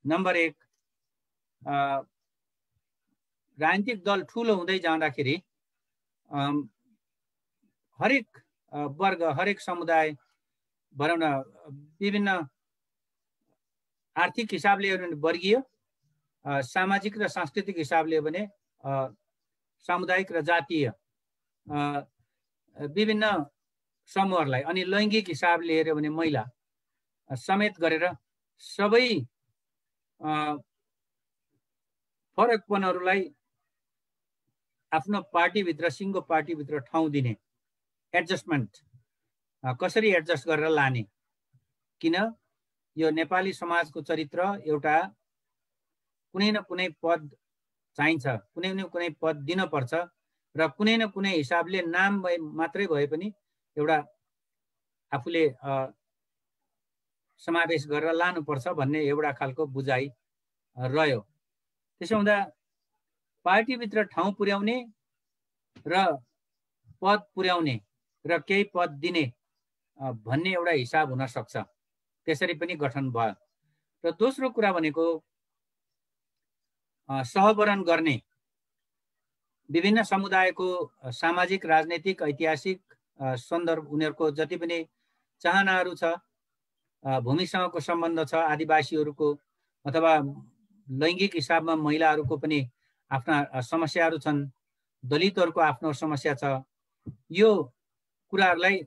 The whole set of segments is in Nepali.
नम्बर 1 राजनीतिक दल ठुलो हुँदै जाँदाखेरि हरेक वर्ग हरेक समुदाय भनौँ न विभिन्न आर्थिक हिसाबले हो भने वर्गीय सामाजिक र सांस्कृतिक हिसाबले हो भने सामुदायिक र जातीय विभिन्न समूहहरूलाई अनि लैङ्गिक हिसाबले हेर्यो भने महिला समेत गरेर सबै फरकपनहरूलाई आफ्नो पार्टीभित्र सिङ्गो पार्टीभित्र ठाउँ दिने एडजस्टमेन्ट कसरी एडजस्ट गरेर लाने किन यो नेपाली समाजको चरित्र एउटा कुनै न कुनै पद चाहिन्छ कुनै न कुनै पद दिन पर्छ र कुनै न कुनै हिसाबले नाम मात्रै भए पनि एउटा आफूले समावेश गरेर लानुपर्छ भन्ने एउटा खालको बुझाइ रह्यो। त्यसो हुँदा पार्टीभित्र ठाउँ पुर्याउने र पद पुर्याउने र केही पद दिने भन्ने एउटा हिसाब हुन सक्छ, त्यसरी पनि गठन भयो। र दोस्रो कुरा भनेको सहवर्णन गर्ने विभिन्न समुदायको सामाजिक राजनैतिक ऐतिहासिक सन्दर्भ उनीहरूको जति पनि चाहनाहरू छ भूमिसँगको सम्बन्ध छ आदिवासीहरूको अथवा लैङ्गिक हिसाबमा महिलाहरूको पनि आफ्ना समस्याहरू छन् दलितहरूको आफ्नो समस्या छ यो कुराहरूलाई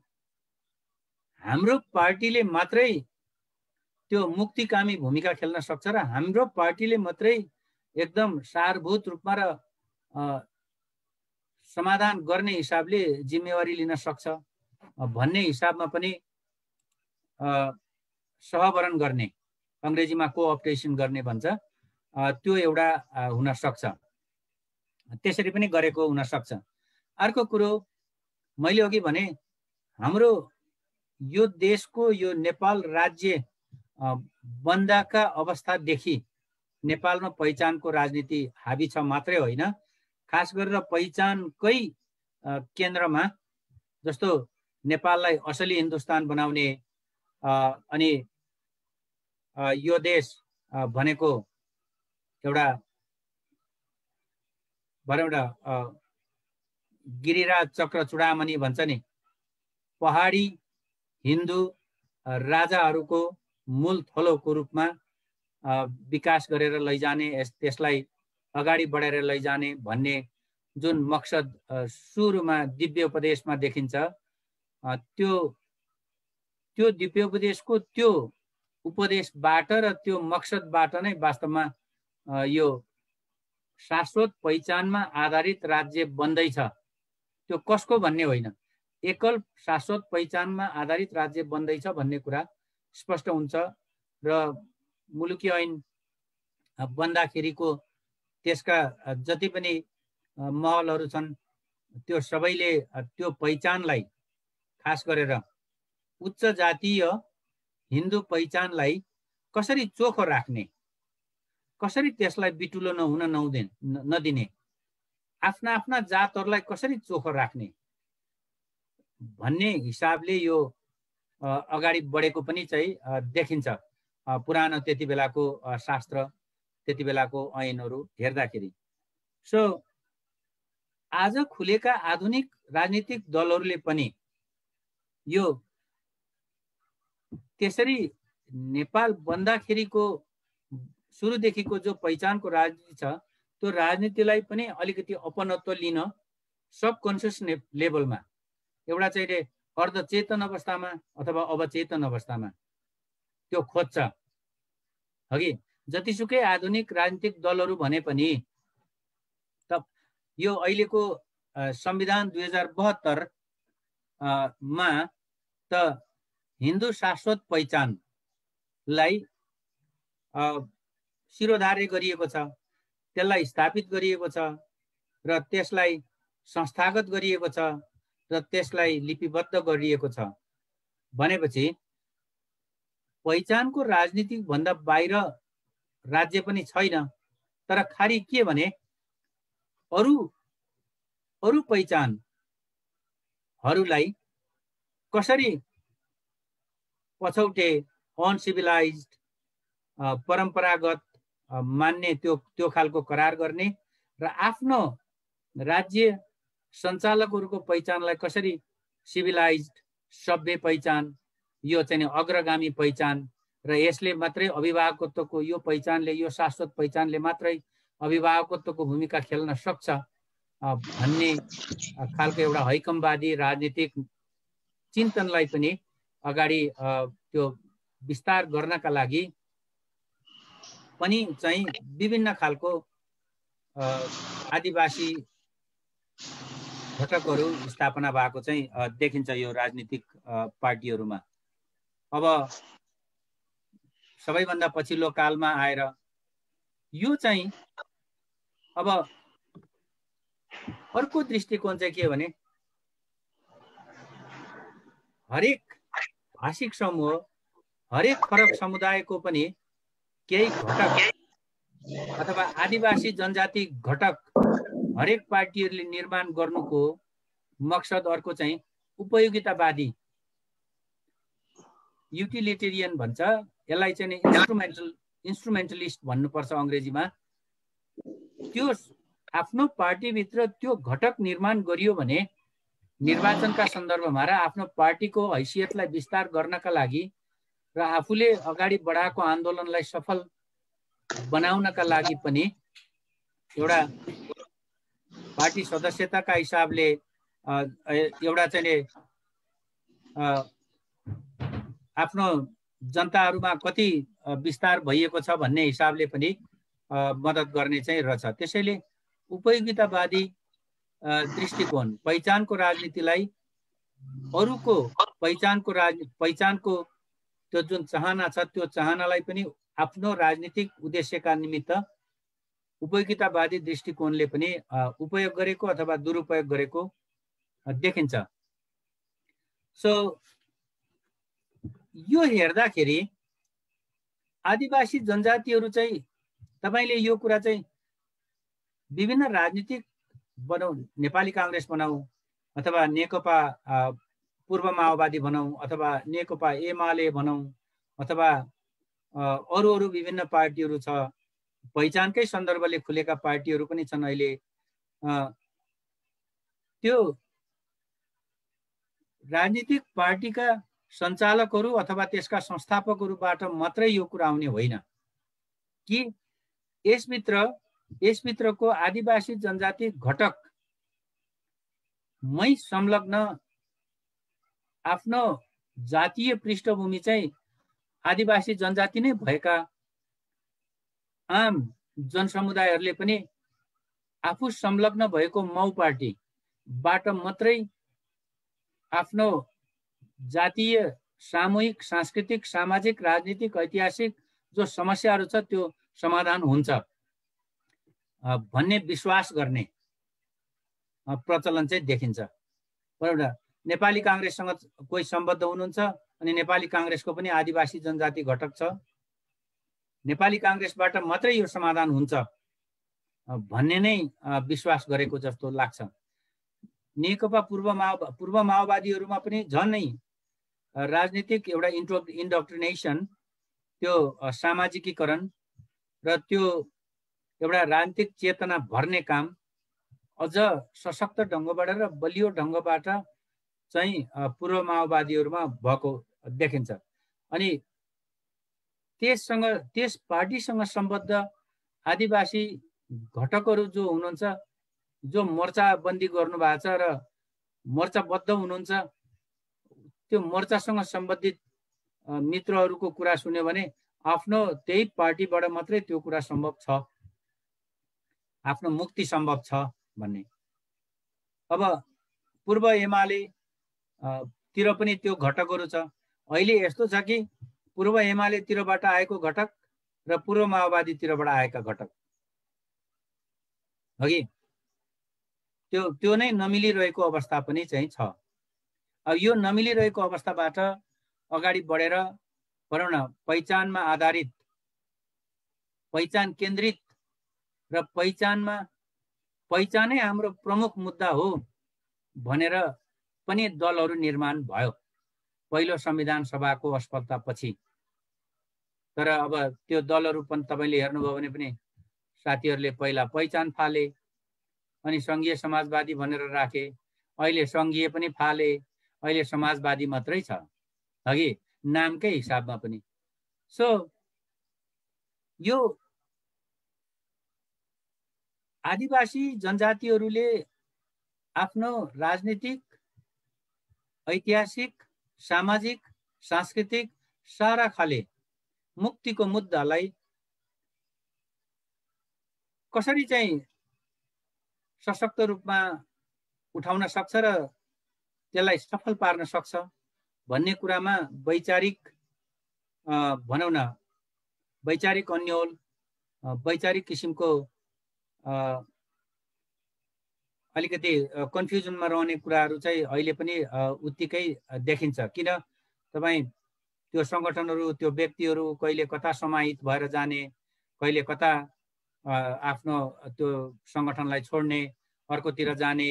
हाम्रो पार्टीले मात्रै त्यो मुक्तिकामी भूमिका खेल्न सक्छ र हाम्रो पार्टीले मात्रै एकदम सारभूत रूपमा र समाधान गर्ने हिसाबले जिम्मेवारी लिन सक्छ भन्ने हिसाबमा पनि सहवर्णन गर्ने अंग्रेजीमा कोअप्टेसन गर्ने भन्छ त्यो एउटा हुन सक्छ, त्यसरी पनि गरेको हुन सक्छ। अर्को कुरो मैले अघि भने हाम्रो यो देशको यो नेपाल राज्य बन्दाका अवस्थादेखि नेपालमा पहिचानको राजनीति हाबी छ मात्रै होइन, खास गरेर पहिचानकै केन्द्रमा जस्तो नेपाललाई असली हिन्दुस्तान बनाउने अनि यो देश भनेको एउटा गिरिराज चक्र चुडामणि भन्छ नि, पहाडी हिन्दू राजाहरूको मूल थलोको रूपमा विकास गरेर लैजाने त्यसलाई अगाडि बढाएर लैजाने भन्ने जुन मकसद सुरुमा दिव्योपदेशमा देखिन्छ त्यो दिव्योपदेशको त्यो उपदेशबाट र त्यो मकसदबाट नै वास्तवमा यो शाश्वत पहिचानमा आधारित राज्य बन्दैछ। त्यो कसको भन्ने होइन, एकल शाश्वत पहिचानमा आधारित राज्य बन्दैछ भन्ने कुरा स्पष्ट हुन्छ र मुलुकी ऐन बन्दाखेरिको त्यसका जति पनि महलहरू छन् त्यो सबैले त्यो पहिचानलाई खास गरेर उच्च जातीय हिन्दू पहिचानलाई कसरी चोखो राख्ने, कसरी त्यसलाई बिटुलो हुन नदिने, आफ्ना आफ्ना जातहरूलाई कसरी चोखो राख्ने भन्ने हिसाबले यो अगाडि बढेको पनि चाहिँ देखिन्छ पुरानो त्यति बेलाको शास्त्र त्यति बेलाको ऐनहरू हेर्दाखेरि। सो आज खुलेका आधुनिक राजनीतिक दलहरूले पनि यो त्यसरी नेपाल बन्दाखेरिको सुरुदेखिको जो पहिचानको राजनीति छ त्यो राजनीतिलाई पनि अलिकति अपनत्व लिन सबकन्सियस लेभलमा एउटा चाहिँ अर्धचेतन अवस्थामा अथवा अवचेतन अवस्थामा त्यो खोज्छ। हगि जतिसुकै आधुनिक राजनीतिक दलहरू भने पनि त यो अहिलेको संविधान 2072 मा त हिन्दू शाश्वत पहिचानलाई शिरोधार्य गरिएको छ, त्यसलाई स्थापित गरिएको छ र त्यसलाई संस्थागत गरिएको छ र त्यसलाई लिपिबद्ध गरिएको छ भनेपछि पहिचानको राजनीति भन्दा बाहिर राज्य पनि छैन। तर खाली के भने अरु पहिचानहरूलाई कसरी पछौटे अनसिभिलाइज्ड परम्परागत मान्ने त्यो खालको करार गर्ने र आफ्नो राज्य सञ्चालकहरूको पहिचानलाई कसरी सिभिलाइज्ड सभ्य पहिचान, यो चाहिँ अग्रगामी पहिचान र यसले मात्रै अभिभावकत्वको यो पहिचानले, यो शाश्वत पहिचानले मात्रै अभिभावकत्वको भूमिका खेल्न सक्छ भन्ने खालको एउटा हैकमवादी राजनीतिक चिन्तनलाई पनि अगाडि त्यो विस्तार गर्नका लागि पनि चाहिँ विभिन्न खालको आदिवासी घटकहरू स्थापना भएको चाहिँ देखिन्छ यो राजनीतिक पार्टीहरूमा। अब सबैभन्दा पछिल्लो कालमा आएर यो चाहिँ अब अर्को दृष्टिकोण चाहिँ के भने हरेक भाषिक समूह, हरेक फरक समुदायको पनि केही घटक अथवा आदिवासी जनजाति घटक हरेक पार्टीहरूले निर्माण गर्नुको मकसद अर्को चाहिँ उपयोगितावादी, युटिलिटेरियन भन्छ यसलाई चाहिँ इन्स्ट्रुमेन्टलिस्ट भन्नुपर्छ अङ्ग्रेजीमा। त्यो आफ्नो पार्टीभित्र त्यो घटक निर्माण गरियो भने निर्वाचनका सन्दर्भमा र आफ्नो पार्टीको हैसियतलाई विस्तार गर्नका लागि र आफूले अगाडि बढाएको आन्दोलनलाई सफल बनाउनका लागि पनि एउटा पार्टी सदस्यताका हिसाबले एउटा चाहिँ आफ्नो जनताहरूमा कति विस्तार भइएको छ भन्ने हिसाबले पनि मद्दत गर्ने चाहिँ रहेछ। त्यसैले उपयोगितावादी दृष्टिकोण पहिचानको राजनीतिलाई अरूको पहिचानको त्यो जुन चाहना छ त्यो चाहनालाई पनि आफ्नो राजनीतिक उद्देश्यका निमित्त उपयोगितावादी दृष्टिकोणले पनि उपयोग गरेको अथवा दुरुपयोग गरेको देखिन्छ। सो यो हेर्दाखेरि आदिवासी जनजातिहरू चाहिँ तपाईले यो कुरा चाहिँ विभिन्न राजनीतिक बनाऊ, नेपाली कांग्रेस बनाऊ अथवा नेकपा पूर्व माओवादी बनाऊ अथवा नेकपा एमाले बनाऊ अथवा अरू विभिन्न पार्टीहरू छ, पहिचानकै सन्दर्भले खुलेका पार्टीहरू पनि छन् अहिले। त्यो राजनीतिक पार्टीका सञ्चालकहरू अथवा त्यसका संस्थापकहरूबाट मात्रै यो कुरा आउने होइन कि यसभित्रको आदिवासी जनजाति घटक मै संलग्न आफ्नो जातीय पृष्ठभूमि चाहिँ आदिवासी जनजाति नै भएका आम जनसमुदायहरूले पनि आफू संलग्न भएको माउ पार्टीबाट मात्रै आफ्नो जातीय, सामूहिक, सांस्कृतिक, सामाजिक, राजनीतिक, ऐतिहासिक जो समस्याहरू छ त्यो समाधान हुन्छ भन्ने विश्वास गर्ने प्रचलन चाहिँ देखिन्छ। एउटा नेपाली कांग्रेससँग कोही सम्बद्ध हुनुहुन्छ अनि नेपाली कांग्रेसको पनि आदिवासी जनजाति घटक छ, नेपाली कांग्रेसबाट मात्रै यो समाधान हुन्छ भन्ने नै विश्वास गरेको जस्तो लाग्छ। नेकपा पूर्व माओवादीहरूमा पनि झनै राजनीतिक एउटा इन्डोक्ट्रिनेसन, त्यो सामाजिकीकरण र त्यो एउटा राजनीतिक चेतना भर्ने काम अझ सशक्त ढङ्गबाट र बलियो ढङ्गबाट चाहिँ पूर्व माओवादीहरूमा भएको देखिन्छ। अनि त्यस पार्टीसँग सम्बद्ध आदिवासी घटकहरू जो हुनुहुन्छ, जो मोर्चाबन्दी गर्नु भएको छ र मोर्चाबद्ध हुनुहुन्छ, त्यो मोर्चासँग सम्बन्धित मित्रहरूको कुरा सुन्यो भने आफ्नो त्यही पार्टीबाट मात्रै त्यो कुरा सम्भव छ, आफ्नो मुक्ति सम्भव छ भन्ने। अब पूर्व एमाले तिर पनि त्यो घटकहरू छ। अहिले यस्तो छ कि पूर्व एमाले तिरबाट आएको घटक र पूर्व माओवादी तिरबाट आएका घटक अघि त्यो नै नमिलिरहेको अवस्था पनि चाहिँ छ। अब यो नमिलिरहेको अवस्थाबाट अगाडि बढेर भनौँ न पहिचानमा आधारित, पहिचान केन्द्रित र पहिचानै हाम्रो प्रमुख मुद्दा हो भनेर पनि दलहरू निर्माण भयो पहिलो संविधान सभाको असफलतापछि। तर अब त्यो दलहरू पनि तपाईँले हेर्नुभयो भने पनि साथीहरूले पहिला पहिचान फाले, अनि सङ्घीय समाजवादी भनेर राखे, अहिले सङ्घीय पनि फाले, अहिले समाजवादी मात्रै छ अघि नामकै हिसाबमा पनि। सो यो आदिवासी जनजातिहरूले आफ्नो राजनीतिक, ऐतिहासिक, सामाजिक, सांस्कृतिक सारा खाले मुक्तिको मुद्दालाई कसरी चाहिँ सशक्त रूपमा उठाउन सक्छ र त्यसलाई सफल पार्न सक्छ भन्ने कुरामा वैचारिक भनौँ न वैचारिक अन्यल, वैचारिक किसिमको अलिकति कन्फ्युजनमा रहने कुराहरू चाहिँ अहिले पनि उत्तिकै देखिन्छ। किन तपाईँ त्यो सङ्गठनहरू, त्यो व्यक्तिहरू कहिले कता समाहित भएर जाने, कहिले कता आफ्नो त्यो सङ्गठनलाई छोड्ने, अर्कोतिर जाने,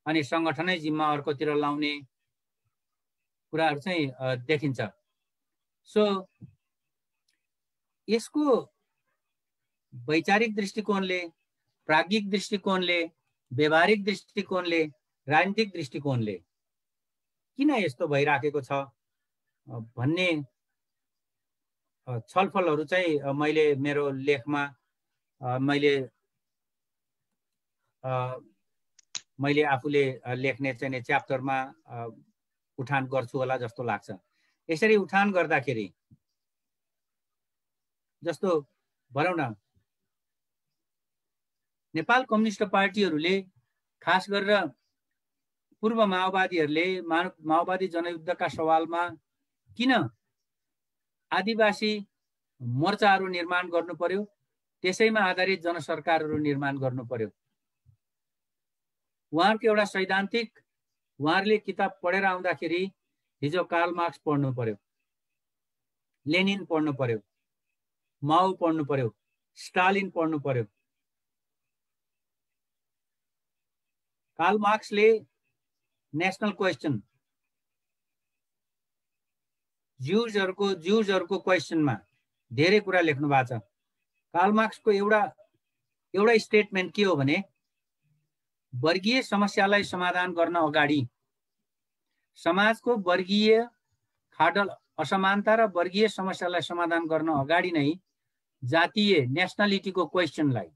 अनि सङ्गठनै जिम्मा अर्कोतिर लाउने कुराहरू चाहिँ देखिन्छ। सो यसको वैचारिक दृष्टिकोणले, प्राज्ञिक दृष्टिकोणले, व्यवहारिक दृष्टिकोणले, राजनीतिक दृष्टिकोणले किन यस्तो भइराखेको छ भन्ने छलफलहरू चाहिँ मैले मेरो लेखमा मैले आफूले लेख्ने चाहिँ च्याप्टरमा उठान गर्छु होला जस्तो लाग्छ। यसरी उठान गर्दाखेरि जस्तो भनौँ न नेपाल कम्युनिस्ट पार्टीहरूले खास गरेर पूर्व माओवादीहरूले माओवादी जनयुद्धका सवालमा किन आदिवासी मोर्चाहरू निर्माण गर्नु पर्यो, त्यसैमा आधारित जनसरकारहरू निर्माण गर्नु पर्यो। उहाँहरूको एउटा सैद्धान्तिक, उहाँहरूले किताब पढेर आउँदाखेरि हिजो कार्ल मार्क्स पढ्नु पर्यो, लेनिन पढ्नु पर्यो, माओ पढ्नु पर्यो, स्टालिन पढ्नु पर्यो। कार्ल मार्क्सले नेशनल क्वेसन, ज्यूजहरूको क्वेसनमा धेरै कुरा लेख्नु भएको छ। कार्ल मार्क्सको एउटा स्टेटमेन्ट के हो भने वर्गीय समस्यालाई समाधान गर्न अगाडि, समाजको वर्गीय खाडल असमानता र वर्गीय समस्यालाई समाधान गर्न अगाडि नै जातीय नेसनालिटीको क्वेसनलाई,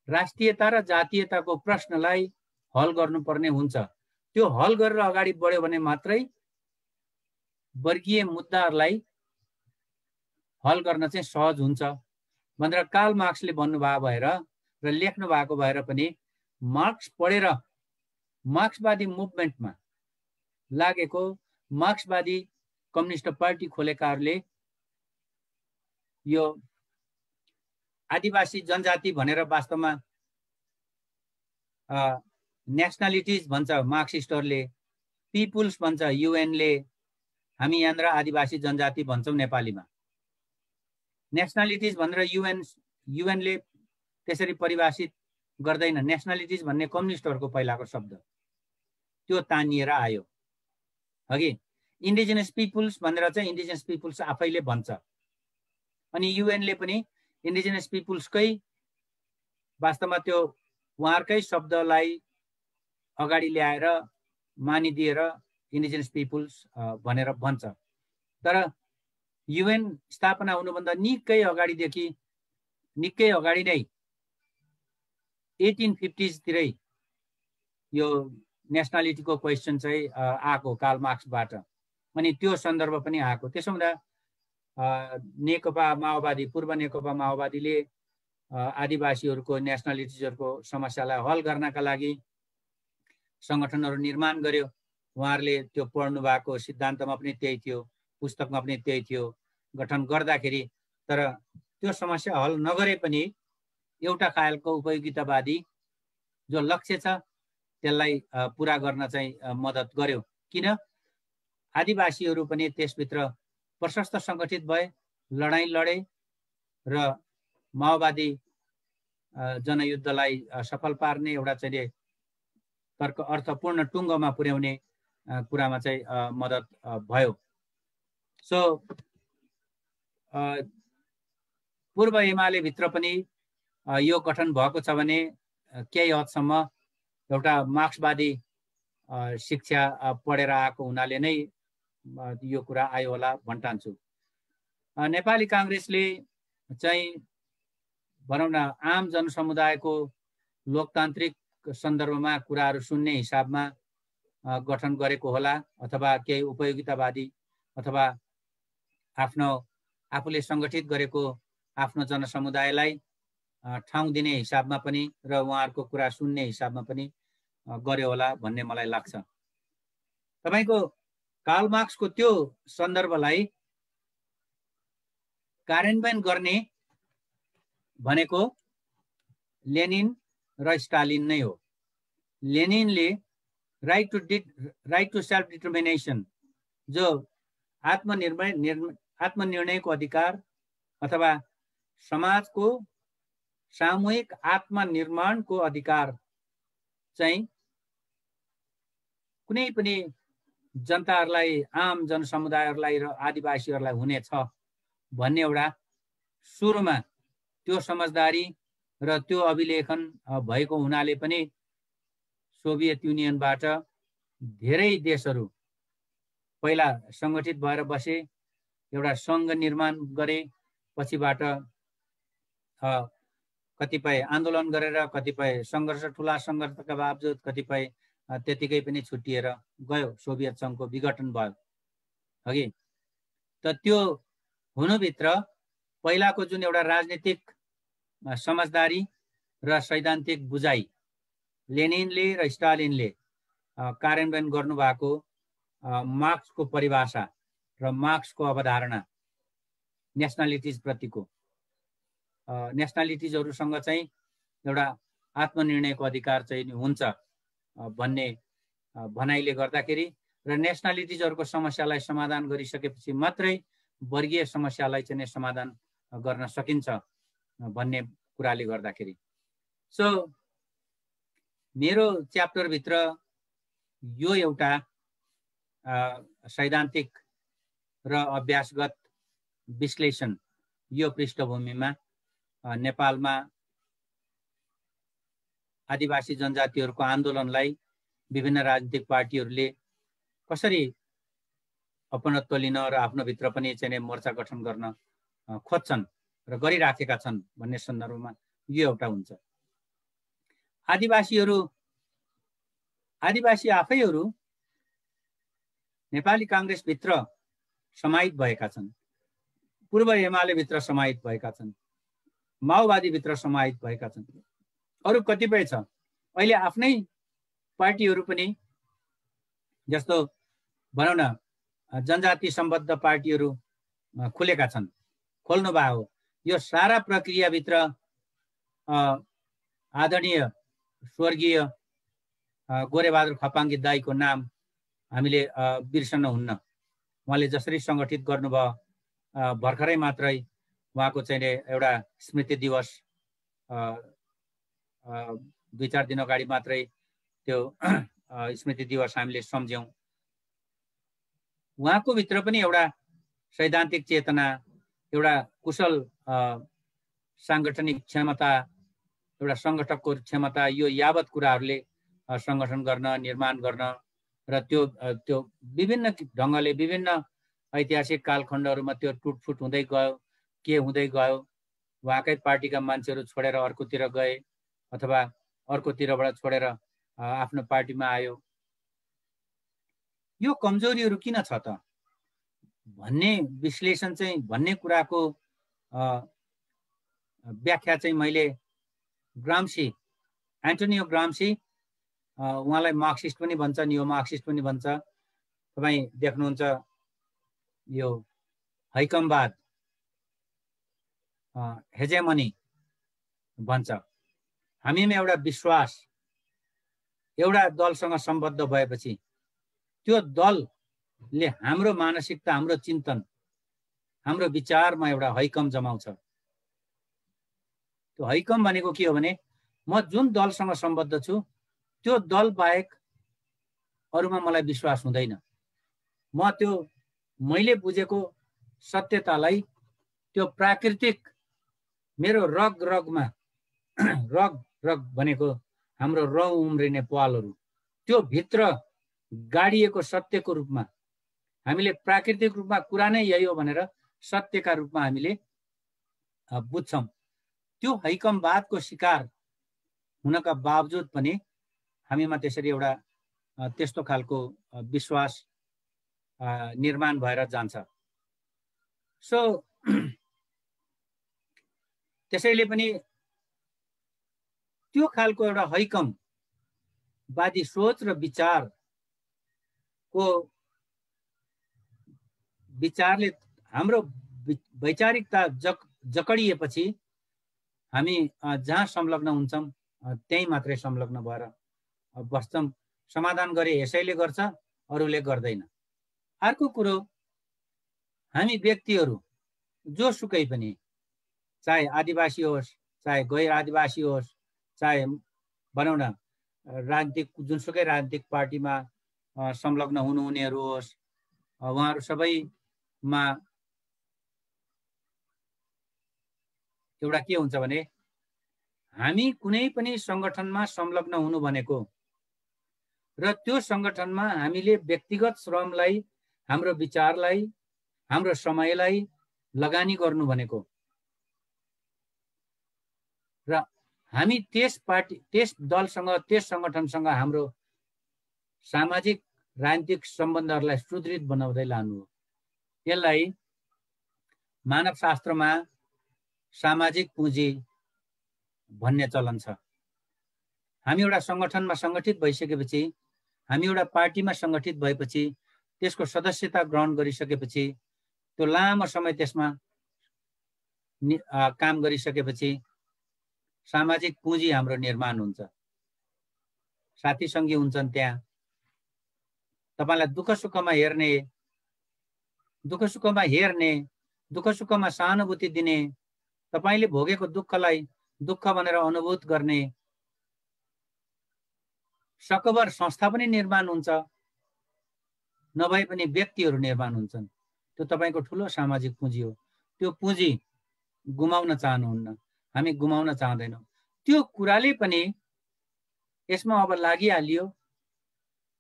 राष्ट्रियता र जातीयताको प्रश्नलाई हल गर्नुपर्ने हुन्छ। त्यो हल गरेर अगाडि बढ्यो भने मात्रै वर्गीय मुद्दाहरूलाई हल गर्न चाहिँ सहज हुन्छ भनेर कार्ल मार्क्सले भन्नुभएको भएर र लेख्नु भएको भएर पनि मार्क्स पढेर मार्क्सवादी मुभमेन्टमा लागेको मार्क्सवादी कम्युनिस्ट पार्टी खोलेकाहरूले यो आदिवासी जनजाति भनेर वास्तवमा नेसनालिटिज भन्छ मार्क्सिस्टहरूले, पिपुल्स भन्छ युएनले, हामी यहाँनिर आदिवासी जनजाति भन्छौँ नेपालीमा। नेसनालिटिज भनेर युएनले त्यसरी परिभाषित गर्दैन। नेसनालिटिज भन्ने कम्युनिस्टहरूको पहिलाको शब्द, त्यो तानिएर आयो अघि। इन्डिजिनस पिपुल्स भनेर चाहिँ इन्डिजिनस पिपुल्स आफैले भन्छ, अनि युएनले पनि इन्डिजिनस पिपुल्सकै वास्तवमा त्यो उहाँहरूकै शब्दलाई अगाडि ल्याएर मानिदिएर इन्डिजिनस पिपुल्स भनेर भन्छ। तर युएन स्थापना हुनुभन्दा निकै अगाडिदेखि, निकै अगाडि नै 1850s तिरै यो नेसनालिटीको क्वेसन चाहिँ आएको कार्ल मार्क्सबाट, अनि त्यो सन्दर्भ पनि आएको। त्यसो हुँदा नेकपा माओवादी, पूर्व नेकपा माओवादीले आदिवासीहरूको नेसनालिटिजहरूको समस्यालाई हल गर्नका लागि सङ्गठनहरू निर्माण गर्यो। उहाँहरूले त्यो पढ्नु भएको सिद्धान्तमा पनि त्यही थियो, पुस्तकमा पनि त्यही थियो, गठन गर्दाखेरि। तर त्यो समस्या हल नगरे पनि एउटा खालको उपयोगितावादी जो लक्ष्य छ त्यसलाई पुरा गर्न चाहिँ मद्दत गर्यो। किन आदिवासीहरू पनि त्यसभित्र प्रशस्त सङ्गठित भए, लडाइँ लडे र माओवादी जनयुद्धलाई सफल पार्ने एउटा चाहिँ अर्थपूर्ण टुङ्गोमा पुर्याउने कुरामा चाहिँ मद्दत भयो। सो पूर्व एमाले भित्र पनि यो गठन भएको छ भने केही हदसम्म एउटा मार्क्सवादी शिक्षा पढेर आएको हुनाले नै यो कुरा आयो होला भन्टान्छु। नेपाली काङ्ग्रेसले चाहिँ भनौँ न आम जनसमुदायको लोकतान्त्रिक सन्दर्भमा कुराहरू सुन्ने हिसाबमा गठन गरेको होला, अथवा केही उपयोगितावादी अथवा आफ्नो आफूले सङ्गठित गरेको आफ्नो जनसमुदायलाई ठाउँ दिने हिसाबमा पनि र उहाँहरूको कुरा सुन्ने हिसाबमा पनि गर्यो होला भन्ने मलाई लाग्छ। तपाईको कार्ल मार्क्सको त्यो सन्दर्भलाई कार्यान्वयन गर्ने भनेको लेनिन र स्टालिन नै हो। लेनिनले राइट टु सेल्फ डिटर्मिनेसन, जो आत्मनिर्णयको अधिकार अथवा समाजको सामूहिक आत्मनिर्माणको अधिकार चाहिँ कुनै पनि जनताहरूलाई, आम जनसमुदायहरूलाई र आदिवासीहरूलाई हुनेछ भन्ने एउटा सुरुमा त्यो समझदारी र त्यो अभिलेखन भएको हुनाले पनि सोभियत युनियनबाट धेरै देशहरू पहिला सङ्गठित भएर बसे, एउटा सङ्घ निर्माण गरे, पछिबाट कतिपय आन्दोलन गरेर, कतिपय सङ्घर्ष, ठुला सङ्घर्षका बावजुद कतिपय त्यतिकै पनि छुट्टिएर गयो, सोभियत सङ्घको विघटन भयो अघि। त त्यो हुनुभित्र पहिलाको जुन एउटा राजनीतिक समझदारी र सैद्धान्तिक बुझाइ लेनिनले र स्टालिनले कार्यान्वयन गर्नुभएको मार्क्सको परिभाषा र मार्क्सको अवधारणा नेसनालिटिज प्रतिको, नेसनालिटिजहरूसँग चाहिँ एउटा आत्मनिर्णयको अधिकार चाहिँ हुन्छ भन्ने भनाइले गर्दाखेरि र नेसनालिटिजहरूको समस्यालाई समाधान गरिसकेपछि मात्रै वर्गीय समस्यालाई चाहिँ समाधान गर्न सकिन्छ भन्ने कुराले गर्दाखेरि। सो मेरो च्याप्टरभित्र यो एउटा सैद्धान्तिक र अभ्यासगत विश्लेषण यो पृष्ठभूमिमा नेपालमा आदिवासी जनजातिहरूको आन्दोलनलाई विभिन्न राजनीतिक पार्टीहरूले कसरी अपनत्व लिन र आफ्नो भित्र पनि चाहिँ मोर्चा गठन गर्न खोज्छन् र गरिराखेका छन् भन्ने सन्दर्भमा यो एउटा हुन्छ। आदिवासी आफैहरू नेपाली काङ्ग्रेसभित्र समाहित भएका छन्, पूर्व एमाले भित्र समाहित भएका छन्, माओवादी भित्र समाहित भएका छन्, अरू कतिपय छ। अहिले आफ्नै पार्टीहरू पनि जस्तो भनौँ न जनजाति सम्बद्ध पार्टीहरू खुलेका छन्, खोल्नु भएको हो। यो सारा प्रक्रियाभित्र आदरणीय स्वर्गीय गोरेबहादुर खपाङ्गी दाईको नाम हामीले बिर्सन हुन्न। उहाँले जसरी सङ्गठित गर्नुभयो, भर्खरै मात्रै उहाँको चाहिँ एउटा स्मृति दिवस 2-4 दिन अगाडि मात्रै त्यो स्मृति दिवस हामीले सम्झ्यौँ। उहाँको भित्र पनि एउटा सैद्धान्तिक चेतना, एउटा कुशल साङ्गठनिक क्षमता, एउटा सङ्गठकको क्षमता, यो यावत कुराहरूले सङ्गठन गर्न, निर्माण गर्न र त्यो विभिन्न ढङ्गले विभिन्न ऐतिहासिक कालखण्डहरूमा त्यो टुटफुट हुँदै गयो, के हुँदै गयो, उहाँकै पार्टीका मान्छेहरू छोडेर अर्कोतिर गए अथवा अर्कोतिरबाट छोडेर आफ्नो पार्टीमा आयो। यो कमजोरीहरू किन छ त भन्ने विश्लेषण चाहिँ, भन्ने कुराको व्याख्या चाहिँ मैले ग्राम्सी, एन्टोनियो ग्राम्सी, उहाँलाई मार्क्सिस्ट पनि भन्छ, नियो मार्क्सिस्ट पनि भन्छ, तपाईँ देख्नुहुन्छ यो हैकमवाद, हेजेमनी भन्छ। हामीमा एउटा विश्वास, एउटा दलसँग सम्बद्ध भएपछि त्यो दलले हाम्रो मानसिकता, हाम्रो चिन्तन, हाम्रो विचारमा एउटा हैकम जमाउँछ। त्यो हैकम भनेको के हो भने म जुन दलसँग सम्बद्ध छु त्यो दल बाहेक अरूमा मलाई विश्वास हुँदैन। म त्यो मैले बुझेको सत्यतालाई त्यो प्राकृतिक मेरो रग रगमा रग रग भनेको हाम्रो रौँ उम्रिने पालहरू त्यो भित्र गाडिएको सत्यको रूपमा हामीले प्राकृतिक रूपमा कुरा नै यही हो भनेर सत्यका रूपमा हामीले बुझ्छौँ। त्यो हैकमवादको शिकार हुनका बावजुद पनि हामीमा त्यसरी एउटा त्यस्तो खालको विश्वास निर्माण भएर जान्छ। सो त्यसैले पनि त्यो खालको एउटा हैकमवादी सोच र विचारले हाम्रो वैचारिकता जकडिएपछि हामी जहाँ संलग्न हुन्छौँ त्यही मात्रै संलग्न भएर बस्छौँ। समाधान गरे यसैले गर्छ, अरूले गर्दैन। अर्को कुरो, हामी व्यक्तिहरू जोसुकै पनि, चाहे आदिवासी होस्, चाहे गैर आदिवासी होस्, चाहे भनौँ न राजनीतिक जुनसुकै राजनीतिक पार्टीमा संलग्न हुनुहुनेहरू होस्, उहाँहरू सबैमा एउटा के हुन्छ भने हामी कुनै पनि संगठनमा संलग्न हुनु भनेको र त्यो संगठनमा हामीले व्यक्तिगत श्रमलाई, हाम्रो विचारलाई, हाम्रो समयलाई लगानी गर्नु भनेको र हामी त्यस दलसँग, त्यस संगठनसँग हाम्रो सामाजिक राजनीतिक सम्बन्धहरूलाई सुदृढ बनाउँदै लानु हो। यसलाई मानवशास्त्रमा सामाजिक पुँजी भन्ने चलन छ। हामी एउटा संगठनमा संगठित भइसकेपछि, हामी एउटा पार्टीमा संगठित भएपछि, त्यसको सदस्यता ग्रहण गरिसकेपछि, त्यो लामो समय त्यसमा काम गरिसकेपछि सामाजिक पुँजी हाम्रो निर्माण हुन्छ। साथी सङ्गी हुन्छन् त्यहाँ, तपाईलाई दुःख सुखमा हेर्ने, दुःख सुखमा सहानुभूति दिने, तपाईले भोगेको दुःखलाई दुःख भनेर अनुभूत गर्ने सकभर संस्था पनि निर्माण हुन्छ, नभए पनि व्यक्तिहरू निर्माण हुन्छन्। त्यो तपाईको ठुलो सामाजिक पुँजी हो। त्यो पुँजी गुमाउन चाहनुहुन्न, हामी गुमाउन चाहदैनौँ। त्यो कुराले पनि यसमा अब लागिहालियो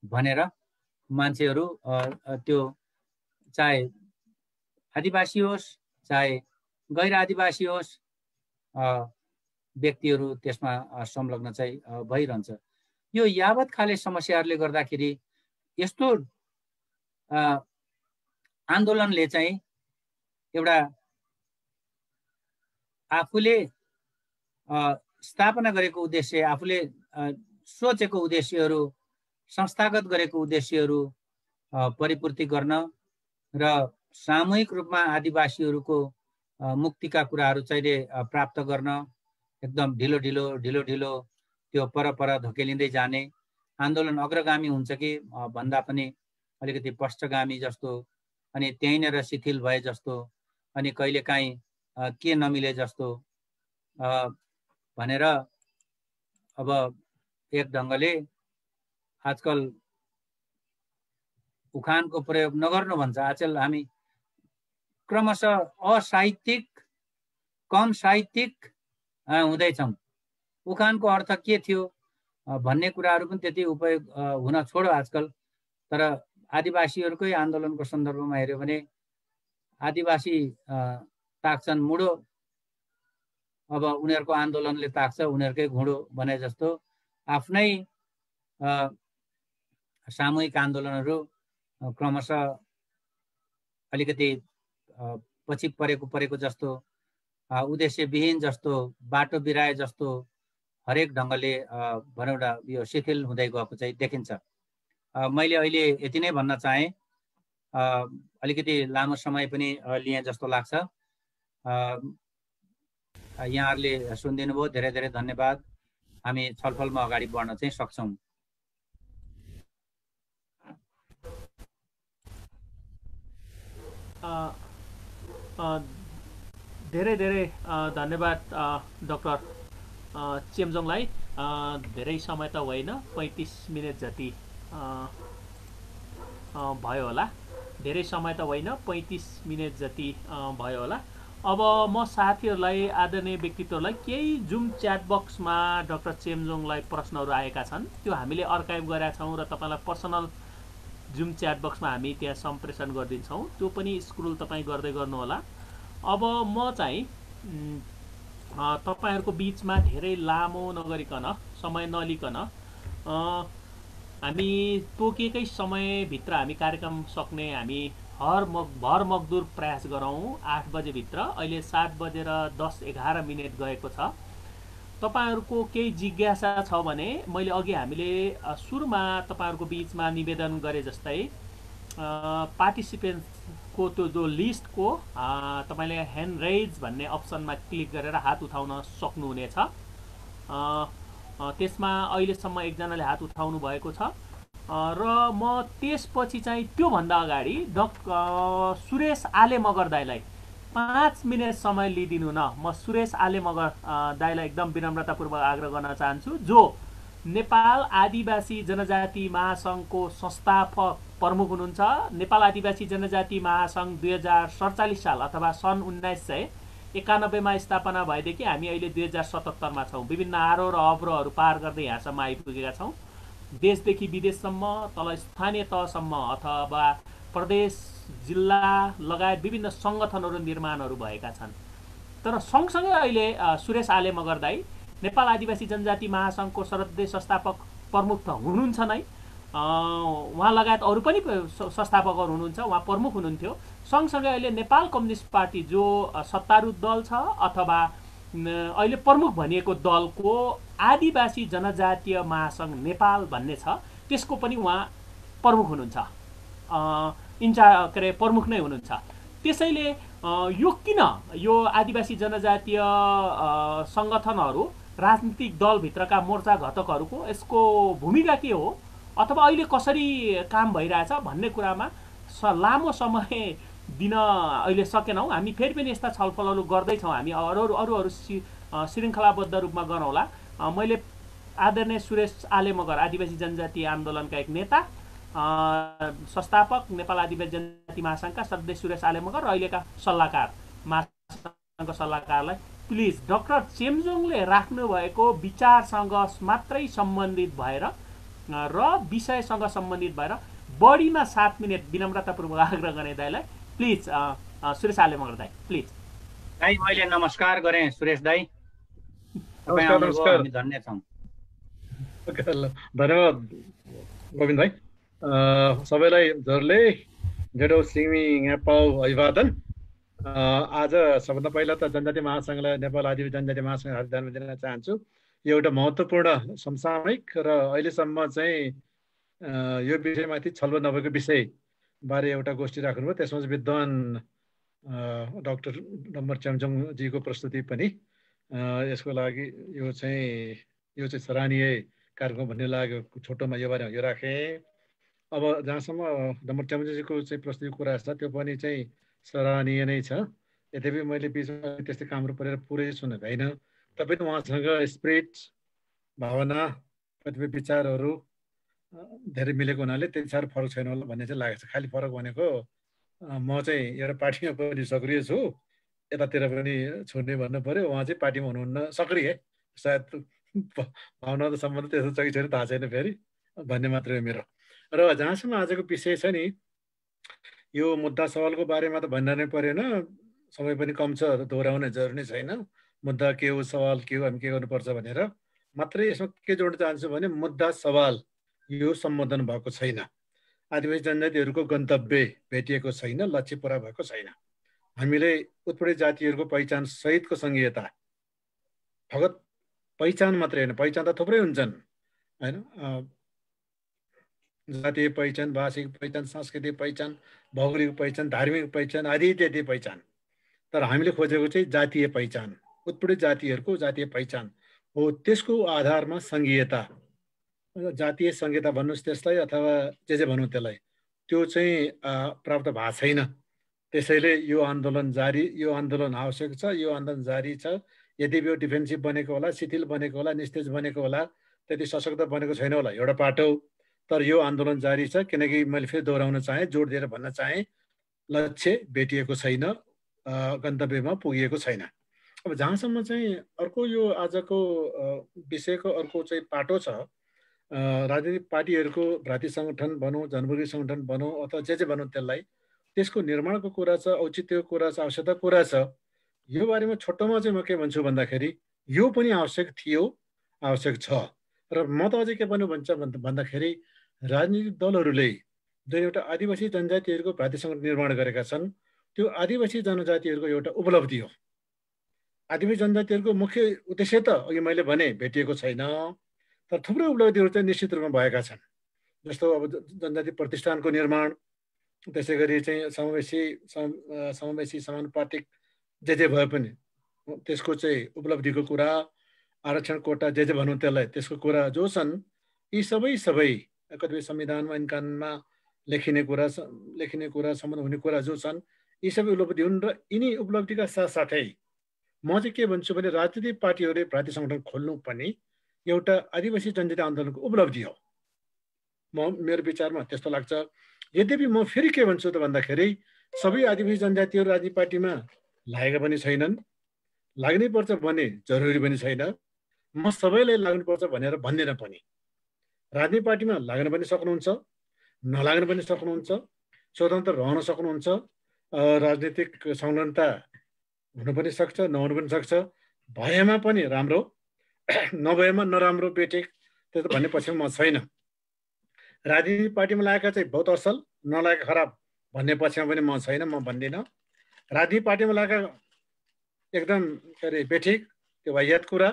भनेर मान्छेहरू, त्यो चाहे आदिवासी होस् चाहे गैर आदिवासी होस्, व्यक्तिहरू त्यसमा संलग्न चाहिँ भइरहन्छ। यो यावत खाले समस्याहरूले गर्दाखेरि यस्तो आन्दोलनले चाहिँ एउटा आफूले स्थापना गरेको उद्देश्य, आफूले सोचेको उद्देश्यहरू, संस्थागत गरेको उद्देश्यहरू परिपूर्ति गर्न र सामूहिक रूपमा आदिवासीहरूको मुक्तिका कुराहरू चाहिँ प्राप्त गर्न एकदम ढिलो ढिलो त्यो पर धकेलिँदै जाने आन्दोलन अग्रगामी हुन्छ कि भन्दा पनि अलिकति पश्चगामी जस्तो, अनि त्यहीँनिर शिथिल भए जस्तो, अनि कहिलेकाहीँ के नमिले जस्तो भनेर अब एक ढङ्गले आजकल उखानको प्रयोग नगर्नु भन्छ। आजकल हामी क्रमशः असाहित्यिक, कम साहित्यिक हुँदैछौँ। उखानको अर्थ के थियो भन्ने कुराहरू पनि त्यति उपयोग हुन छोड्यो आजकल। तर आदिवासीहरूकै आन्दोलनको सन्दर्भमा हेऱ्यो भने आदिवासी ताक्छन् मुडो, अब उनीहरूको आन्दोलनले ताक्छ उनीहरूकै घुँडो भने जस्तो आफ्नै सामूहिक आन्दोलनहरू क्रमशः अलिकति पछि परेको जस्तो, उद्देश्यविहीन जस्तो, बाटो बिराए जस्तो हरेक ढङ्गले भनौँ न यो शिथिल हुँदै गएको चाहिँ देखिन्छ। मैले अहिले यति नै भन्न चाहेँ। अलिकति लामो समय पनि लिएँ जस्तो लाग्छ। यहाँहरूले सुनिदिनु भयो, धेरै धेरै धन्यवाद। हामी छलफलमा अगाडि बढ्न चाहिँ सक्छौँ। धेरै धेरै धन्यवाद डाक्टर चेम्जोङलाई। धेरै समय त होइन, 35 मिनट जति भयो होला। धेरै समय त होइन, 35 मिनट जति भयो होला। अब म साथीहरूलाई आदरणीय व्यक्तित्वलाई केही जुम च्याट बक्समा डाक्टर चेम्जोङलाई प्रश्नहरू आएका छन्, त्यो हामीले अर्काइभ गरेका छौँ र तपाईँलाई पर्सनल जुम च्याट बक्समा हामी त्यहाँ सम्प्रेषण गरिदिन्छौँ, त्यो पनि स्क्रोल तपाईँ गर्दै गर्नुहोला। अब म चाहिँ तपाईँहरूको बिचमा धेरै लामो नगरिकन, समय नलिकन हामी तोकेकै समयभित्र हामी कार्यक्रम सक्ने हामी भर मगदुर प्रयास गरौँ 8 बजेभित्र। अहिले 7:10-11 गएको छ। तपाईहरूको केही जिज्ञासा छ भने मैले अघि हामीले सुरुमा तपाईहरूको बिचमा निवेदन गरे जस्तै पार्टिसिपेन्ट्सको त्यो जो लिस्टको तपाईँले ह्यान्ड रेज भन्ने अप्सनमा क्लिक गरेर हात उठाउन सक्नुहुनेछ। त्यसमा अहिलेसम्म एकजनाले हात उठाउनु भएको छ र म त्यसपछि चाहिँ त्योभन्दा अगाडि सुरेश आले मगर दाईलाई 5 मिनट समय लिइदिनु न। म सुरेश आले मगर दाईलाई एकदम विनम्रतापूर्वक आग्रह गर्न चाहन्छु, जो नेपाल आदिवासी जनजाति महासङ्घको संस्थापक प्रमुख हुनुहुन्छ। नेपाल आदिवासी जनजाति महासङ्घ 2047 साल अथवा सन् 1991मा स्थापना भएदेखि हामी अहिले 2077मा छौँ। विभिन्न आरोह र अवरोहहरू पार गर्दै यहाँसम्म आइपुगेका छौँ। देशदेखि विदेशसम्म, तल स्थानीय तहसम्म अथवा प्रदेश, जिल्ला लगायत विभिन्न सङ्गठनहरू निर्माणहरू भएका छन्। तर सँगसँगै अहिले सुरेश आले मगर दाई नेपाल आदिवासी जनजाति महासङ्घको सदस्य संस्थापक प्रमुख त हुनुहुन्छ नै, उहाँ लगायत अरू पनि संस्थापकहरू हुनुहुन्छ, उहाँ प्रमुख हुनुहुन्थ्यो। सँगसँगै अहिले नेपाल कम्युनिस्ट पार्टी जो सत्तारूढ दल छ अथवा अहिले प्रमुख भनिएको दलको आदिवासी जनजातीय महासङ्घ नेपाल भन्ने छ, त्यसको पनि उहाँ प्रमुख हुनुहुन्छ, प्रमुख नै हुनुहुन्छ। त्यसैले यो किन यो आदिवासी जनजातीय सङ्गठनहरू, राजनीतिक दलभित्रका मोर्चा घटकहरूको यसको भूमिका के हो अथवा अहिले कसरी काम भइरहेछ भन्ने कुरामा लामो समय दिन अहिले सकेनौँ। हामी फेरि पनि यस्ता छलफलहरू गर्दैछौँ, हामी अरू श्रृङ्खलाबद्ध रूपमा गरौँला। मैले आदरणीय सुरेश आले मगर आदिवासी जनजाति आन्दोलनका एक नेता, संस्थापक, नेपाल आदिवासी जनजाति महासङ्घका सदस्य सुरेश आले मगर र अहिलेका सल्लाहकार, महासङ्घका सल्लाहकारलाई प्लिज डाक्टर चेम्जोङले राख्नुभएको विचारसँग मात्रै सम्बन्धित भएर र विषयसँग सम्बन्धित भएर बढीमा 7 मिनट विनम्रतापूर्वक आग्रह गर्ने दाईलाई प्लिज, सुरेश आले मगर दाई प्लिज। दाई मैले नमस्कार गरेँ सुरेश दाई, हामी धन्य छौँ। धन्यवाद गोविन्द भाइ। सबैलाई जरले जेडो सिमी नेपाल अभिवादन। आज सबभन्दा पहिला त जनजाति महासङ्घलाई, नेपाल आदिवासी जनजाति महासङ्घ हार्दिक धन्यवाद दिन चाहन्छु। यो एउटा महत्त्वपूर्ण समसामयिक र अहिलेसम्म चाहिँ यो विषयमाथि छलफल नभएको विषयबारे एउटा गोष्ठी राख्नुभयो। त्यसमा चाहिँ विद्वान डाक्टर डम्बर चेम्जोङजीको प्रस्तुति पनि यसको लागि यो चाहिँ सराहनीय कार्यक्रम भन्ने लाग्यो। छोटोमा यो बारेमा यो राखेँ। अब जहाँसम्म डम्बर चेम्जोङजीको चाहिँ प्रस्तुतिको कुरा छ त्यो पनि चाहिँ सराहनीय नै छ। यद्यपि मैले बिचमा त्यस्तै कामहरू परेर पुरै सुनेको होइन। तपाईँ उहाँसँग स्पिरिट, भावना, कतिपय विचारहरू धेरै मिलेको हुनाले त्यति साह्रो फरक छैन होला भन्ने चाहिँ लागेको छ। खालि फरक भनेको म चाहिँ एउटा पार्टीमा पनि सक्रिय छु, यतातिर पनि छुट्ने भन्नु पऱ्यो। उहाँ चाहिँ पार्टीमा हुनुहुन्न, सक्रिय सायद, भावना त सम्बन्ध त्यस्तो छ कि छैन थाहा छैन फेरि, भन्ने मात्रै हो मेरो। र जहाँसम्म आजको विषय छ नि, यो मुद्दा सवालको बारेमा त भन्न नै परेन, समय पनि कम छ, दोहोऱ्याउने जरुरी छैन। मुद्दा के हो, सवाल के हो, हामी के गर्नुपर्छ भनेर मात्रै यसमा के जोड्न चाहन्छु भने मुद्दा सवाल यो सम्बोधन भएको छैन। आदिवासी जनजातिहरूको गन्तव्य भेटिएको छैन, लक्ष्य पुरा भएको छैन। हामीले उत्पीडित जातिहरूको पहिचान सहितको सङ्घीयता, फगत पहिचान मात्रै होइन, पहिचान त थुप्रै हुन्छन् होइन, जातीय पहिचान, भाषिक पहिचान, सांस्कृतिक पहिचान, भौगोलिक पहिचान, धार्मिक पहिचान आदि इत्यादि पहिचान। तर हामीले खोजेको चाहिँ जातीय पहिचान, उत्पीडित जातिहरूको जातीय पहिचान हो। त्यसको आधारमा सङ्घीयता, जातीय सङ्घीयता भन्नुहोस् त्यसलाई अथवा जे भनौँ त्यसलाई, त्यो चाहिँ प्राप्त भएको छैन। त्यसैले यो आन्दोलन जारी, यो आन्दोलन आवश्यक छ, यो आन्दोलन जारी छ। यद्यपि यो डिफेन्सिभ बनेको होला, शिथिल बनेको होला, निस्तेज बनेको होला, त्यति सशक्त बनेको छैन होला एउटा पाटो, तर यो आन्दोलन जारी छ। किनकि मैले फेरि दोहोऱ्याउन चाहेँ, जोड दिएर भन्न चाहेँ, लक्ष्य भेटिएको छैन, गन्तव्यमा पुगिएको छैन। अब जहाँसम्म चाहिँ अर्को यो आजको विषयको अर्को चाहिँ पाटो छ, राजनीतिक पार्टीहरूको भ्रातृ सङ्गठन भनौँ, जनमुखी सङ्गठन भनौँ अथवा जे भनौँ त्यसलाई, त्यसको निर्माणको कुरा छ, औचित्यको कुरा छ, आवश्यकताको कुरा छ। यो बारेमा छोटोमा चाहिँ म के भन्छु भन्दाखेरि यो पनि आवश्यक थियो, आवश्यक छ। र म त अझै के भन्दाखेरि राजनीतिक दलहरूले जुन एउटा आदिवासी जनजातिहरूको भ्रातृ सङ्गठन निर्माण गरेका छन्, त्यो आदिवासी जनजातिहरूको एउटा उपलब्धि हो। आदिवासी जनजातिहरूको मुख्य उद्देश्य त अघि मैले भने भेटिएको छैन, तर थुप्रै उपलब्धिहरू चाहिँ निश्चित रूपमा भएका छन्। जस्तो अब जनजाति प्रतिष्ठानको निर्माण, त्यसै गरी चाहिँ समावेशी समानुपातिक जे भए पनि त्यसको चाहिँ उपलब्धिको कुरा, आरक्षण कोटा जे भनौँ त्यसलाई, त्यसको कुरा जो छन्, यी सबै कतिपय संविधानमा ऐन कानुनमा लेखिने कुरा सम्बन्ध हुने कुरा जो छन्, यी सबै उपलब्धि हुन्। र यिनी उपलब्धिका साथसाथै म चाहिँ के भन्छु भने राजनीतिक पार्टीहरूले भ्रातृ सङ्गठन खोल्नु पनि एउटा आदिवासी जनजाति आन्दोलनको उपलब्धि हो। मेरो विचारमा त्यस्तो लाग्छ। यद्यपि म फेरि के भन्छु त भन्दाखेरि सबै आदिवासी जनजातिहरू राजनीतिक पार्टीमा लागेका पनि छैनन्, लाग्नै पर्छ भन्ने जरुरी पनि छैन। म सबैलाई लाग्नुपर्छ भनेर भन्दिनँ पनि। राजनीतिक पार्टीमा लाग्न पनि सक्नुहुन्छ, नलाग्न पनि सक्नुहुन्छ, स्वतन्त्र रहन सक्नुहुन्छ, राजनीतिक संलग्नता हुनु पनि सक्छ, नहुनु पनि सक्छ। भएमा पनि राम्रो, नभएमा नराम्रो बेठिक त्यो भन्ने पक्षमा म छैन। राजनीतिक पार्टीमा लागेका चाहिँ बहुत असल, नलागेका खराब भन्ने पक्षमा पनि म छैन, म भन्दिनँ। राजनीतिक पार्टीमा लागेका एकदम के अरे बेठिक, त्यो वाहियात कुरा,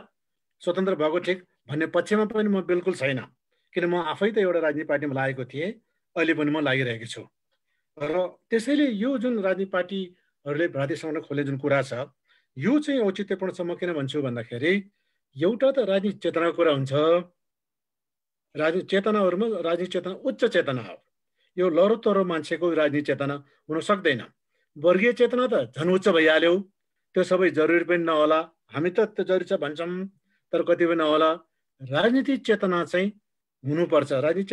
स्वतन्त्र भएको ठिक भन्ने पक्षमा पनि म बिल्कुल छैन। किन म आफै त एउटा राजनीतिक पार्टीमा लागेको थिएँ, अहिले पनि म लागिरहेको छु। र त्यसैले यो जुन राजनीतिक पार्टीहरूले भ्रातृ सङ्गठन खोल्ने जुन कुरा छ, यो चाहिँ औचित्यपूर्ण छ। म किन भन्छु भन्दाखेरि एउटा त राजनीतिक चेतनाको कुरा हुन्छ। राजनीतिक चेतनाहरूमा राजनीतिक चेतना उच्च चेतना हो। यो लरो तरो मान्छेको राजनीतिक चेतना हुन सक्दैन। वर्गीय चेतना त झन् उच्च भइहाल्यो, त्यो सबै जरुरी पनि नहोला। हामी त त्यो जरुरी छ भन्छौँ, तर कति पनि नहोला। राजनीतिक चेतना चाहिँ हुनुपर्छ। राजनीतिक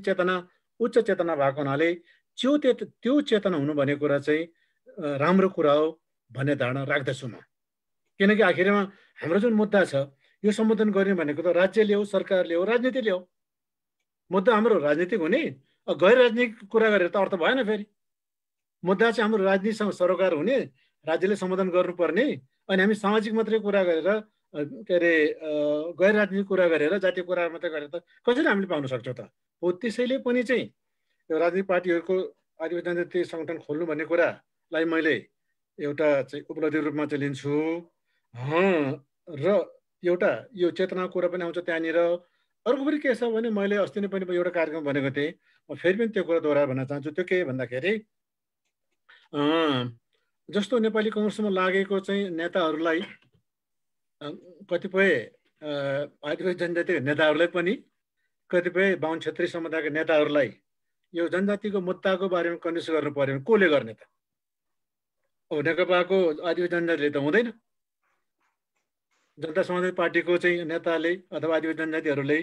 चेतना उच्च चेतना भएको हुनाले त्यो चेतना हुनु भन्ने कुरा चाहिँ राम्रो कुरा हो भन्ने धारणा राख्दछु म। किनकि आखिरमा हाम्रो जुन मुद्दा छ, यो सम्बोधन गर्ने भनेको त राज्यले हो, सरकारले हो, राजनीतिले हो। मुद्दा हाम्रो राजनीतिक हुने, गैर राजनीतिक कुरा गरेर त अर्थ भएन। फेरि मुद्दा चाहिँ हाम्रो राजनीतिसँग सरोकार हुने, राज्यले सम्बोधन गर्नुपर्ने, अनि हामी सामाजिक मात्रै कुरा गरेर के अरे गैर राजनीतिक कुरा गरेर जातीय कुरा मात्रै गरेर त कसरी हामीले पाउन सक्छौँ त? हो, त्यसैले पनि चाहिँ यो राजनीतिक पार्टीहरूको आदिवासी जनजाति सङ्गठन खोल्नु भन्ने कुरालाई मैले एउटा चाहिँ उपलब्धि रूपमा चाहिँ लिन्छु। र एउटा यो चेतनाको कुरा पनि आउँछ त्यहाँनिर। अर्को पनि के छ भने मैले अस्ति नै पनि एउटा कार्यक्रम भनेको थिएँ, म फेरि पनि त्यो कुरा दोहोऱ्याएर भन्न चाहन्छु। त्यो के भन्दाखेरि जस्तो नेपाली कङ्ग्रेसमा लागेको चाहिँ नेताहरूलाई, कतिपय आदिवासी जनजाति नेताहरूलाई पनि, कतिपय बाहुन क्षेत्रीय समुदायका नेताहरूलाई यो जनजातिको मुद्दाको बारेमा कन्भिन्स गर्नु पर्यो भने कसले गर्ने त? अब नेकपाको आदिवासी जनजातिले त हुँदैन। जनता समाजवादी पार्टीको चाहिँ नेताले अथवा आदिवासी जनजातिहरूले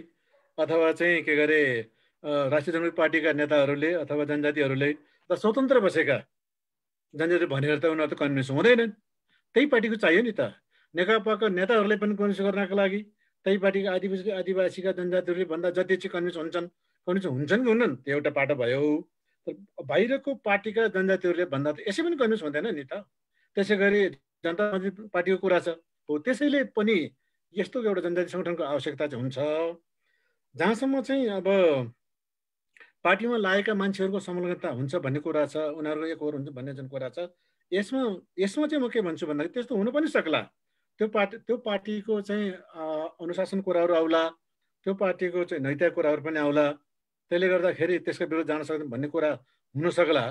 अथवा चाहिँ के गरे राष्ट्रिय जनमुक्ति पार्टीका नेताहरूले अथवा जनजातिहरूले त स्वतन्त्र बसेका जनजाति भनेर त उनीहरू त कन्भिन्स हुँदैनन्। त्यही पार्टीको चाहियो नि त। नेकपाका नेताहरूलाई पनि कन्भिन्स गर्नको लागि त्यही पार्टीका आदिवासीका जनजातिहरूले भन्दा जति चाहिँ कन्भिन्स हुन्छन् कि हुन्नन्, त्यो एउटा पाटो भयो। तर बाहिरको पार्टीका जनजातिहरूले भन्दा त यसै पनि कन्भिन्स हुँदैन नि त। त्यसै गरी जनता समाजवादी पार्टीको कुरा छ। हो, त्यसैले पनि यस्तो एउटा जनजाति सङ्गठनको आवश्यकता चाहिँ हुन्छ। जहाँसम्म चाहिँ अब पार्टीमा लागेका मान्छेहरूको संलग्नता हुन्छ भन्ने कुरा छ, उनीहरूको एक होर हुन्छ भन्ने जुन कुरा छ, यसमा चाहिँ म के भन्छु भन्दाखेरि त्यस्तो हुनु पनि सक्ला। त्यो पार्टीको चाहिँ अनुशासन कुराहरू आउला, त्यो पार्टीको चाहिँ नैतिक कुराहरू पनि आउला। त्यसले गर्दाखेरि त्यसको विरुद्ध जान सक्दैन भन्ने कुरा हुन सक्ला।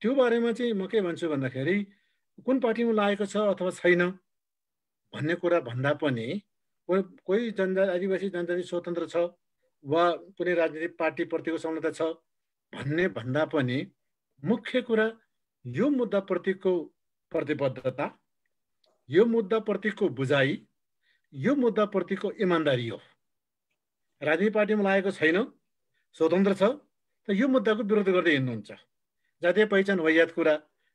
त्यो बारेमा चाहिँ म के भन्छु भन्दाखेरि कुन पार्टीमा लागेको छ अथवा छैन भन्ने कुरा भन्दा पनि कोही आदिवासी जनजाति स्वतन्त्र छ वा कुनै राजनीतिक पार्टीप्रतिको संलग्नता छ भन्ने भन्दा पनि मुख्य कुरा यो मुद्दाप्रतिको प्रतिबद्धता, यो मुद्दाप्रतिको बुझाइ, यो मुद्दाप्रतिको इमान्दारी हो। राजनीतिक पार्टीमा लागेको छैन, स्वतन्त्र छ, त यो मुद्दाको विरोध गर्दै हिँड्नुहुन्छ। जातीय पहिचान वाहियात कुरा,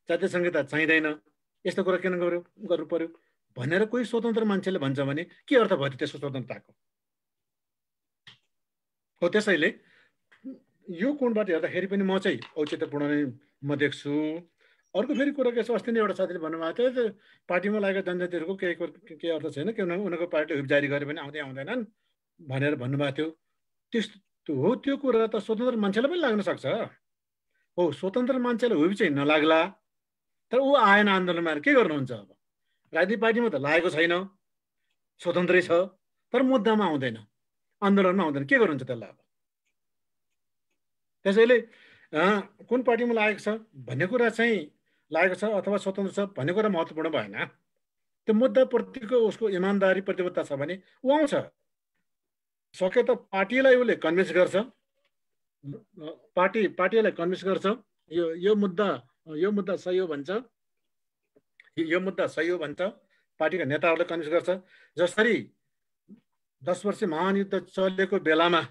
जातीय संहिता चाहिँदैन, यस्तो कुरा किन गर्नु पर्यो भनेर कोही स्वतन्त्र मान्छेले भन्छ भने के अर्थ भयो त्यसको स्वतन्त्रताको? हो त्यसैले यो कोणबाट हेर्दाखेरि पनि म चाहिँ औचित्यपूर्ण नै म देख्छु। अर्को फेरि कुरा के छ, अस्ति नै एउटा साथीले भन्नुभएको थियो पार्टीमा लागेको जनजातिहरूको केही अर्थ छैन, किनभने उनीहरूको पार्टीले हुइप जारी गरे पनि आउँदैनन् भनेर भन्नुभएको थियो। त्यस्तो हो, त्यो कुरा त स्वतन्त्र मान्छेलाई पनि लाग्न सक्छ। हो, स्वतन्त्र मान्छेलाई हुइप चाहिँ नलाग्ला, तर ऊ आएन आन्दोलनमा, के गर्नुहुन्छ? अब राजनीतिक पार्टीमा त लागेको छैन, स्वतन्त्रै छ, तर मुद्दामा आउँदैन, आन्दोलनमा आउँदैन, के गर्नुहुन्छ त्यसलाई? अब त्यसैले कुन पार्टीमा लागेको छ भन्ने कुरा चाहिँ लागेको छ अथवा स्वतन्त्र छ भन्ने कुरा महत्त्वपूर्ण भएन। त्यो मुद्दाप्रतिको उसको इमान्दारी प्रतिबद्धता छ भने ऊ आउँछ। सके त पार्टीलाई उसले कन्भिन्स गर्छ, पार्टीलाई कन्भिन्स गर्छ यो मुद्दा सही हो भन्छ, यो मुद्दा सही हो भन्छ, पार्टीका नेताहरूले कन्भिन्स गर्छ। जसरी 10 वर्ष महान युद्ध चलेको बेलामा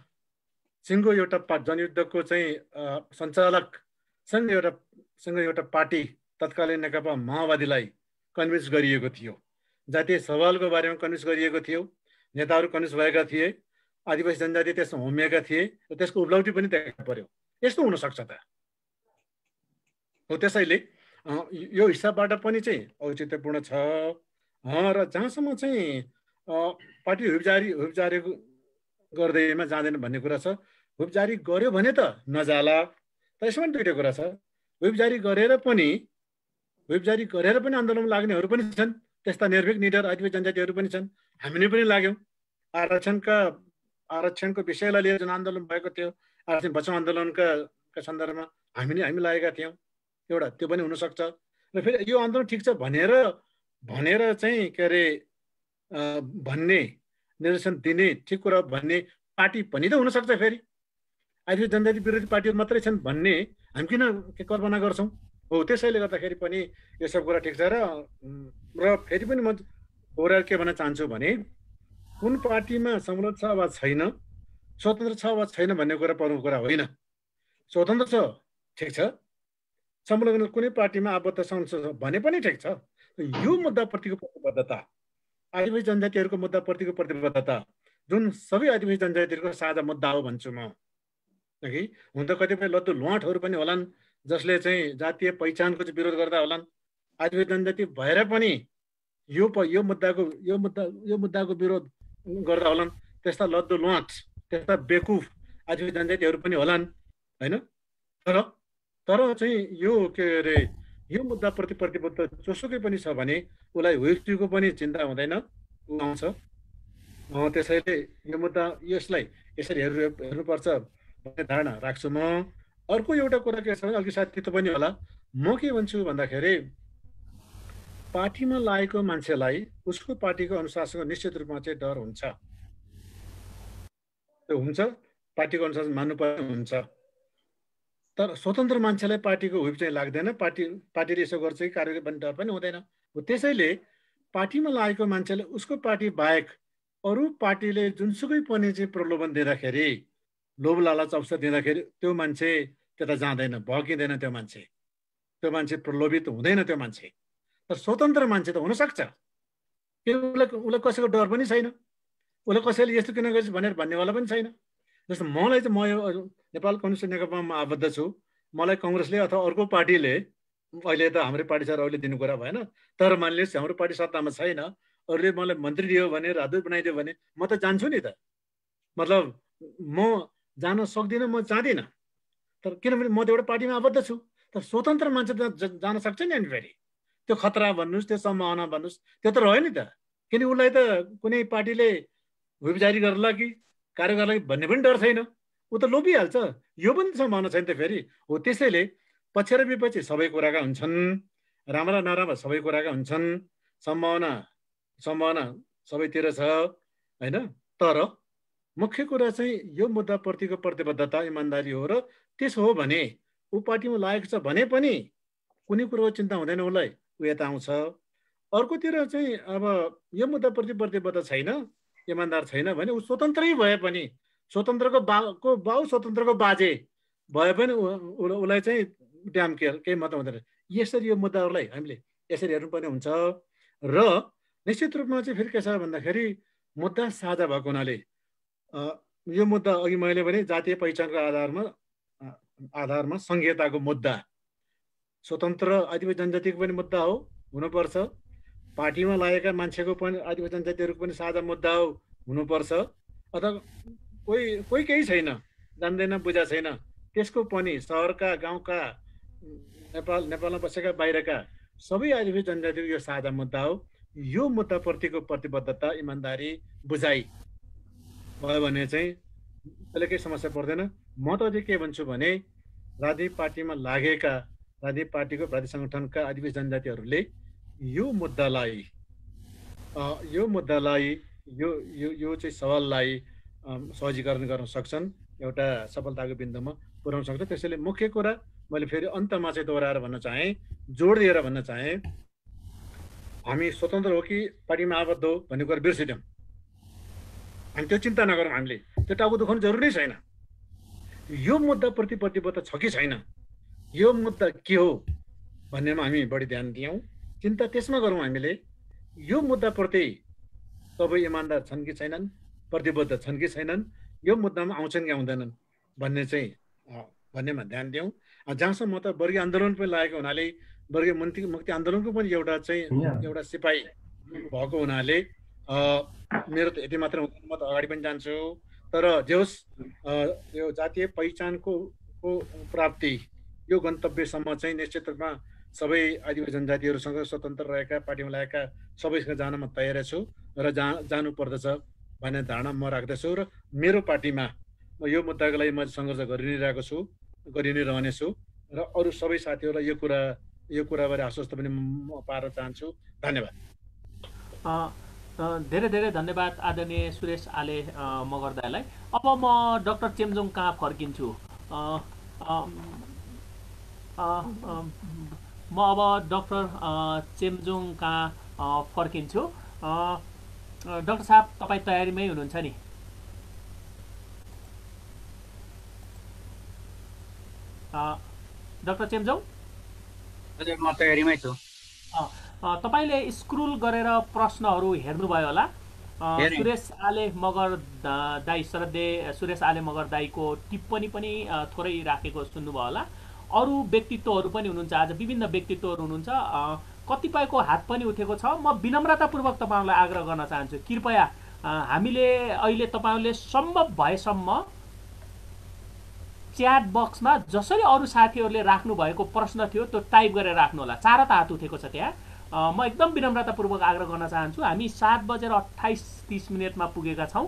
सिङ्गो एउटा जनयुद्धको चाहिँ सञ्चालकसँग एउटा पार्टी तत्कालीन नेकपा माओवादीलाई कन्भिन्स गरिएको थियो, जातीय सवालको बारेमा कन्भिन्स गरिएको थियो, नेताहरू कन्भिन्स भएका थिए, आदिवासी जनजाति त्यसमा होमिएका थिए, र त्यसको उपलब्धि पनि देखा पर्यो। यस्तो हुनसक्छ त? हो, त्यसैले यो हिसाबबाट पनि चाहिँ औचित्यपूर्ण छ। र जहाँसम्म चाहिँ पार्टी हुइप जारी गर्दैमा जाँदैन भन्ने कुरा छ, हुइप जारी गर्यो भने त नजाला। त यसमा दुईवटा कुरा छ, हुइप जारी गरेर पनि आन्दोलनमा लाग्नेहरू पनि छन्, त्यस्ता निर्भीक निडर आदिवासी जनजातिहरू पनि छन्। हामीले पनि लाग्यौँ, आरक्षणको विषयलाई लिएर जुन आन्दोलन भएको थियो, आरक्षण बचाउ आन्दोलनका सन्दर्भमा हामी लागेका थियौँ, एउटा त्यो पनि हुनसक्छ। र फेरि यो आन्दोलन ठिक छ भनेर चाहिँ के अरे भन्ने, निर्देशन दिने, ठिक कुरा भन्ने पार्टी पनि त हुनसक्छ। फेरि आदिवासी जनजाति विरोधी पार्टीहरू मात्रै छन् भन्ने हामी किन कल्पना गर्छौँ? हो, त्यसैले गर्दाखेरि पनि यो सब कुरा ठिक छ। र फेरि पनि म ओभरअल के भन्न चाहन्छु भने कुन पार्टीमा संलग्न छ वा छैन, स्वतन्त्र छ वा छैन भन्ने कुरा प्रमुख कुरा होइन। स्वतन्त्र छ ठिक छ, संलग्न कुनै पार्टीमा आबद्ध छ भने पनि ठिक छ। यो मुद्दाप्रतिको प्रतिबद्धता, आदिवासी जनजातिहरूको मुद्दाप्रतिको प्रतिबद्धता जुन सबै आदिवासी जनजातिहरूको साझा मुद्दा हो भन्छु म। कि हुन त कतिपय लद्दु लुवाटहरू पनि होलान् जसले चाहिँ जातीय पहिचानको चाहिँ विरोध गर्दा होलान्, आदिवासी जनजाति भएर पनि यो मुद्दाको विरोध गर्दा होलान्। त्यस्ता लद्दु लुवाट, त्यस्ता बेकुफ आदिवासी जनजातिहरू पनि होलान् होइन। तर चाहिँ यो के अरे यो मुद्दाप्रति प्रतिबद्ध जोसुकै पनि छ भने उसलाई हुइपको पनि चिन्ता हुँदैन, ऊ आउँछ। त्यसैले यो मुद्दा यसलाई यसरी हेर्नुपर्छ भन्ने धारणा राख्छु म। अर्को एउटा कुरा के छ भने अघि साथी त पनि होला, म के भन्छु भन्दाखेरि पार्टीमा लागेको मान्छेलाई उसको पार्टीको अनुशासनको निश्चित रूपमा चाहिँ डर हुन्छ, त्यो हुन्छ, पार्टीको अनुशासन मान्नुपर्ने हुन्छ। तर स्वतन्त्र मान्छेलाई पार्टीको हुइप चाहिँ लाग्दैन, पार्टीले यसो गर्छ कि कार्य भन्ने डर पनि हुँदैन। त्यसैले पार्टीमा लागेको मान्छेले उसको पार्टी बाहेक अरू पार्टीले जुनसुकै पनि चाहिँ प्रलोभन दिँदाखेरि, लोभ लालच अवसर दिँदाखेरि त्यो मान्छे त्यता जाँदैन, भड्किँदैन, त्यो मान्छे प्रलोभित हुँदैन त्यो मान्छे। तर स्वतन्त्र मान्छे त हुनसक्छ, उसलाई कसैको डर पनि छैन, उसलाई कसैले यस्तो किन गर्छ भनेर भन्नेवाला पनि छैन। जस्तो मलाई चाहिँ, म नेपाल कम्युनिस्ट नेकपामा आबद्ध छु, मलाई कङ्ग्रेसले अथवा अर्को पार्टीले, अहिले त हाम्रै पार्टी छ अहिले दिनु कुरा भएन, तर मानिलिनुहोस् हाम्रो पार्टी सत्तामा छैन, अरूले मलाई मन्त्री दियो भने, राजदूत बनाइदियो भने म त जान्छु नि त। मतलब म जान सक्दिनँ, म जाँदिनँ, तर किनभने म त एउटा पार्टीमा आबद्ध छु। तर स्वतन्त्र मान्छे त जान सक्छ नि। अनि फेरि त्यो खतरा भन्नुहोस्, त्यो सम्भावना भन्नुहोस्, त्यो त रह्यो नि त। किन उसलाई त कुनै पार्टीले हुइप जारी गर्ला कि कार्य गर्ला कि भन्ने पनि डर छैन, ऊ त लोभिहाल्छ, यो पनि सम्भावना छैन त फेरि। हो, त्यसैले पक्ष र विपक्ष सबै कुराका हुन्छन्, राम्रा नराम्रा सबै कुराका हुन्छन्, सम्भावना सबैतिर छ होइन। तर मुख्य कुरा चाहिँ यो मुद्दाप्रतिको प्रतिबद्धता, इमान्दारी हो। र त्यसो हो भने ऊ पार्टीमा लागेको छ भने पनि कुनै कुरोको चिन्ता हुँदैन उसलाई, ऊ यता आउँछ। अर्कोतिर चाहिँ अब यो मुद्दाप्रति प्रतिबद्ध छैन, इमान्दार छैन भने ऊ स्वतन्त्रै भए पनि, स्वतन्त्रको बाउ स्वतन्त्रको बाजे भए पनि उसलाई चाहिँ ड्याम केयर केही मतलब हुँदैन। यसरी यो मुद्दाहरूलाई हामीले यसरी हेर्नुपर्ने हुन्छ र निश्चित रूपमा चाहिँ फेरि के छ भन्दाखेरि मुद्दा साझा भएको हुनाले यो मुद्दा अघि मैले भने जातीय पहिचानको आधारमा संहिताको मुद्दा स्वतन्त्र आदिवासी जनजातिको पनि मुद्दा हो हुनुपर्छ, पार्टीमा लागेका मान्छेको पनि आदिवासी जनजातिहरूको पनि साझा मुद्दा हो हुनुपर्छ, अथवा कोही केही छैन जान्दैन बुझा छैन त्यसको पनि सहरका गाउँका नेपालमा बसेका बाहिरका सबै आदिवासी जनजातिको यो साझा मुद्दा हो। यो मुद्दाप्रतिको प्रतिबद्धता इमान्दारी बुझाइ भयो भने चाहिँ अहिले केही समस्या पर्दैन। म त अझै के भन्छु भने राजनीतिक पार्टीमा लागेका राजनीतिक पार्टीको प्रादेशिक सङ्गठनका आदिवासी जनजातिहरूले यो मुद्दालाई यो चाहिँ सवाललाई सहजीकरण गर्न सक्छन्, एउटा सफलताको बिन्दुमा पुर्याउन सक्छ। त्यसैले मुख्य कुरा मैले फेरि अन्तमा चाहिँ दोहोऱ्याएर भन्न चाहेँ, जोड दिएर भन्न चाहेँ, हामी स्वतन्त्र हो कि पार्टीमा आबद्ध हो भन्ने कुरा बिर्सिदियौँ। हामी त्यो चिन्ता नगरौँ, हामीले त्यो टाउको दुखाउनु जरुरी छैन। यो मुद्दाप्रति प्रतिबद्ध छ कि छैन, यो मुद्दा के हो भन्नेमा हामी बढी ध्यान दियौँ, चिन्ता त्यसमा गरौँ। हामीले यो मुद्दाप्रति सबै इमान्दार छन् कि छैनन्, प्रतिबद्ध छन् कि छैनन्, यो मुद्दामा आउँछन् कि आउँदैनन् भन्नेमा ध्यान दियौँ। जहाँसम्म म त वर्गीय आन्दोलन पनि लागेको हुनाले वर्गीय मुक्ति आन्दोलनको पनि एउटा सिपाही भएको हुनाले मेरो त यति मात्र हुँदैन, म त अगाडि पनि जान्छु। तर जे होस् यो जातीय पहिचानको प्राप्ति यो गन्तव्यसम्म चाहिँ निश्चित रूपमा सबै आदिवासी जनजातिहरूसँग स्वतन्त्र रहेका पार्टीमा लागेका सबैसँग जान म तयार छु र जानु पर्दछ भन्ने धारणा म राख्दछु। र मेरो पार्टीमा म यो मुद्दाको लागि म सङ्घर्ष गरि नै रहनेछु र अरू सबै साथीहरूलाई यो कुराबारे आश्वस्त पनि म पार्न चाहन्छु। धन्यवाद। धेरै धेरै धन्यवाद आदरणीय सुरेश आले मगर दाइलाई। अब म डाक्टर चेम्जोङ कहाँ फर्किन्छु। म अब डाक्टर चेम्जोङ कहाँ फर्किन्छु। डाक्टर साहब तपाईँ तयारीमै हुनुहुन्छ नि? डाक्टर चेम्जोङ? हजुर, म तयारीमै छु। तपाईँले स्क्रोल गरेर प्रश्नहरू हेर्नुभयो होला। सुरेश आले मगर दाई, श्रद्धेय सुरेश आले मगर दाईको टिप्पणी पनि थोरै राखेको सुन्नुभयो होला। अरू व्यक्तित्वहरू पनि हुनुहुन्छ, आज विभिन्न व्यक्तित्वहरू हुनुहुन्छ, कतिपयको हात पनि उठेको छ। म विनम्रतापूर्वक तपाईँहरूलाई आग्रह गर्न चाहन्छु, कृपया हामीले अहिले तपाईँहरूले सम्भव भएसम्म च्याट बक्समा जसरी अरू साथीहरूले राख्नुभएको प्रश्न थियो त्यो टाइप गरेर राख्नु होला। 4 हात उठेको छ त्यहाँ। म एकदम विनम्रतापूर्वक आग्रह गर्न चाहन्छु। हामी 7:28 पुगेका छौँ।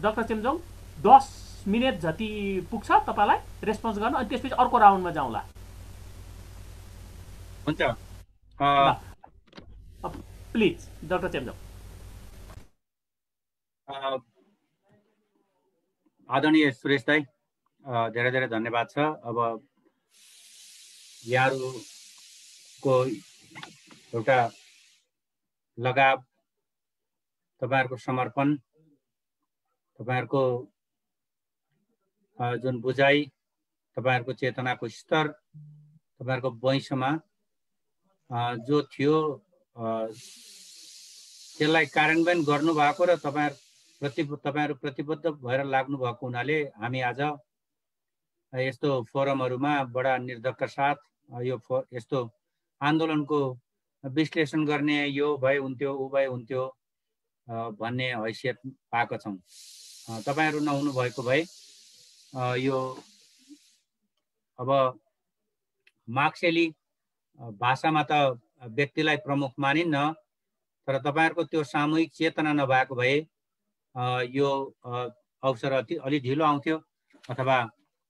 डाक्टर चेम्जोङ 10 मिनट जति पुग्छ तपाईँलाई रेस्पोन्स गर्न, अनि त्यसपछि अर्को राउन्डमा जाउँला। हुन्छ, प्लिज डाक्टर चेम्जोङ। आदरणीय सुरेश दाई, धेरै धेरै धन्यवाद छ। अब यहाँहरूको एउटा लगाव, तपाईँहरूको समर्पण, तपाईँहरूको जुन बुझाइ, तपाईँहरूको चेतनाको स्तर, तपाईँहरूको वैंशमा जो थियो त्यसलाई कार्यान्वयन गर्नुभएको र तपाईँहरू प्रतिबद्ध भएर लाग्नु भएको हुनाले हामी आज यस्तो फोरमहरूमा बडा निर्धक्का साथ यस्तो आन्दोलनको विश्लेषण गर्ने, यो भए हुन्थ्यो ऊ भए हुन्थ्यो भन्ने हैसियत पाएका छौँ। तपाईँहरू नहुनु भएको भए यो अब मार्क्सेली भाषामा त व्यक्तिलाई प्रमुख मानिन्न, तर तपाईँहरूको त्यो सामूहिक चेतना नभएको भए यो अवसर अलि ढिलो आउँथ्यो अथवा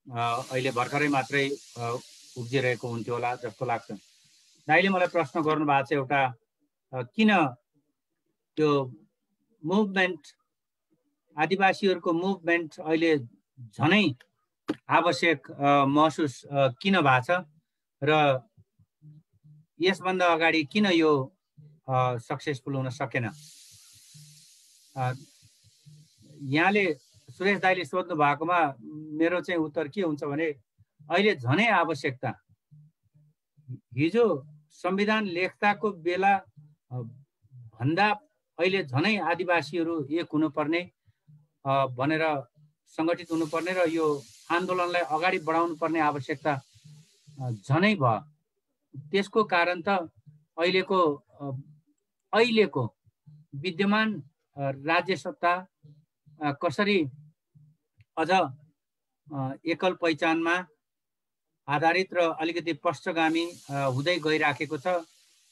अहिले भर्खरै मात्रै उब्जिरहेको हुन्थ्यो होला जस्तो लाग्छ। दाइले मलाई प्रश्न गर्नु भएको छ एउटा, किन त्यो मुभमेन्ट, आदिवासीहरूको मुभमेन्ट अहिले झनै आवश्यक महसुस किन भएको छ र यसभन्दा अगाडि किन यो सक्सेसफुल हुन सकेन? यहाँले सुरेश दाइले सोध्नु भएकोमा मेरो चाहिँ उत्तर के हुन्छ भने अहिले झनै आवश्यकता, हिजो संविधान लेख्दाको बेला भन्दा अहिले झनै आदिवासीहरू एक हुनुपर्ने भनेर सङ्गठित हुनुपर्ने र यो आन्दोलनलाई अगाडि बढाउनु पर्ने आवश्यकता झनै भयो। त्यसको कारण त अहिलेको विद्यमान राज्य सत्ता कसरी अझ एकल पहिचानमा आधारित र अलिकति पश्चगामी हुँदै गइराखेको छ।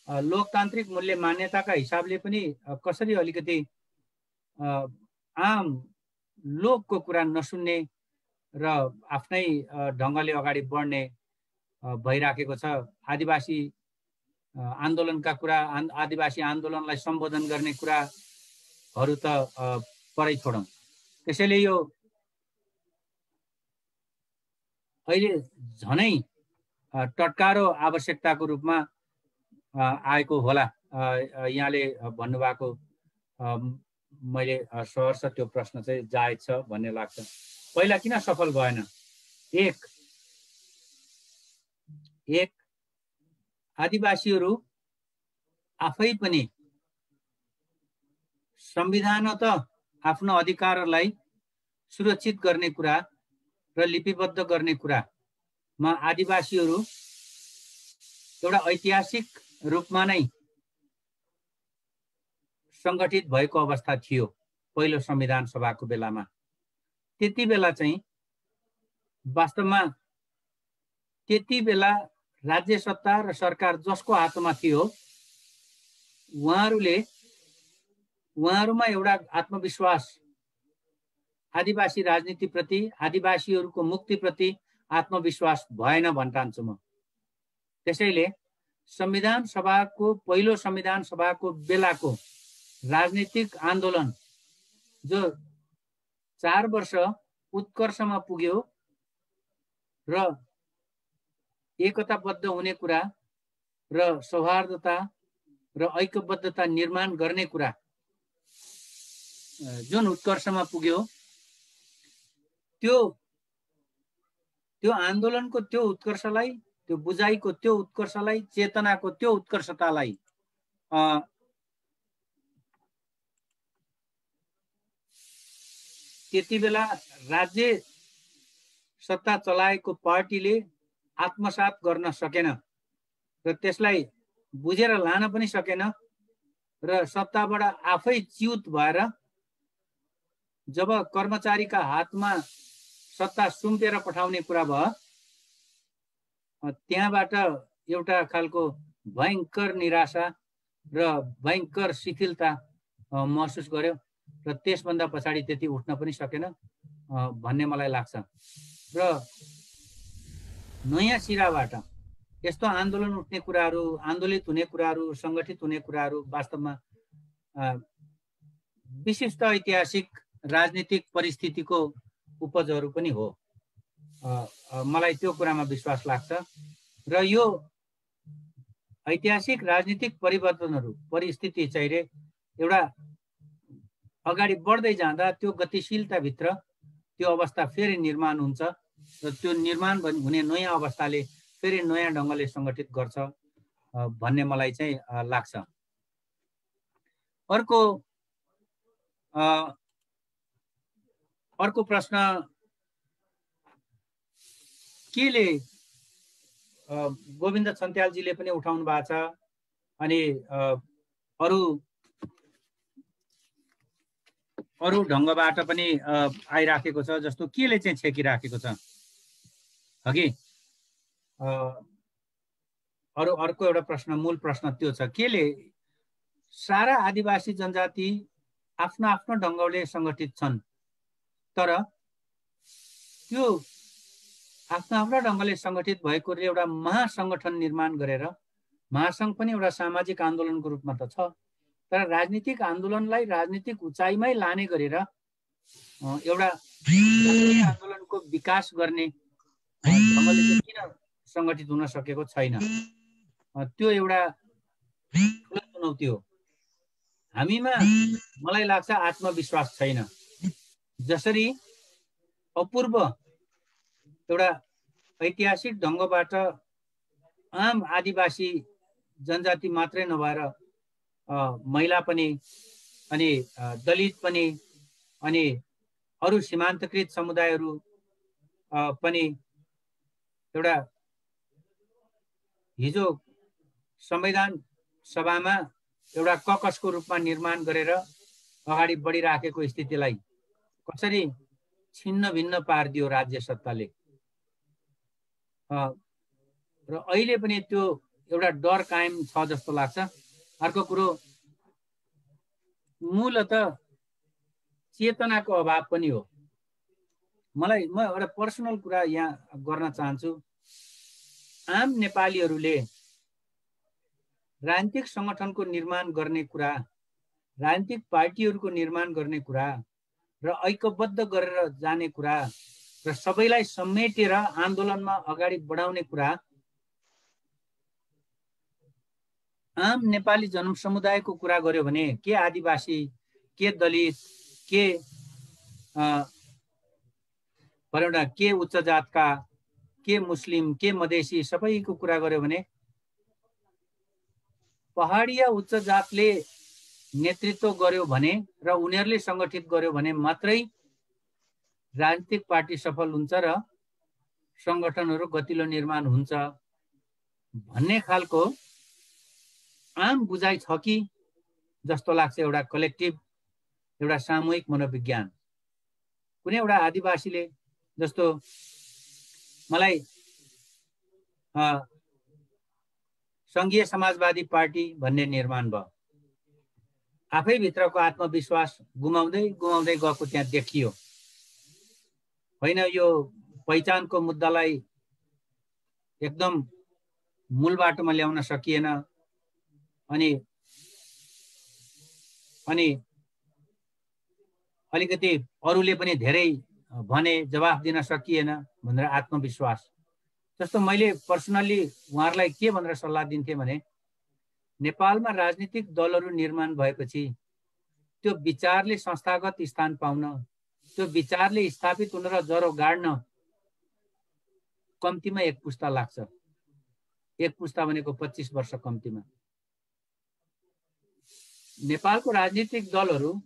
लोकतान्त्रिक मूल्य मान्यताका हिसाबले पनि कसरी अलिकति आम लोकको कुरा नसुन्ने र आफ्नै ढङ्गले अगाडि बढ्ने भइराखेको छ। आदिवासी आन्दोलनका कुरा, आदिवासी आन्दोलनलाई सम्बोधन गर्ने कुराहरू त परै छोडौँ। त्यसैले यो अहिले झनै टटकारो आवश्यकताको रूपमा आएको होला। यहाँले भन्नुभएको मैले सहर्ष त्यो प्रश्न चाहिँ जायज छ भन्ने लाग्छ। पहिला किन सफल भएन? एक आदिवासीहरू आफै पनि संविधानत आफ्नो अधिकारलाई सुरक्षित गर्ने कुरा र लिपिबद्ध गर्ने कुरामा आदिवासीहरू एउटा ऐतिहासिक रूपमा नै सङ्गठित भएको अवस्था थियो पहिलो संविधान सभाको बेलामा। त्यति बेला चाहिँ वास्तवमा त्यति बेला राज्य सत्ता र सरकार जसको हातमा थियो उहाँहरूमा एउटा आत्मविश्वास आदिवासी राजनीतिप्रति, आदिवासीहरूको मुक्तिप्रति आत्मविश्वास भएन भन्ठान्छु म। त्यसैले पहिलो संविधान सभाको बेलाको राजनीतिक आन्दोलन जो 4 वर्ष उत्कर्षमा पुग्यो र एकताबद्ध हुने कुरा र सौहार्दता र ऐक्यबद्धता निर्माण गर्ने कुरा जुन उत्कर्षमा पुग्यो, त्यो आन्दोलनको त्यो उत्कर्षलाई, त्यो बुझाइको त्यो उत्कर्षलाई, चेतनाको त्यो उत्कर्षतालाई त्यति बेला राज्य सत्ता चलाएको पार्टीले आत्मसात गर्न सकेन र त्यसलाई बुझेर लान पनि सकेन र सत्ताबाट आफै च्युत भएर जब कर्मचारीका हातमा सत्ता सुम्पेर पठाउने कुरा भयो, त्यहाँबाट एउटा खालको भयङ्कर निराशा र भयङ्कर शिथिलता महसुस गर्यो र त्यसभन्दा पछाडि त्यति उठ्न पनि सकेन भन्ने मलाई लाग्छ। र नयाँ सिराबाट यस्तो आन्दोलन उठ्ने कुराहरू, आन्दोलित हुने कुराहरू, सङ्गठित हुने कुराहरू वास्तवमा विशिष्ट ऐतिहासिक राजनीतिक परिस्थितिको उपजहरू पनि हो। मलाई त्यो कुरामा विश्वास लाग्छ र यो ऐतिहासिक राजनीतिक परिवर्तनहरू, परिस्थिति चाहिँ एउटा अगाडि बढ्दै जाँदा त्यो गतिशीलताभित्र त्यो अवस्था फेरि निर्माण हुन्छ र त्यो निर्माण हुने नयाँ अवस्थाले फेरि नयाँ ढङ्गले सङ्गठित गर्छ भन्ने मलाई चाहिँ लाग्छ। अर्को प्रश्न केले गोविन्द छन्त्यालजीले पनि उठाउनु भएको छ अनि अरू ढङ्गबाट पनि आइराखेको छ, जस्तो केले चाहिँ छेकिराखेको छ हगि। अर्को एउटा प्रश्न, मूल प्रश्न त्यो छ, केले सारा आदिवासी जनजाति आफ्नो आफ्नो ढङ्गले सङ्गठित छन्, तर त्यो आफ्नो आफ्नो ढङ्गले सङ्गठित भएको एउटा महासङ्गठन निर्माण गरेर, महासङ्घ पनि एउटा सामाजिक आन्दोलनको रूपमा त छ, तर राजनीतिक आन्दोलनलाई राजनीतिक उचाइमै लाने गरेर एउटा आन्दोलनको विकास गर्ने ढङ्गले चाहिँ किन सङ्गठित हुन सकेको छैन? त्यो एउटा ठुलो चुनौती हो। हामीमा मलाई लाग्छ आत्मविश्वास छैन। जसरी अपूर्व एउटा ऐतिहासिक ढङ्गबाट आम आदिवासी जनजाति मात्रै नभएर महिला पनि अनि दलित पनि अनि अरू सीमान्तकृत समुदायहरू पनि एउटा हिजो संविधान सभामा एउटा ककसको रूपमा निर्माण गरेर अगाडि बढिराखेको स्थितिलाई कसरी छिन्न भिन्न पारिदियो राज्य सत्ताले। र अहिले पनि त्यो एउटा डर कायम छ जस्तो लाग्छ। अर्को कुरो मूलतः चेतनाको अभाव पनि हो। म एउटा पर्सनल कुरा यहाँ गर्न चाहन्छु। आम नेपालीहरूले राजनीतिक संगठनको निर्माण गर्ने कुरा, राजनीतिक पार्टीहरूको निर्माण गर्ने कुरा र ऐक्यबद्ध गरेर जाने कुरा र सबैलाई समेटेर आन्दोलनमा अगाडि बढाउने कुरा आम नेपाली जनसमुदायको कुरा गर्यो भने के आदिवासी, के दलित, के उच्च जातका, के मुस्लिम, के मधेसी सबैको कुरा गर्यो भने पहाडिया उच्च जातले नेतृत्व गर्यो भने र उनीहरूले संगठित गर्यो भने मात्रै राजनीतिक पार्टी सफल हुन्छ र संगठनहरू गतिलो निर्माण हुन्छ भन्ने खालको आम बुझाइ छ कि जस्तो लाग्छ। एउटा कलेक्टिभ, एउटा सामूहिक मनोविज्ञान। कुनै एउटा आदिवासीले जस्तो मलाई संघीय समाजवादी पार्टी भन्ने निर्माण भयो, आफै भित्रको आत्मविश्वास गुमाउँदै गुमाउँदै गएको त्यहाँ देखियो। होइन, यो पहिचानको मुद्दालाई एकदम मूल बाटोमा ल्याउन सकिएन। अनि अलिकति अरूले पनि धेरै भने जवाफ दिन सकिएन भनेर आत्मविश्वास। जस्तो मैले पर्सनली उहाँहरूलाई के भनेर सल्लाह दिन्थेँ भने नेपालमा राजनीतिक दलहरू निर्माण भएपछि त्यो विचारले संस्थागत स्थान पाउन, त्यो विचारले स्थापित हुन र जरो गाड्न कम्तीमा एक पुस्ता लाग्छ। एक पुस्ता भनेको 25 वर्ष कम्तीमा। नेपालको राजनीतिक दलहरू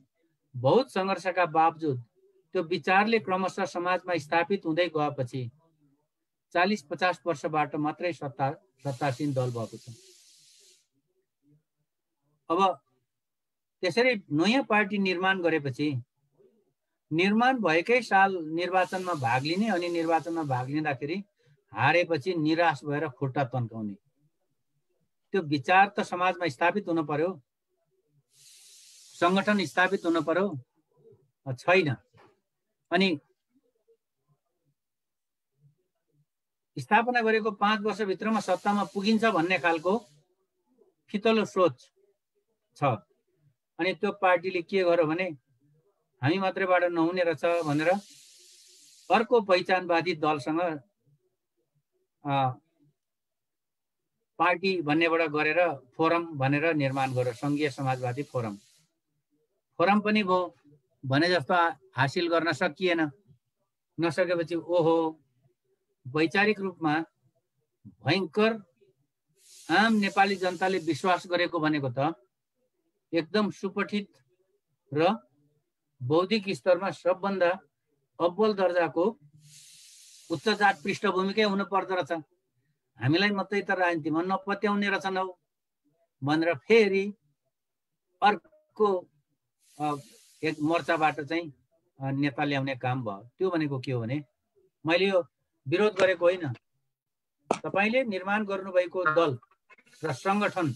बहुत सङ्घर्षका बावजुद त्यो विचारले क्रमशः समाजमा स्थापित हुँदै गएपछि 40-50 वर्षबाट मात्रै सत्तासीन दल भएको छ। अब त्यसरी नयाँ पार्टी निर्माण गरेपछि निर्माण भएकै साल निर्वाचनमा भाग लिने अनि निर्वाचनमा भाग लिँदाखेरि हारेपछि निराश भएर खुट्टा तन्काउने, त्यो विचार त समाजमा स्थापित हुन पर्यो, संगठन स्थापित हुन पर्यो, छैन। अनि स्थापना गरेको 5 वर्षभित्रमा सत्तामा पुगिन्छ भन्ने खालको फितलो सोच छ। अनि त्यो पार्टीले के गर्यो भने हामी मात्रैबाट नहुने रहेछ भनेर अर्को पहिचानवादी दलसँग पार्टी भन्नेबाट गरेर फोरम भनेर निर्माण गर्यो, संघीय समाजवादी फोरम। फोरम पनि भयो, भने जस्तो हासिल गर्न सकिएन। नसकेपछि ओहो, वैचारिक रूपमा भयङ्कर आम नेपाली जनताले विश्वास गरेको भनेको त एकदम सुपठित र बौद्धिक स्तरमा सबभन्दा अव्वल दर्जाको उच्च जात पृष्ठभूमिकै हुनु पर्दो रहेछ। हामीलाई मात्रै त राजनीतिमा नपत्याउने रहेछन् भनेर फेरि अर्को एक मोर्चाबाट चाहिँ नेता ल्याउने काम भयो। त्यो भनेको के हो भने मैले यो विरोध गरेको होइन, तपाईले निर्माण गर्नुभएको दल र संगठनमा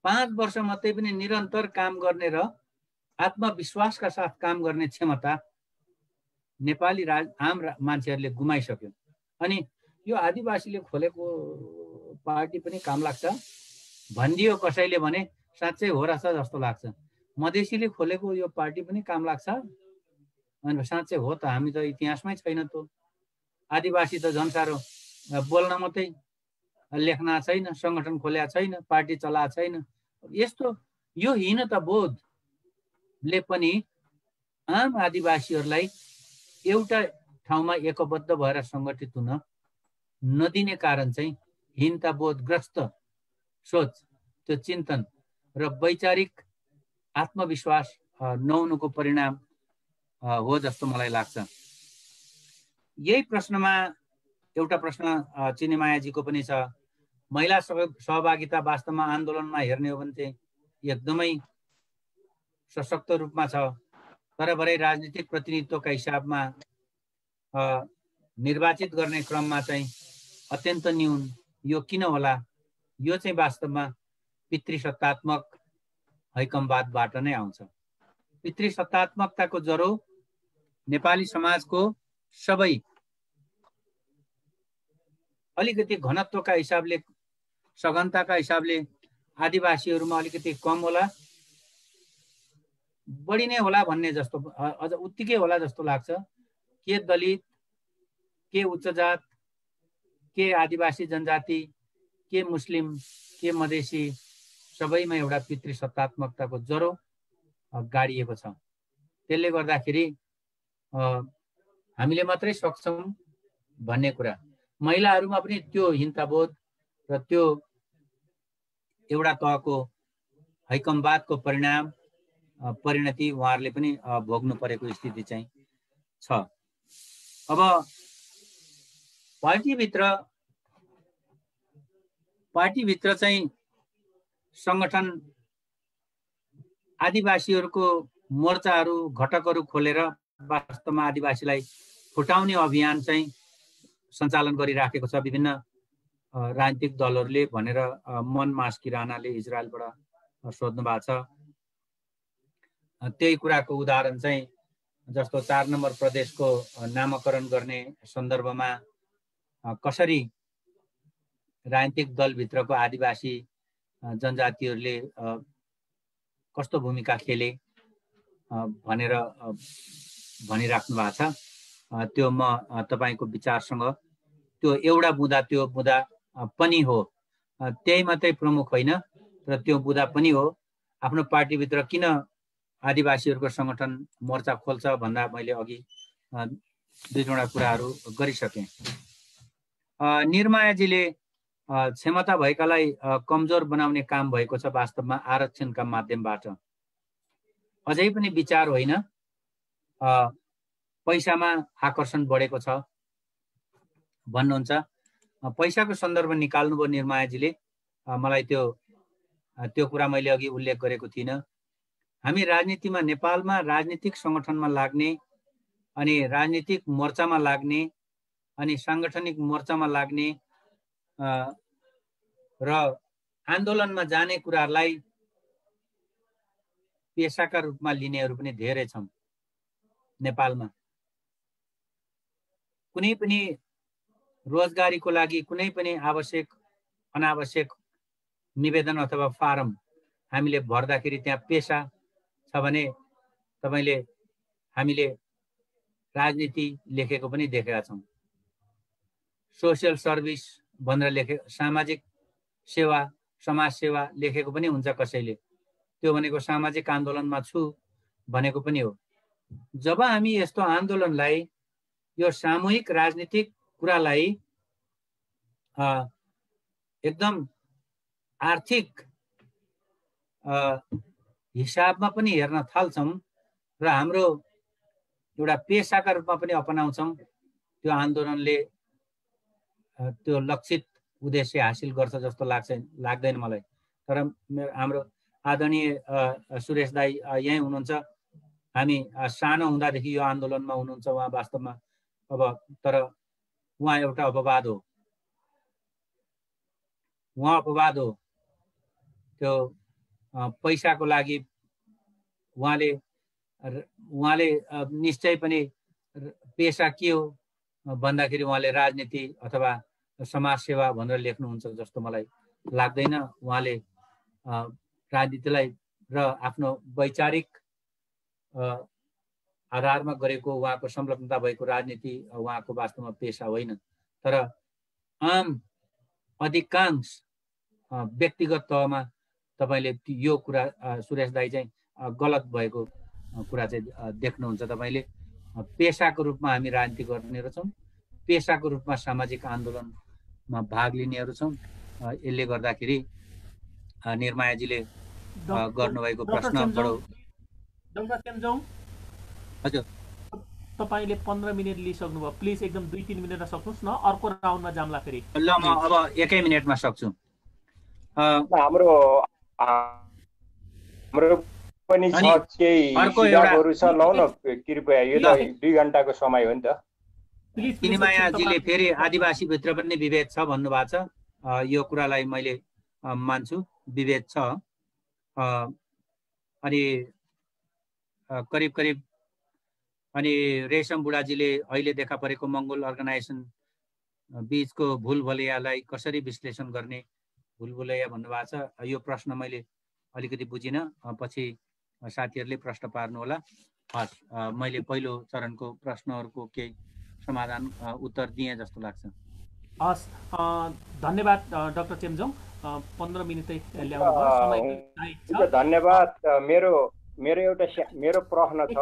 5 वर्ष मात्रै पनि निरन्तर काम गर्ने र आत्मविश्वासका साथ काम गर्ने क्षमता नेपाली आम मान्छेहरूले गुमाइसक्यो। अनि यो आदिवासीले खोलेको पार्टी पनि काम लाग्छ भनिदियो कसैले भने साँच्चै हो रहेछ जस्तो लाग्छ। मधेसीले खोलेको यो पार्टी पनि काम लाग्छ अनि साँच्चै हो त, हामी त इतिहासमै छैन। त आदिवासी त झन् साह्रो बोल्न मात्रै, लेख्न छैन, संगठन खोल्या छैन, पार्टी चला छैन। यस्तो यो हीनता बोधले पनि आम आदिवासीहरूलाई एउटा ठाउँमा एकबद्ध भएर संगठित हुन नदिने कारण चाहिँ हीनताबोधग्रस्त सोच, त्यो चिन्तन र वैचारिक आत्मविश्वास नहुनुको परिणाम हो जस्तो मलाई लाग्छ। यही प्रश्नमा एउटा प्रश्न चिनीमायाजीको पनि छ। महिला सहभागिता वास्तवमा आन्दोलनमा हेर्ने हो भने चाहिँ एकदमै सशक्त रूपमा छ, तर भरै राजनीतिक प्रतिनिधित्वका हिसाबमा निर्वाचित गर्ने क्रममा चाहिँ अत्यन्त न्यून। यो किन होला? यो चाहिँ वास्तवमा पितृसत्तात्मक हैकमवादबाट नै आउँछ। पितृसत्तात्मकताको जरो नेपाली समाजको सबै अलिकति घनत्वका हिसाबले, सघनताका हिसाबले आदिवासीहरूमा अलिकति कम होला, बढी नै होला भन्ने जस्तो, अझ उत्तिकै होला जस्तो लाग्छ। के दलित, के उच्च जात, के आदिवासी जनजाति, के मुस्लिम, के मधेसी, सबैमा एउटा पितृसत्तात्मकताको जरो गाडिएको छ। त्यसले गर्दाखेरि हामीले मात्रै सक्छौँ भन्ने कुरा, महिलाहरूमा पनि त्यो हिंसाबोध र त्यो एउटा तहको हैकमवादको परिणति उहाँहरूले पनि भोग्नु परेको स्थिति चाहिँ छ। अब पार्टीभित्र चाहिँ संगठन आदिवासीहरूको मोर्चाहरू, घटकहरू खोलेर वास्तवमा आदिवासीलाई फुटाउने अभियान चाहिँ सञ्चालन गरिराखेको छ विभिन्न राजनीतिक दलहरूले भनेर मन मास्की राणाले इजरायलबाट सोध्नु भएको छ। त्यही कुराको उदाहरण चाहिँ जस्तो 4 नम्बर प्रदेशको नामकरण गर्ने सन्दर्भमा कसरी राजनीतिक दलभित्रको आदिवासी जनजातिहरूले कस्तो भूमिका खेले भनेर भनिराख्नु भएको छ। त्यो म तपाईको विचारसँग त्यो एउटा बुँदा त्यो बुँदा पनि हो, त्यही मात्रै प्रमुख होइन, तर त्यो बुँदा पनि हो। आफ्नो पार्टीभित्र किन आदिवासीहरूको संगठन मोर्चा खोल्छ भन्दा मैले अघि 2-3वटा कुराहरू गरिसकेँ। निर्मायाजीले क्षमता भएकालाई कमजोर बनाउने काम भएको छ वास्तवमा आरक्षणका माध्यमबाट। अझै पनि विचार होइन, पैसामा आकर्षण बढेको छ भन्नुहुन्छ। पैसाको सन्दर्भ निकाल्नुभयो निर्मायाजीले, मलाई त्यो कुरा मैले अघि उल्लेख गरेको थिइनँ। हामी राजनीतिमा, नेपालमा राजनीतिक सङ्गठनमा लाग्ने अनि राजनीतिक मोर्चामा लाग्ने अनि साङ्गठनिक मोर्चामा लाग्ने र आन्दोलनमा जाने कुराहरूलाई पेसाका रूपमा लिनेहरू पनि धेरै छन्। नेपालमा कुनै पनि रोजगारीको लागि कुनै पनि आवश्यक अनावश्यक निवेदन अथवा फारम हामीले भर्दाखेरि त्यहाँ पेसा छ भने हामीले राजनीति लेखेको पनि देखेका छौँ। सोसियल सर्भिस भनेर लेखेको, सामाजिक सेवा, समाज सेवा लेखेको पनि हुन्छ कसैले। त्यो भनेको सामाजिक आन्दोलनमा छु भनेको पनि हो। जब हामी यस्तो आन्दोलनलाई, यो सामूहिक राजनीतिक कुरालाई एकदम आर्थिक हिसाबमा पनि हेर्न थाल्छौँ र हाम्रो एउटा पेसाका रूपमा पनि अपनाउँछौँ, त्यो आन्दोलनले त्यो लक्षित उद्देश्य हासिल गर्छ जस्तो लाग्दैन मलाई। तर हाम्रो आदरणीय सुरेश दाई यहीँ हुनुहुन्छ, हामी सानो हुँदादेखि यो आन्दोलनमा हुनुहुन्छ उहाँ वास्तवमा। अब तर उहाँ एउटा अपवाद हो, त्यो पैसाको लागि उहाँले निश्चय पनि पेसा के हो भन्दाखेरि उहाँले राजनीति अथवा समाज सेवा भनेर लेख्नुहुन्छ जस्तो मलाई लाग्दैन। उहाँले राजनीतिलाई र आफ्नो वैचारिक आधारमा गरेको उहाँको संलग्नता भएको राजनीति उहाँको वास्तवमा पेसा होइन। तर आम अधिकांश व्यक्तिगत तहमा तपाईले यो कुरा सुरेश दाई चाहिँ गलत भएको कुरा चाहिँ देख्नुहुन्छ। तपाईले पेसाको रूपमा हामी राजनीति गर्ने रहेछौँ, पेसाको रूपमा सामाजिक आन्दोलन भाग लिनेहरू छौँ। यसले गर्दाखेरि निर्मायाजीले गर्नुभएको प्रश्न बडो। डाक्टर चेम्जोङ, हजुर, तपाईँले 15 मिनट लिइसक्नुभयो, प्लिज एकदम 2-3 मिनटमा सक्नुहोस् न, अर्को राउन्डमा जाम्ला फेरि। ल म अब 1 मिनटमा सक्छु। हाम्रो पनि छ केही सुझावहरू छ, लौ न कृपया, यो त 2 घण्टाको समय हो नि त। किनिमायाजीले फेरि आदिवासीभित्र पनि विभेद छ भन्नुभएको छ। यो कुरालाई मैले मान्छु, विभेद छ। अनि करिब करिब अनि रेशम बुढाजीले अहिले देखा परेको मङ्गोल अर्गनाइजेसन बीचको भुलभुलैयालाई कसरी विश्लेषण गर्ने भुलभुलैया भन्नुभएको छ। यो प्रश्न मैले अलिकति बुझिनँ, पछि साथीहरूले प्रश्न पार्नु होला। हस्, मैले पहिलो चरणको प्रश्नहरूको केही समाधान उत्तर दिएँ जस्तो लाग्छ। हस्, धन्यवाद डाक्टर चेम्जोङ, 15 मिनटै ल्याउनु भयो। धन्यवाद। मेरो प्रश्न छ,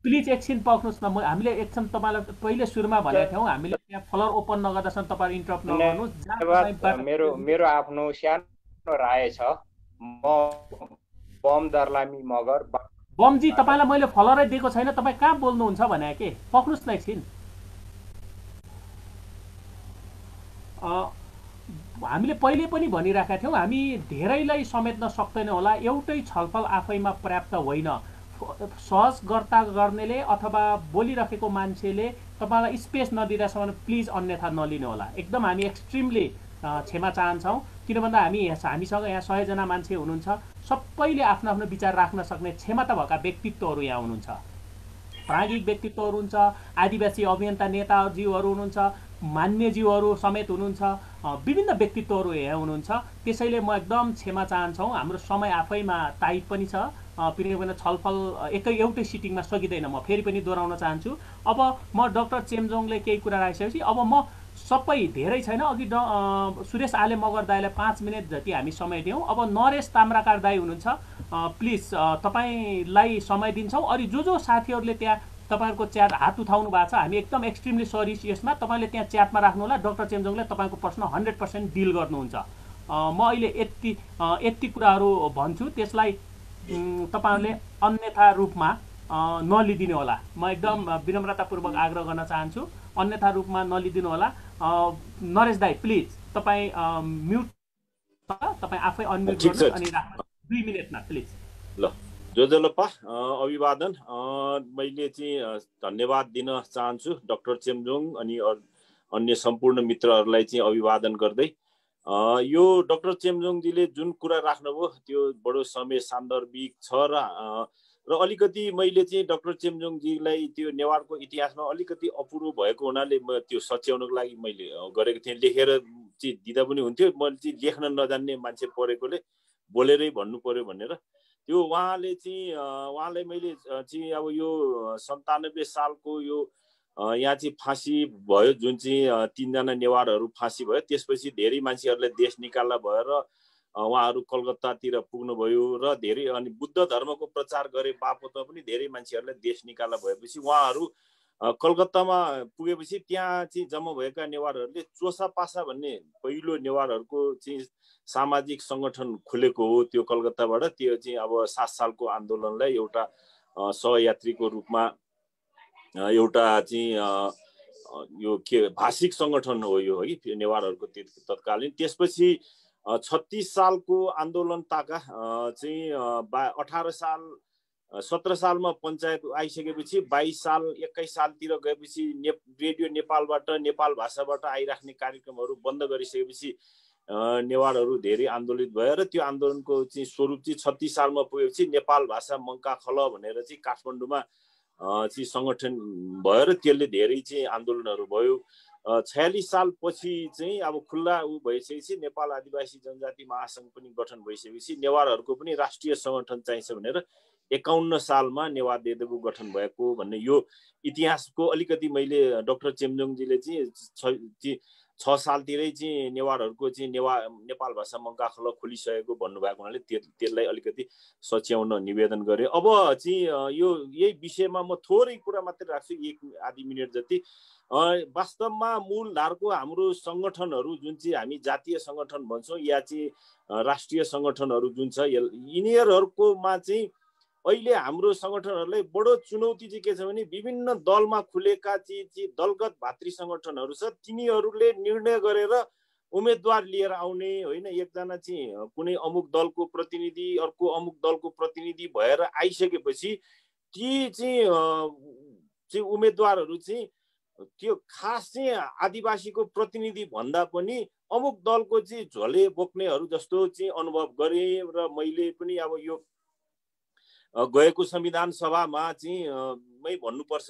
प्लिज एकछिन पर्खनुहोस् न। हामीले एकछिन तपाईँलाई पहिले सुरुमा भनेको थियौँ, हामीले त्यहाँ फ्लोर ओपन नगर्दासम्म तपाईँ इन्टरप्ट नगर्नुहोस्। मेरो आफ्नो सानो राय छ। म बम दर्लामी मगर। बमजी, तपाईँलाई मैले फ्लोरै दिएको छैन, तपाईँ कहाँ बोल्नुहुन्छ भने के? पर्खनुहोस् न एकछिन। हामीले पहिले पनि भनिरहेका थियौँ, हामी धेरैलाई समेट्न सक्दैनौँ होला। एउटै छलफल आफैमा पर्याप्त होइन। सहजगर्ता गर्नेले अथवा बोलिरहेको मान्छेले तपाईँलाई स्पेस नदिँदासम्म प्लिज अन्यथा नलिनु होला। एकदम हामी एक्सट्रिमली क्षमा चाहन्छौँ, किन भन्दा हामीसँग यहाँ 100 जना मान्छे हुनुहुन्छ। सबैले आफ्नो आफ्नो विचार राख्न सक्ने क्षमता भएका व्यक्तित्वहरू यहाँ हुनुहुन्छ। प्राज्ञिक व्यक्तित्वहरू हुन्छ, आदिवासी अभियन्ता नेताजीहरू हुनुहुन्छ, मान्यज्यूहरू समेत हुनुहुन्छ, विभिन्न व्यक्तित्वहरू यहाँ हुनुहुन्छ। त्यसैले म एकदम क्षमा चाहन्छौँ। हाम्रो समय आफैमा टाइट पनि छ, किनभने छलफल एउटै सिटिङमा सकिँदैन। म फेरि पनि दोहोऱ्याउन चाहन्छु। अब म डाक्टर चेम्जोङले केही कुरा राखिसकेपछि अब म सबै धेरै छैन, अघि सुरेश आले मगर दाईलाई 5 मिनट जति हामी समय दियौँ। अब नरेश ताम्राकार दाई हुनुहुन्छ, प्लिज तपाईँलाई समय दिन्छौँ। अनि जो साथीहरूले त्यहाँ तपाईँहरूको च्याट हात उठाउनु भएको छ, हामी एकदम एक्सट्रिमली सरी यसमा। तपाईँले त्यहाँ च्याटमा राख्नु होला। डाक्टर चेम्जोङले तपाईँको प्रश्न 100% डिल गर्नुहुन्छ। म अहिले यति कुराहरू भन्छु, त्यसलाई तपाईँहरूले अन्यथा रूपमा नलिदिनु होला। म एकदम विनम्रतापूर्वक आग्रह गर्न चाहन्छु, अन्यथा रूपमा नलिदिनु होला। नरेश दाई, प्लिज तपाईँ म्युट, तपाईँ आफै अनम्युट गर्नुहोस् अनि राख्नुहोस् 2 मिनटमा प्लिज। ल, जोजोलोपा अभिवादन। मैले चाहिँ धन्यवाद दिन चाहन्छु डाक्टर चेम्जोङ अनि अन्य सम्पूर्ण मित्रहरूलाई चाहिँ अभिवादन गर्दै। यो डाक्टर चेम्जोङजीले जुन कुरा राख्नुभयो त्यो बडो समय सान्दर्भिक छ र अलिकति मैले चाहिँ डाक्टर चेम्जोङजीलाई त्यो नेवारको इतिहासमा अलिकति अपुरो भएको हुनाले म त्यो सच्याउनको लागि मैले गरेको थिएँ। लेखेर चाहिँ दिँदा पनि हुन्थ्यो, मैले चाहिँ लेख्न नजान्ने मान्छे परेकोले बोलेरै भन्नु पर्यो भनेर। त्यो उहाँलाई मैले चाहिँ अब यो 97 सालको यो यहाँ चाहिँ फाँसी भयो, जुन चाहिँ 3 जना नेवारहरू फाँसी भयो। त्यसपछि धेरै मान्छेहरूलाई देश निकाल्दा भयो र उहाँहरू कलकत्तातिर पुग्नुभयो र धेरै अनि बुद्ध धर्मको प्रचार गरे बापतमा पनि धेरै मान्छेहरूलाई देश निकाल्दा भएपछि उहाँहरू कलकत्तामा पुगेपछि त्यहाँ चाहिँ जम्मा भएका नेवारहरूले चोसा पासा भन्ने पहिलो नेवारहरूको चाहिँ सामाजिक सङ्गठन खुलेको हो। त्यो कलकत्ताबाट त्यो चाहिँ अब 7 सालको आन्दोलनलाई एउटा सहयात्रीको रूपमा एउटा चाहिँ यो के भाषिक सङ्गठन हो यो, है, नेवारहरूको तत्कालीन। त्यसपछि 36 सालको आन्दोलन ताका चाहिँ 17 सालमा पञ्चायत आइसकेपछि 22 साल 21 सालतिर गएपछि रेडियो नेपालबाट नेपाल भाषाबाट आइराख्ने कार्यक्रमहरू बन्द गरिसकेपछि नेवारहरू धेरै आन्दोलित भयो र त्यो आन्दोलनको चाहिँ स्वरूप चाहिँ 36 सालमा पुगेपछि नेपाल भाषा मङ्का खल भनेर चाहिँ काठमाडौँमा चाहिँ सङ्गठन भयो र त्यसले धेरै चाहिँ आन्दोलनहरू भयो। 46 सालपछि चाहिँ अब खुल्ला भइसकेपछि नेपाल आदिवासी जनजाति महासङ्घ पनि गठन भइसकेपछि नेवारहरूको पनि राष्ट्रिय सङ्गठन चाहिन्छ भनेर 51 सालमा नेवा देदेबु गठन भएको भन्ने यो इतिहासको अलिकति मैले डाक्टर चेम्जोङजीले चाहिँ 6 सालतिरै चाहिँ नेवारहरूको चाहिँ नेपाल भाषा मङ्काखल खोलिसकेको भन्नुभएको हुनाले त्यसलाई अलिकति सच्याउन निवेदन गरेँ। अब चाहिँ यही विषयमा म थोरै कुरा मात्रै राख्छु, 1 आधी मिनट जति। वास्तवमा मूलधारको हाम्रो सङ्गठनहरू जुन चाहिँ हामी जातीय सङ्गठन भन्छौँ या चाहिँ राष्ट्रिय सङ्गठनहरू जुन छ, यिनीहरूकोमा चाहिँ अहिले हाम्रो सङ्गठनहरूलाई बडो चुनौती चाहिँ के छ भने विभिन्न दलमा खुलेका चाहिँ दलगत भातृ सङ्गठनहरू छ, तिनीहरूले निर्णय गरेर उम्मेदवार लिएर आउने होइन। एकजना चाहिँ कुनै अमुक दलको प्रतिनिधि अर्को अमुक दलको प्रतिनिधि भएर आइसकेपछि ती चाहिँ उम्मेदवारहरू चाहिँ त्यो खास चाहिँ आदिवासीको प्रतिनिधि भन्दा पनि अमुक दलको चाहिँ झोले बोक्नेहरू जस्तो चाहिँ अनुभव गरेँ। र मैले पनि अब यो गएको संविधान सभामा चाहिँ मै भन्नुपर्छ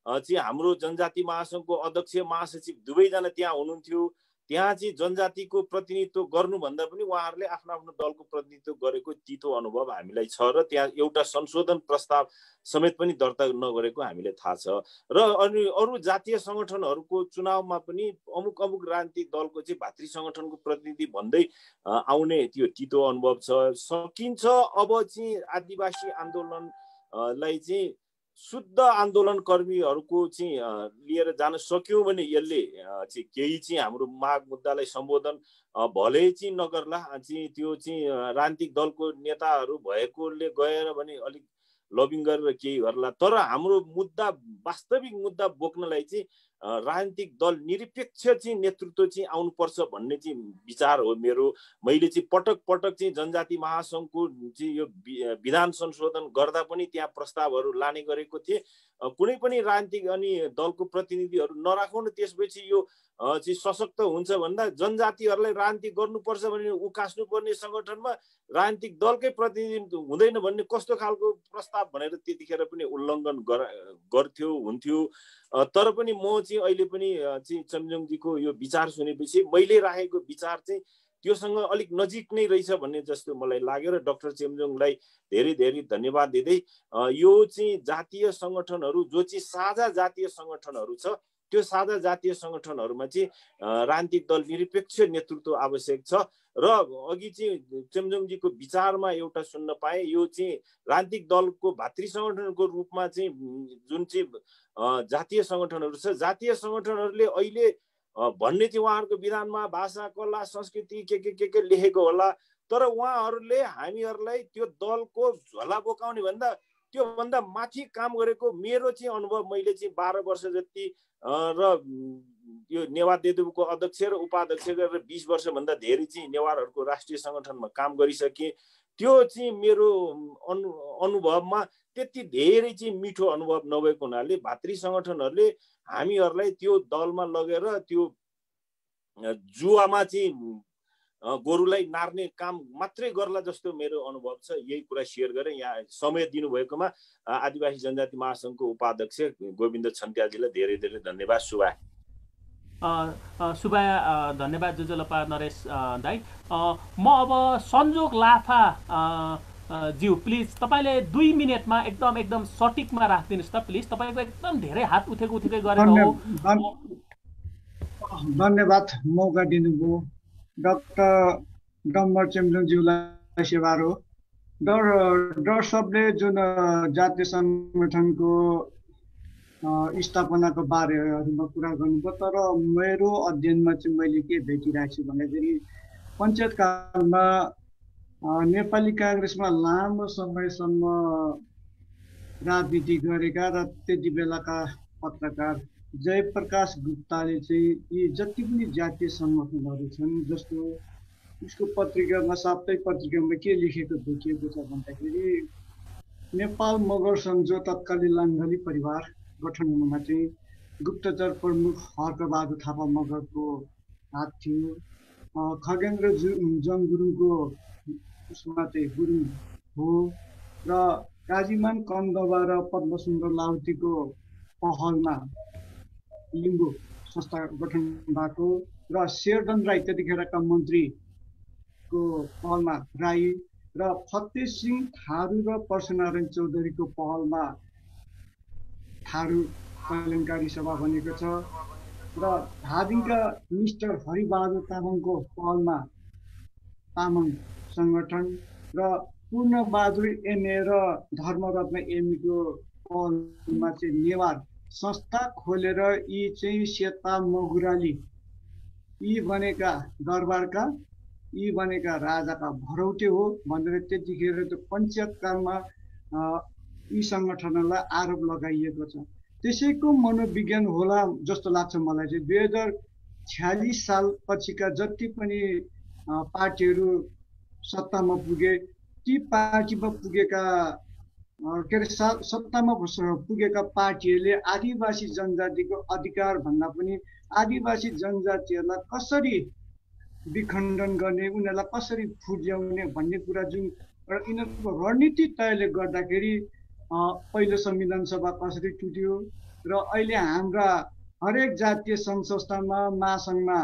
चाहिँ हाम्रो जनजाति महासङ्घको अध्यक्ष महासचिव दुवैजना त्यहाँ हुनुहुन्थ्यो। त्यहाँ चाहिँ जनजातिको प्रतिनिधित्व गर्नुभन्दा पनि उहाँहरूले आफ्नो आफ्नो दलको प्रतिनिधित्व गरेको तितो अनुभव हामीलाई छ र त्यहाँ एउटा संशोधन प्रस्ताव समेत पनि दर्ता नगरेको हामीलाई थाहा छ। र अनि अरू जातीय सङ्गठनहरूको चुनावमा पनि अमुक अमुक राजनीतिक दलको चाहिँ भातृ सङ्गठनको प्रतिनिधि भन्दै आउने त्यो तितो अनुभव छ। सकिन्छ अब चाहिँ आदिवासी आन्दोलनलाई चाहिँ शुद्ध आन्दोलन कर्मीहरूको चाहिँ लिएर जान सक्यौँ भने यसले चाहिँ केही चाहिँ हाम्रो माग मुद्दालाई सम्बोधन भले चाहिँ नगर्ला, चाहिँ त्यो चाहिँ राजनीतिक दलको नेताहरू भएकोले गएर भने अलिक लबिङ गरेर केही गर्ला। तर हाम्रो मुद्दा वास्तविक मुद्दा बोक्नलाई चाहिँ राजनीतिक दल निरपेक्ष चाहिँ नेतृत्व चाहिँ आउनुपर्छ भन्ने चाहिँ विचार हो मेरो। मैले चाहिँ पटक पटक चाहिँ जनजाति महासङ्घको चाहिँ यो विधान संशोधन गर्दा पनि त्यहाँ प्रस्तावहरू लाने गरेको थिएँ। कुनै पनि राजनीतिक अनि दलको प्रतिनिधिहरू नराखौँ न, त्यसपछि यो चाहिँ सशक्त हुन्छ भन्दा जनजातिहरूलाई राजनीति गर्नुपर्छ भने उकास्नुपर्ने सङ्गठनमा राजनीतिक दलकै प्रतिनिधि हुँदैन भन्ने कस्तो खालको प्रस्ताव भनेर त्यतिखेर पनि उल्लङ्घन गर्थ्यो हुन्थ्यो। तर पनि म चाहिँ अहिले पनि चाहिँ चेम्जोङजीको यो विचार सुनेपछि मैले राखेको विचार चाहिँ त्योसँग अलिक नजिक नै रहेछ भन्ने जस्तो मलाई लाग्यो। र डाक्टर चेम्जोङलाई धेरै धेरै धन्यवाद दिँदै यो चाहिँ जातीय सङ्गठनहरू जो चाहिँ साझा जातीय सङ्गठनहरू छ त्यो साझा जातीय सङ्गठनहरूमा चाहिँ राजनीतिक दल निरपेक्ष नेतृत्व आवश्यक छ। र अघि चाहिँ चेम्जोङजीको विचारमा एउटा सुन्न पाएँ, यो चाहिँ राजनीतिक दलको भातृ सङ्गठनको रूपमा चाहिँ जुन चाहिँ जातीय सङ्गठनहरू छ, जातीय सङ्गठनहरूले अहिले भन्ने चाहिँ उहाँहरूको विधानमा भाषा कला संस्कृति के लेखेको होला, तर उहाँहरूले हामीहरूलाई त्यो दलको झोला बोकाउने भन्दा त्योभन्दा माथि काम गरेको मेरो चाहिँ अनुभव, मैले चाहिँ 12 वर्ष जति र यो नेवार देदुबको अध्यक्ष र उपाध्यक्ष गरेर 20 वर्षभन्दा धेरै चाहिँ नेवारहरूको राष्ट्रिय सङ्गठनमा काम गरिसकेँ। त्यो चाहिँ मेरो अनुभवमा त्यति धेरै चाहिँ मिठो अनुभव नभएको हुनाले भातृ सङ्गठनहरूले हामीहरूलाई त्यो दलमा लगेर त्यो जुवामा चाहिँ गोरुलाई नार्ने काम मात्रै गर्ला जस्तो मेरो अनुभव छ। यही कुरा सेयर गरेँ। यहाँ समय दिनुभएकोमा आदिवासी जनजाति महासङ्घको उपाध्यक्ष गोविन्द छन्त्याजीलाई धेरै धेरै धन्यवाद। सुबाया धन्यवाद जोजोलपा नरेश दाई। म अब सन्जोग लाफा ज्यू प्लिज तपाईँले 2 मिनटमा एकदम सटिकमा राखिदिनुहोस् त प्लिज। तपाईँको एकदम धेरै हात उठेकै गरेर हो। धन्यवाद मौका दिनुभयो। डाक्टर डम्बर चेम्जोङज्यूलाई सेवारो। डर सबले जुन जातीय सङ्गठनको स्थापनाको बारेमा कुरा गर्नुभयो, तर मेरो अध्ययनमा चाहिँ मैले के भेटिरहेको छु भन्दाखेरि पञ्चायत कालमा नेपाली काङ्ग्रेसमा लामो समयसम्म राजनीति गरेका र त्यति बेलाका पत्रकार जयप्रकाश गुप्ताले चाहिँ यी जति पनि जातीय सङ्गठनहरू छन्, जस्तो उसको पत्रिकामा साप्ताहिक पत्रिकामा के लेखेको देखिएको छ भन्दाखेरि नेपाल मगर सङ्घ जो तत्कालीन लाङ्गली परिवार गठन हुनुमा चाहिँ गुप्तचर प्रमुख हर्कबहादुर थापा मगरको हात थियो। खगेन्द्र जङ गुरुङको उसमा चाहिँ गुरुङ हो र काजीमान कन्दवा र पद्मसुन्दर लाउतीको पहलमा लिम्बू संस्था गठन भएको र शेरधन राई त्यतिखेरका मन्त्रीको पहलमा राई र फतेह सिंह थारू र परशुनारायण चौधरीको पहलमा थारू कल्याणकारी सभा बनेको छ र धादिङका मिस्टर हरिबहादुर तामाङको पहलमा तामाङ सङ्गठन र पूर्णबहादुर एमए र धर्मरत्न एमईको पहलमा चाहिँ नेवार संस्था खोलेर यी चाहिँ सेता मगुराली यी बनेका दरबारका यी बनेका राजाका भरौटे हो भनेर त्यतिखेर त्यो पञ्चायतकालमा यी सङ्गठनलाई आरोप लगाइएको छ। त्यसैको मनोविज्ञान होला जस्तो लाग्छ मलाई चाहिँ। 2046 साल पछिका जति पनि पार्टीहरू सत्तामा पुगे ती पार्टीमा पुगेका के अरे सत्तामा पुगेका पार्टीहरूले आदिवासी जनजातिको अधिकार भन्दा पनि आदिवासी जनजातिहरूलाई कसरी विखण्डन गर्ने उनीहरूलाई कसरी फुट्याउने भन्ने कुरा जुन यिनीहरूको रणनीति तयले गर्दाखेरि पहिलो संविधान सभा कसरी टुट्यो र अहिले हाम्रा हरेक जातीय सङ्घ संस्थामा महासङ्घमा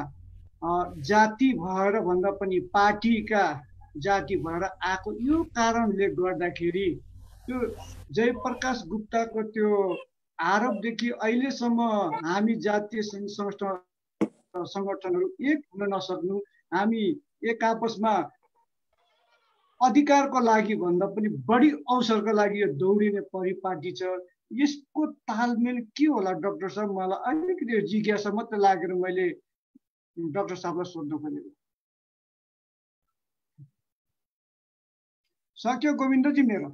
जाति भएर भन्दा पनि पार्टीका जाति भएर आएको यो कारणले गर्दाखेरि त्यो जयप्रकाश गुप्ताको त्यो आरोपदेखि अहिलेसम्म हामी जातीय सङ्गठनहरू एक हुन नसक्नु, हामी एक आपसमा अधिकारको लागि भन्दा पनि बढी अवसरको लागि यो दौडिने परिपाटी छ। यसको तालमेल के होला डाक्टर साहब? मलाई अलिकति जिज्ञासा मात्रै लागेर मैले डाक्टर साहबलाई सोध्न खोजेको। सक्यो गोविन्दजी मेरो?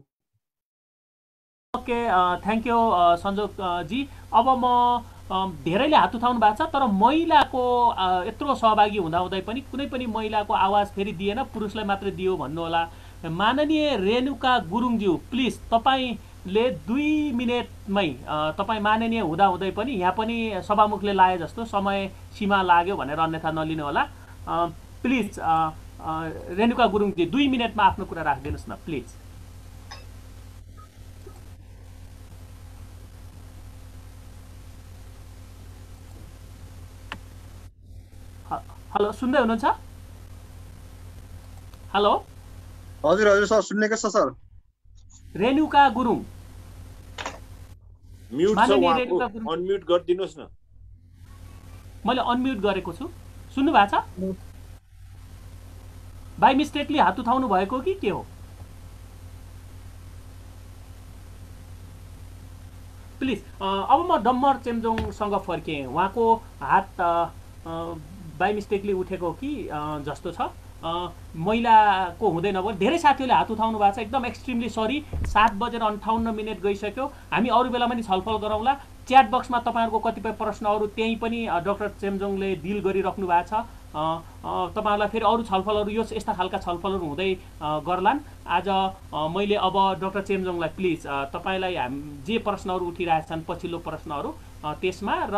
ओके, थ्याङ्क यू सञ्जोग जी। अब म धेरैले हात उठाउनु भएको छ, तर महिलाको यत्रो सहभागी हुँदाहुँदै पनि कुनै पनि महिलाको आवाज फेरि दिएन, पुरुषलाई मात्रै दियो भन्नु होला। माननीय रेणुका गुरुङज्यू, प्लिज तपाईँले 2 मिनटमै तपाईँ माननीय हुँदाहुँदै पनि यहाँ पनि सभामुखले लाए जस्तो समय सीमा लाग्यो भनेर अन्यथा नलिनु होला। प्लिज रेणुका गुरुङजी 2 मिनटमा आफ्नो कुरा राखिदिनुहोस् न प्लिज। हेलो, सुन्दै हुनुहुन्छ? हेलो हजुर हजुर सर, सुन्नेको छ सर। रेणुका गुरुङ म्युट छ, उहाँको अनम्युट गरिदिनुहोस् न। मैले अनम्युट गरेको छु, सुन्नु भएको छ? बाई मिस्टेकली हात उठाउनु भएको कि के हो? प्लिज। अब म डम्बर चेम्जोङसँग फर्केँ। उहाँको हात बाई मिस्टेकली उठेको कि जस्तो छ। महिलाको हुँदैन भयो। धेरै साथीहरूले हात उठाउनु भएको छ, एकदम एक्सट्रिमली सरी। 7:58 गइसक्यो। हामी अरू बेला पनि छलफल गरौँला। च्याट बक्समा तपाईँहरूको कतिपय प्रश्नहरू त्यहीँ पनि डाक्टर चेम्जोङले डिल गरिराख्नु भएको छ। तपाईँहरूलाई फेरि अरू छलफलहरू यस्ता खालका छलफलहरू हुँदै गर्लान्। आज मैले अब डाक्टर चेम्जोङलाई प्लिज तपाईँलाई जे प्रश्नहरू उठिरहेछन् पछिल्लो प्रश्नहरू त्यसमा, र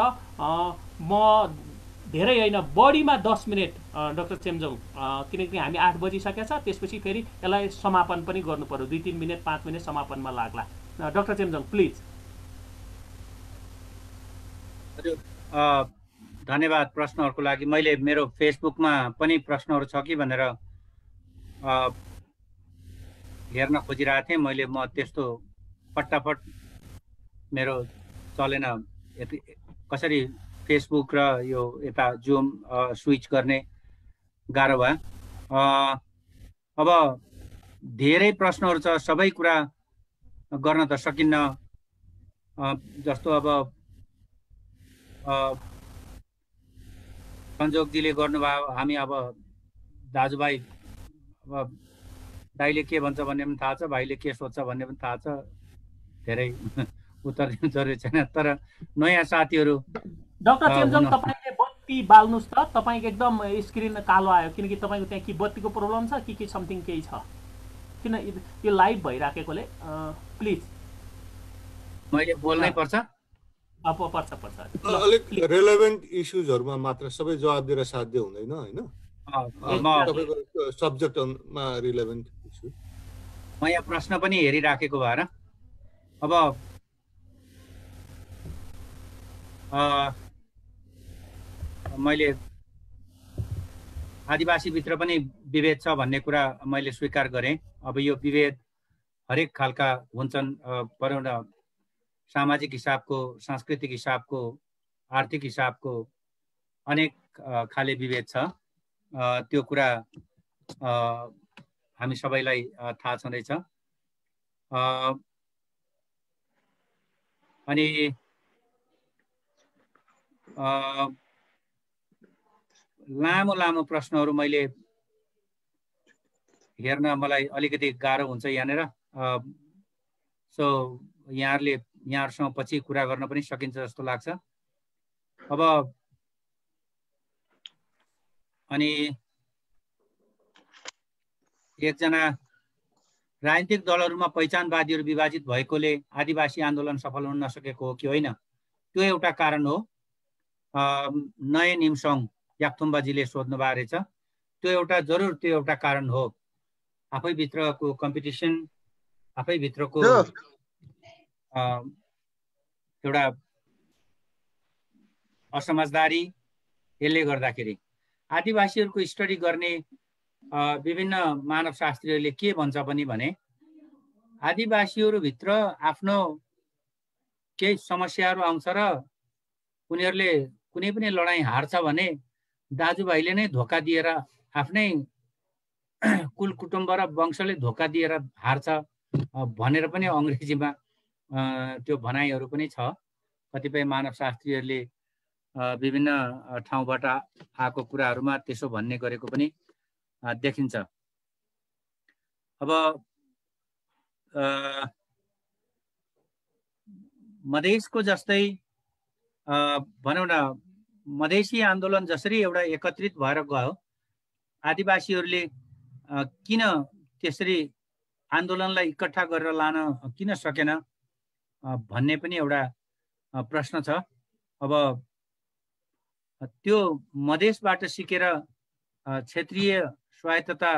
म धेरै होइन बढीमा 10 मिनट डाक्टर चेम्जोङ, किनकि हामी 8 बजिसकेको छ, त्यसपछि फेरि यसलाई समापन पनि गर्नु पर्यो। 2-3 मिनट 5 मिनट समापनमा लाग्ला। Doctor Chemjong please. हजुर, धन्यवाद प्रश्नहरूको लागि। मैले मेरो फेसबुकमा पनि प्रश्नहरू छ कि भनेर हेर्न खोजिरहेको थिएँ। म त्यस्तो फटाफट मेरो चलेन, कसरी फेसबुक र यो यता जुम स्विच गर्ने गाह्रो भयो। अब धेरै प्रश्नहरू छ, सबै कुरा गर्न त सकिन्न। जस्तो अब सञ्जोगजीले गर्नुभयो, हामी अब दाजुभाइ, अब दाइले के भन्छ भन्ने पनि थाहा छ, भाइले के सोध्छ भन्ने पनि थाहा छ। धेरै उत्तर दिनु जरुरी छैन, तर नयाँ साथीहरू। डाक्टर चेम्जोङ, तपाईँले बत्ती बाल्नुहोस् त। तपाईँको एकदम स्क्रिन कालो आयो, किनकि तपाईँको त्यहाँ कि बत्तीको प्रब्लम छ कि समथिङ केही छ, किन यो लाइभ भइराखेकोले। प्लिज। मैले बोल्नै पर्छ? पर्छ। अलिक रेलेभेन्ट इस्युजहरुमा मात्र सबै जवाब दिएर साध्य हुँदैन हैन। तपाईको सब्जेक्टमा रिलेभेन्ट इस्यु। म यहाँ प्रश्न पनि हेरिराखेको भएर अब मैले आदिवासीभित्र पनि विभेद छ भन्ने कुरा मैले स्वीकार गरेँ। अब यो विभेद हरेक खालका हुन्छन्, सामाजिक हिसाबको, सांस्कृतिक हिसाबको, आर्थिक हिसाबको, अनेक खाले विभेद छ। त्यो कुरा हामी सबैलाई थाहा छँदैछ। अनि लामो लामो प्रश्नहरू मैले हेर्न मलाई अलिकति गाह्रो हुन्छ यहाँनिर। सो यहाँहरूसँग पछि कुरा गर्न पनि सकिन्छ जस्तो लाग्छ। अब अनि एकजना राजनीतिक दलहरूमा पहिचानवादीहरू विभाजित भएकोले आदिवासी आन्दोलन सफल हुन नसकेको हो कि होइन, त्यो एउटा कारण हो। नयन निमसङ याक्थुम्बाजीले सोध्नुभएको रहेछ। त्यो एउटा कारण हो। आफैभित्रको कम्पिटिसन, आफैभित्रको एउटा असमझदारी, यसले गर्दाखेरि आदिवासीहरूको स्टडी गर्ने विभिन्न मानवशास्त्रीहरूले के भन्छ भने आदिवासीहरूभित्र आफ्नो केही समस्याहरू आउँछ र उनीहरूले कुनै पनि लडाइँ हार्छ भने दाजुभाइले नै धोका दिएर, आफ्नै कुल कुटुम्ब र वंशले धोका दिएर हार्छ भनेर पनि अङ्ग्रेजीमा त्यो भनाइहरू पनि छ। कतिपय मानवशास्त्रीहरूले विभिन्न ठाउँबाट आएको कुराहरूमा त्यसो भन्ने गरेको पनि देखिन्छ। अब मधेसको जस्तै भनौँ न, मधेसी आन्दोलन जसरी एउटा एकत्रित भएर गयो, आदिवासीहरूले किन त्यसरी आन्दोलनलाई इकट्ठा गरेर लान किन सकेन भन्ने पनि एउटा प्रश्न छ। अब त्यो मधेसबाट सिकेर क्षेत्रीय स्वायत्तता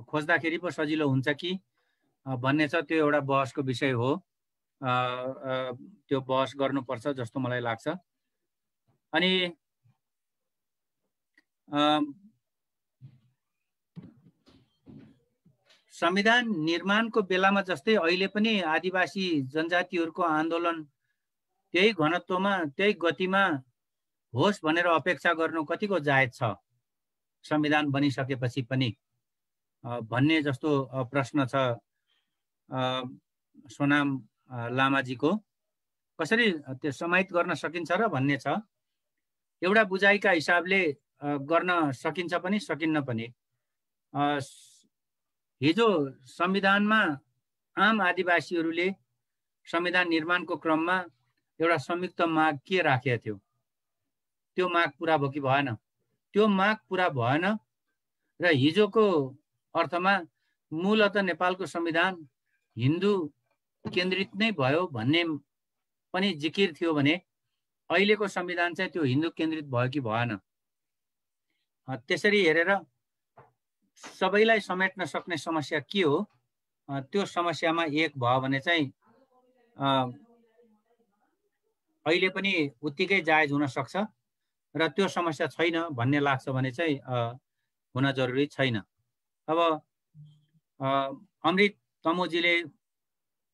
खोज्दाखेरि पो सजिलो हुन्छ कि भन्ने छ। त्यो एउटा बहसको विषय हो। त्यो बहस गर्नुपर्छ जस्तो मलाई लाग्छ। अनि संविधान निर्माणको बेलामा जस्तै अहिले पनि आदिवासी जनजातिहरूको आन्दोलन त्यही घनत्वमा, त्यही गतिमा होस् भनेर अपेक्षा गर्नु कतिको जायज छ संविधान बनिसकेपछि पनि भन्ने जस्तो प्रश्न छ सोनाम लामाजीको। कसरी त्यो समाहित गर्न सकिन्छ र भन्ने छ। एउटा बुझाइका हिसाबले गर्न सकिन्छ पनि सकिन्न पनि। हिजो संविधानमा आम आदिवासीहरूले संविधान निर्माणको क्रममा एउटा संयुक्त माग के राखेको थियो, त्यो माग पुरा भयो कि भएन? त्यो माग पुरा भएन र हिजोको अर्थमा मूलत नेपालको संविधान हिन्दू केन्द्रित नै भयो भन्ने पनि जिकिर थियो भने अहिलेको संविधान चाहिँ त्यो हिन्दू केन्द्रित भयो कि भएन? त्यसरी हेरेर सबैलाई समेट्न सक्ने समस्या के हो, त्यो समस्यामा एक भयो भने चाहिँ अहिले पनि उत्तिकै जायज हुन सक्छ र त्यो समस्या छैन भन्ने लाग्छ भने चाहिँ हुन जरुरी छैन। अब अमृत तमोजीले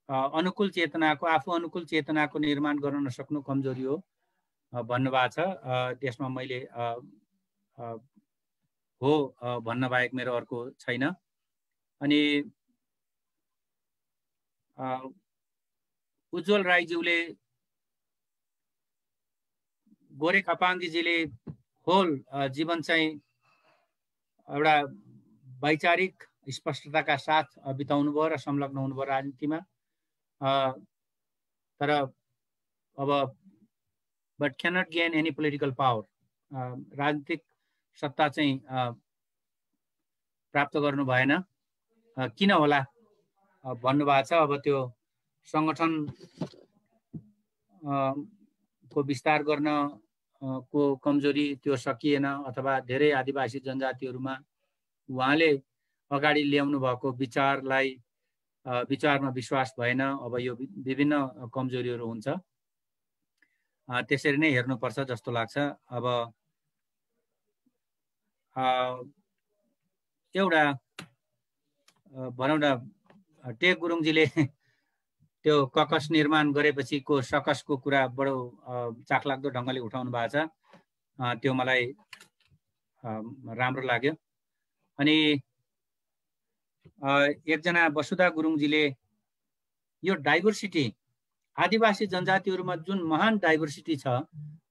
अनुकूल चेतनाको, आफू अनुकूल चेतनाको निर्माण गर्न नसक्नु कमजोरी हो भन्नुभएको छ। त्यसमा मैले हो भन्न बाहेक मेरो अर्को छैन। अनि उज्जवल राईज्यूले, गोरे खापाङ्गीजीले होल जीवन चाहिँ एउटा वैचारिक स्पष्टताका साथ बिताउनु भयो र संलग्न हुनुभयो राजनीतिमा। तर अब but cannot gain any political power, राजनीतिक सत्ता चाहिँ प्राप्त गर्नु भएन। किन होला भन्नुभएको छ। अब त्यो सङ्गठन को विस्तार गर्न को कमजोरी त्यो सकिएन, अथवा धेरै आदिवासी जनजातिहरूमा उहाँले अगाडि ल्याउनु भएको विचारमा विश्वास भएन। अब यो विभिन्न कमजोरीहरू हुन्छ, त्यसरी नै हेर्नुपर्छ जस्तो लाग्छ। अब एउटा भनौँ न, टेक गुरुङजीले त्यो ककस निर्माण गरेपछिको सकसको कुरा बडो चाखलाग्दो ढङ्गले उठाउनु भएको छ। त्यो मलाई राम्रो लाग्यो। अनि एकजना वसुधा गुरुङजीले यो डाइभर्सिटी, आदिवासी जनजातिहरूमा जुन महान डाइभर्सिटी छ,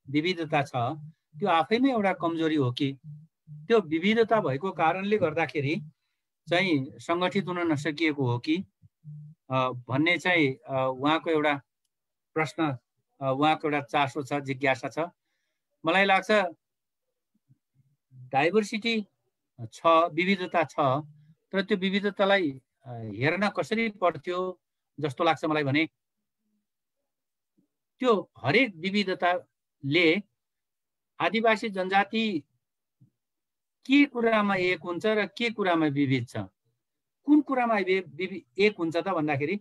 विविधता छ, त्यो आफैमै एउटा कमजोरी हो कि त्यो विविधता भएको कारणले गर्दाखेरि चाहिँ सङ्गठित हुन नसकिएको हो कि भन्ने चाहिँ उहाँको एउटा प्रश्न, उहाँको एउटा चासो छ, जिज्ञासा छ। मलाई लाग्छ डाइभर्सिटी छ, विविधता छ, तर त्यो विविधतालाई हेर्न कसरी पर्थ्यो जस्तो लाग्छ मलाई भने त्यो हरेक विविधताले आदिवासी जनजाति के कुरामा एक हुन्छ र के कुरामा विविध छ। कुन कुरामा एक हुन्छ त भन्दाखेरि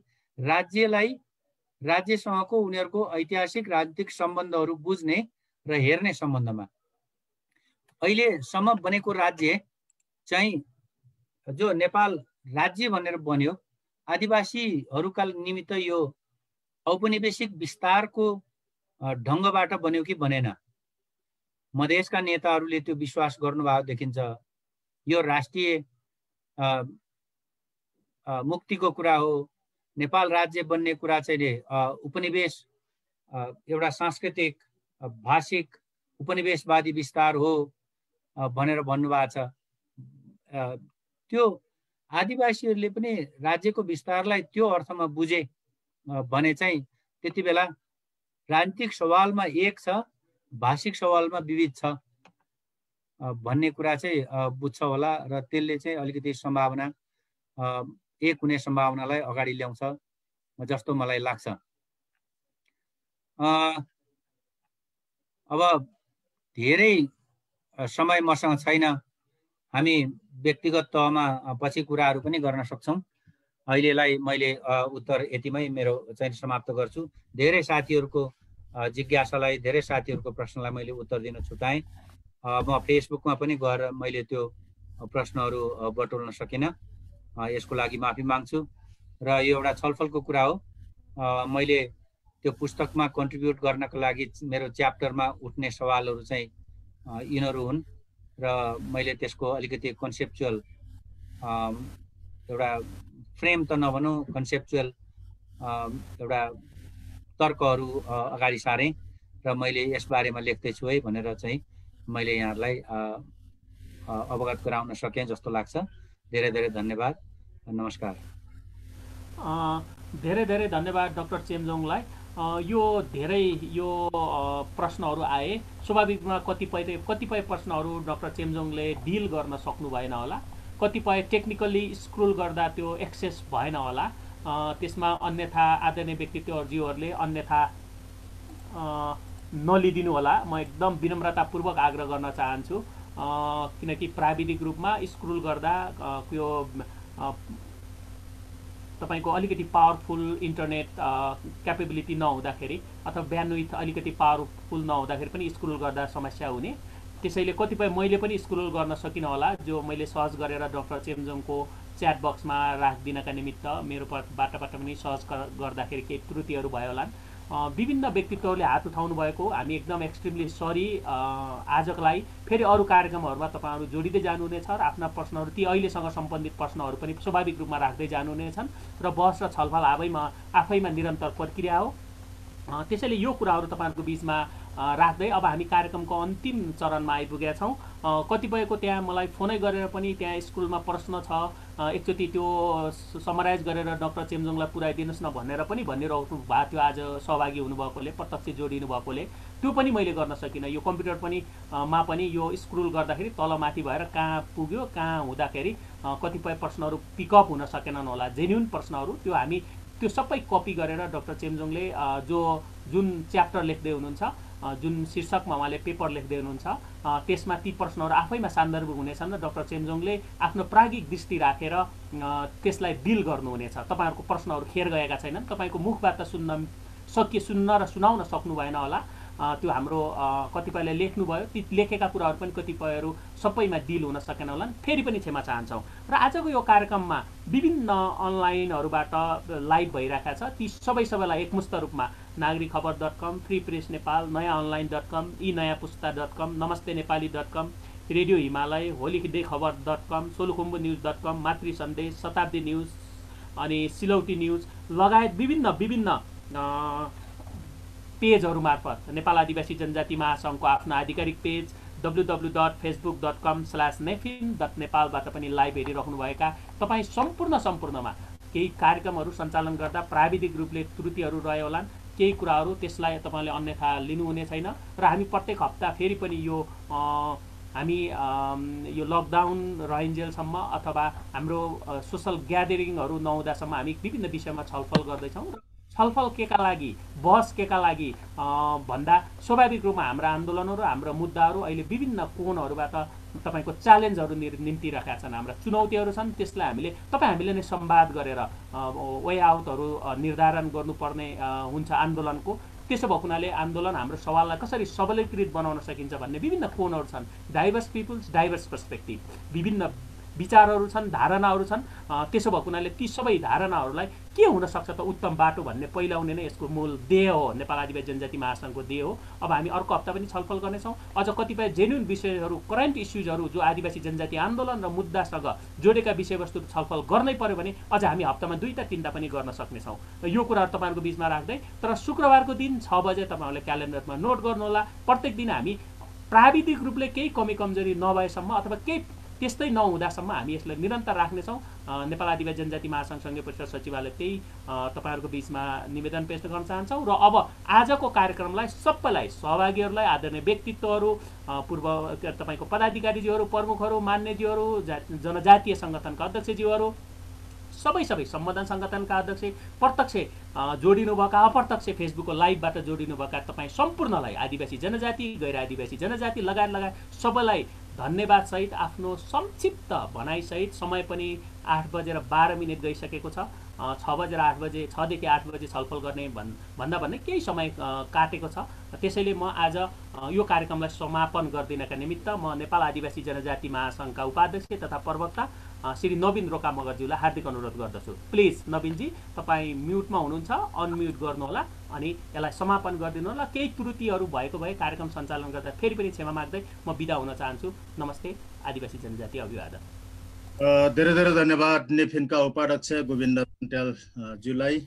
राज्यसँगको उनीहरूको ऐतिहासिक राजनीतिक सम्बन्धहरू बुझ्ने र हेर्ने सम्बन्धमा। अहिलेसम्म बनेको राज्य चाहिँ जो नेपाल राज्य भनेर बन्यो, आदिवासीहरूका निमित्त यो औपनिवेशिक विस्तारको ढङ्गबाट बन्यो कि बनेन। मधेसका नेताहरूले त्यो विश्वास गर्नुभएको देखिन्छ। यो राष्ट्रिय मुक्तिको कुरा हो, नेपाल राज्य बन्ने कुरा चाहिँ उपनिवेश एउटा सांस्कृतिक भाषिक उपनिवेशवादी विस्तार हो भनेर भन्नुभएको छ। त्यो आदिवासीहरूले पनि राज्यको विस्तारलाई त्यो अर्थमा बुझे भने चाहिँ त्यति बेला राजनीतिक सवालमा एक छ, भाषिक सवालमा विविध छ भन्ने कुरा चाहिँ बुझ्छ होला र त्यसले चाहिँ अलिकति सम्भावना एक हुने सम्भावनालाई अगाडि ल्याउँछ जस्तो मलाई लाग्छ। अब धेरै समय मसँग छैन, हामी व्यक्तिगत तहमा पछि कुराहरू पनि गर्न सक्छौँ। अहिलेलाई मैले उत्तर यतिमै मेरो चाहिँ समाप्त गर्छु। धेरै साथीहरूको जिज्ञासालाई, धेरै साथीहरूको प्रश्नलाई मैले उत्तर दिन छुटाएँ। म फेसबुकमा पनि गएर मैले त्यो प्रश्नहरू बटुल्न सकिनँ, यसको लागि माफी माग्छु। र यो एउटा छलफलको कुरा हो। मैले त्यो पुस्तकमा कन्ट्रिब्युट गर्नको लागि मेरो च्याप्टरमा उठ्ने सवालहरू चाहिँ यिनीहरू हुन् र मैले त्यसको अलिकति कन्सेप्चुअल एउटा फ्रेम त नभनौँ, कन्सेप्चुअल एउटा तर्कहरू अगाडि सारेँ र मैले यसबारेमा लेख्दैछु है भनेर चाहिँ मैले यहाँहरूलाई अवगत गराउन सकेँ जस्तो लाग्छ। धेरै धेरै धन्यवाद, नमस्कार। धेरै धेरै धन्यवाद डाक्टर चेम्जोङलाई। यो प्रश्नहरू आए, स्वाभाविकमा कतिपय प्रश्नहरू डाक्टर चेम्जोङले डिल गर्न सक्नु भएन होला, कतिपय टेक्निकली स्क्रोल गर्दा त्यो एक्सेस भएन होला। त्यसमा अन्यथा आदरणीय व्यक्तित्वज्यूहरूले अन्यथा नलिदिनु होला। म एकदम विनम्रतापूर्वक आग्रह गर्न चाहन्छु, किनकि प्राविधिक रूपमा स्क्रोल गर्दा यो तपाईको अलिकति पावरफुल इन्टरनेट क्यापेबिलिटी नहुँदाखेरि अथवा ब्यान्डविड्थ अलिकति पावरफुल नहुँदाखेरि पनि स्क्रोल गर्दा समस्या हुने। त्यसैले कतिपय मैले पनि स्क्रोल गर्न सकिनँ होला, जो मैले सर्च गरेर डाक्टर चेम्जोङको च्याट बक्समा राखिदिनका निमित्त मेरो बाटाबाट पनि सर्च गर्दाखेरि केही त्रुटिहरू भयो होला। विभिन्न व्यक्तित्वहरूले हात उठाउनु भएको हामी एकदम एक्सट्रिमली सरी। आजको लागि फेरि अरू कार्यक्रमहरूमा तपाईँहरू जोडिँदै जानुहुनेछ र आफ्ना प्रश्नहरू, ती अहिलेसँग सम्बन्धित प्रश्नहरू पनि स्वाभाविक रूपमा राख्दै जानुहुनेछन् र बहस र छलफल आफैमा निरन्तर प्रक्रिया हो। त्यसैले यो कुराहरू तपाईँहरूको बिचमा राख्दै अब हामी कार्यक्रमको अन्तिम चरणमा आइपुगेका छौँ। कतिपयको त्यहाँ मलाई फोनै गरेर पनि त्यहाँ स्कुलमा प्रश्न छ, एकचोटि त्यो समराइज गरेर डाक्टर चेम्जोङलाई पुऱ्याइदिनुहोस् न भनेर पनि भनिरहनु भएको थियो। आज सहभागी हुनुभएकोले, प्रत्यक्ष जोडिनु भएकोले त्यो पनि मैले गर्न सकिनँ। यो कम्प्युटर पनि यो स्क्रोल गर्दाखेरि तलमाथि भएर कहाँ पुग्यो कहाँ हुँदाखेरि कतिपय प्रश्नहरू पिकअप हुन सकेनन् होला, जेन्युन प्रश्नहरू। त्यो हामी त्यो सबै कपी गरेर डाक्टर चेम्जोङले जुन च्याप्टर लेख्दै हुनुहुन्छ, जुन शीर्षकमा उहाँले पेपर लेख्दै हुनुहुन्छ, त्यसमा ती प्रश्नहरू आफैमा सन्दर्भ हुनेछन् र डाक्टर चेम्जोङले आफ्नो प्राज्ञिक दृष्टि राखेर त्यसलाई डिल गर्नुहुनेछ। तपाईँहरूको प्रश्नहरू खेर गएका छैनन्, तपाईँको मुखबाट सुन्न र सुनाउन सक्नु भएन होला। त्यो हाम्रो कतिपयले लेख्नुभयो, ती लेखेका कुराहरू पनि कतिपयहरू सबैमा डिल हुन सकेन होला, फेरि पनि क्षमा चाहन्छौँ। र आजको यो कार्यक्रममा विभिन्न अनलाइनहरूबाट लाइभ भइरहेका छ, ती सबैलाई एकमुष्ट रूपमा नागरिकखबर.com, फ्री प्रेस नेपाल, नयाँ अनलाइन.com, नयाँपुस्ता.com, नमस्ते नेपाली.com, रेडियो हिमालय, होलीडे खबर.com, सोलुखुम्बु न्युज.com, मातृ सन्देश, शताब्दी न्युज अनि सिलौटी न्युज लगायत विभिन्न पेजहरू मार्फत नेपाल आदिवासी जनजाति महासङ्घको आफ्नो आधिकारिक पेज www.facebook.com/nephin.nepal पनि लाइभ हेरिराख्नुभएका तपाईँ सम्पूर्णमा केही कार्यक्रमहरू सञ्चालन गर्दा प्राविधिक रूपले त्रुटिहरू रह्यो होलान्, केही कुराहरू त्यसलाई तपाईँले अन्यथा लिनुहुने छैन। र हामी प्रत्येक हप्ता फेरि पनि यो हामी यो लकडाउन रहन्जेलसम्म अथवा हाम्रो सोसल ग्यादरिङहरू नहुँदासम्म हामी विभिन्न विषयमा छलफल गर्दैछौँ। छलफल केका लागि, बहस केका लागि भन्दा स्वाभाविक रूपमा हाम्रा आन्दोलनहरू, हाम्रा मुद्दाहरू अहिले विभिन्न कोणहरूबाट तपाईँको च्यालेन्जहरू निम्तिरहेका छन्, हाम्रा चुनौतीहरू छन्, त्यसलाई हामीले नै संवाद गरेर वे आउटहरू निर्धारण गर्नुपर्ने हुन्छ आन्दोलनको। त्यसो भएको हुनाले आन्दोलन हाम्रो सवाललाई कसरी सबलीकृत बनाउन सकिन्छ भन्ने विभिन्न कोणहरू छन्। डाइभर्स पिपुल्स, डाइभर्स पर्सपेक्टिभ, विभिन्न विचारहरू छन्, धारणाहरू छन्। त्यसो भएको हुनाले ती सबै धारणाहरूलाई के हुनसक्छ त उत्तम बाटो भन्ने पहिलाउने नै यसको मूल ध्येय हो, नेपाल आदिवासी जनजाति महासङ्घको ध्येय हो। अब हामी अर्को हप्ता पनि छलफल गर्नेछौँ। अझ कतिपय जेन्युन विषयहरू, करेन्ट इस्युजहरू जो आदिवासी जनजाति आन्दोलन र मुद्दासँग जोडेका विषयवस्तु छलफल गर्नै पर्यो भने अझ हामी हप्तामा 2-3 पनि गर्न सक्नेछौँ। यो कुराहरू तपाईँहरूको बिचमा राख्दै, तर शुक्रबारको दिन 6 बजे तपाईँहरूले क्यालेन्डरमा नोट गर्नुहोला। प्रत्येक दिन हामी प्राविधिक रूपले केही कमी कमजोरी नभएसम्म अथवा केही त्यस्तै नहुँदासम्म हामी यसलाई निरन्तर राख्नेछौँ। नेपाल आदिवासी जनजाति महासङ्घ संघीय परिषद सचिवालय त्यही तपाईँहरूको बिचमा निवेदन पेश गर्न चाहन्छौँ। र अब आजको कार्यक्रमलाई सबैलाई, सहभागीहरूलाई, आदरणीय व्यक्तित्वहरू, पूर्व तपाईँको पदाधिकारीज्यूहरू, प्रमुखहरू, मान्यज्यूहरू, जनजातीय सङ्गठनका अध्यक्षज्यूहरू, सबै सम्बोधन सङ्गठनका अध्यक्ष, प्रत्यक्ष जोडिनुभएका, अप्रत्यक्ष फेसबुकको लाइभबाट जोडिनुभएका तपाईँ सम्पूर्णलाई, आदिवासी जनजाति, गैर आदिवासी जनजाति लगायत सबैलाई धन्यवाद सहित आफ्नो संक्षिप्त भनाइसहित, समय पनि 8:12 गइसकेको छ, 6देखि 8 बजे छलफल गर्ने भन्दा केही समय काटेको छ। त्यसैले म आज यो कार्यक्रमलाई समापन गरिदिनका निमित्त म नेपाल आदिवासी जनजाति महासङ्घका उपाध्यक्ष तथा प्रवक्ता श्री नवीन रोका मगरज्यूलाई हार्दिक अनुरोध गर्दछु। प्लिज नवीनजी, तपाईँ म्युटमा हुनुहुन्छ, अनम्युट गर्नुहोला अनि यसलाई समापन गरिदिनु होला। केही त्रुटिहरू भएको भए कार्यक्रम सञ्चालन गर्दा फेरि पनि क्षमा माग्दै म बिदा हुन चाहन्छु। नमस्ते आदिवासी जनजाति अभिवादन। धेरै धेरै धन्यवाद नेफिनका उपाध्यक्ष गोविन्द ज्यूलाई।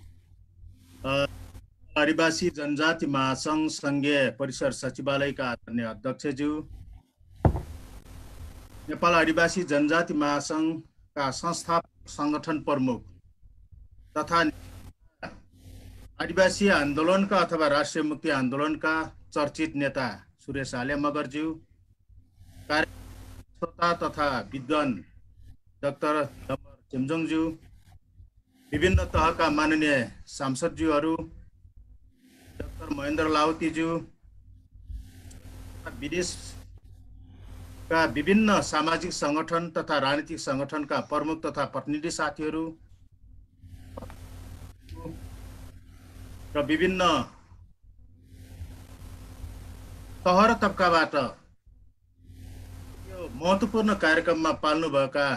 आदिवासी जनजाति महासङ्घ संघीय परिषद सचिवालयका आदरणीय अध्यक्षज्यू, नेपाल आदिवासी जनजाति महासङ्घका संस्थापक सङ्गठन प्रमुख तथा आदिवासी आन्दोलनका अथवा राष्ट्रिय मुक्ति आन्दोलनका चर्चित नेता सुरेश आले मगरज्यू, कार्यकर्ता तथा विद्वान डाक्टर चेम्जोङज्यू, विभिन्न तहका माननीय सांसदज्यूहरू, डाक्टर महेन्द्र लाउतीज्यू, विदेशका विभिन्न सामाजिक सङ्गठन तथा राजनीतिक सङ्गठनका प्रमुख तथा प्रतिनिधि साथीहरू र विभिन्न तह र तबकाबाट यो महत्त्वपूर्ण कार्यक्रममा पाल्नुभएका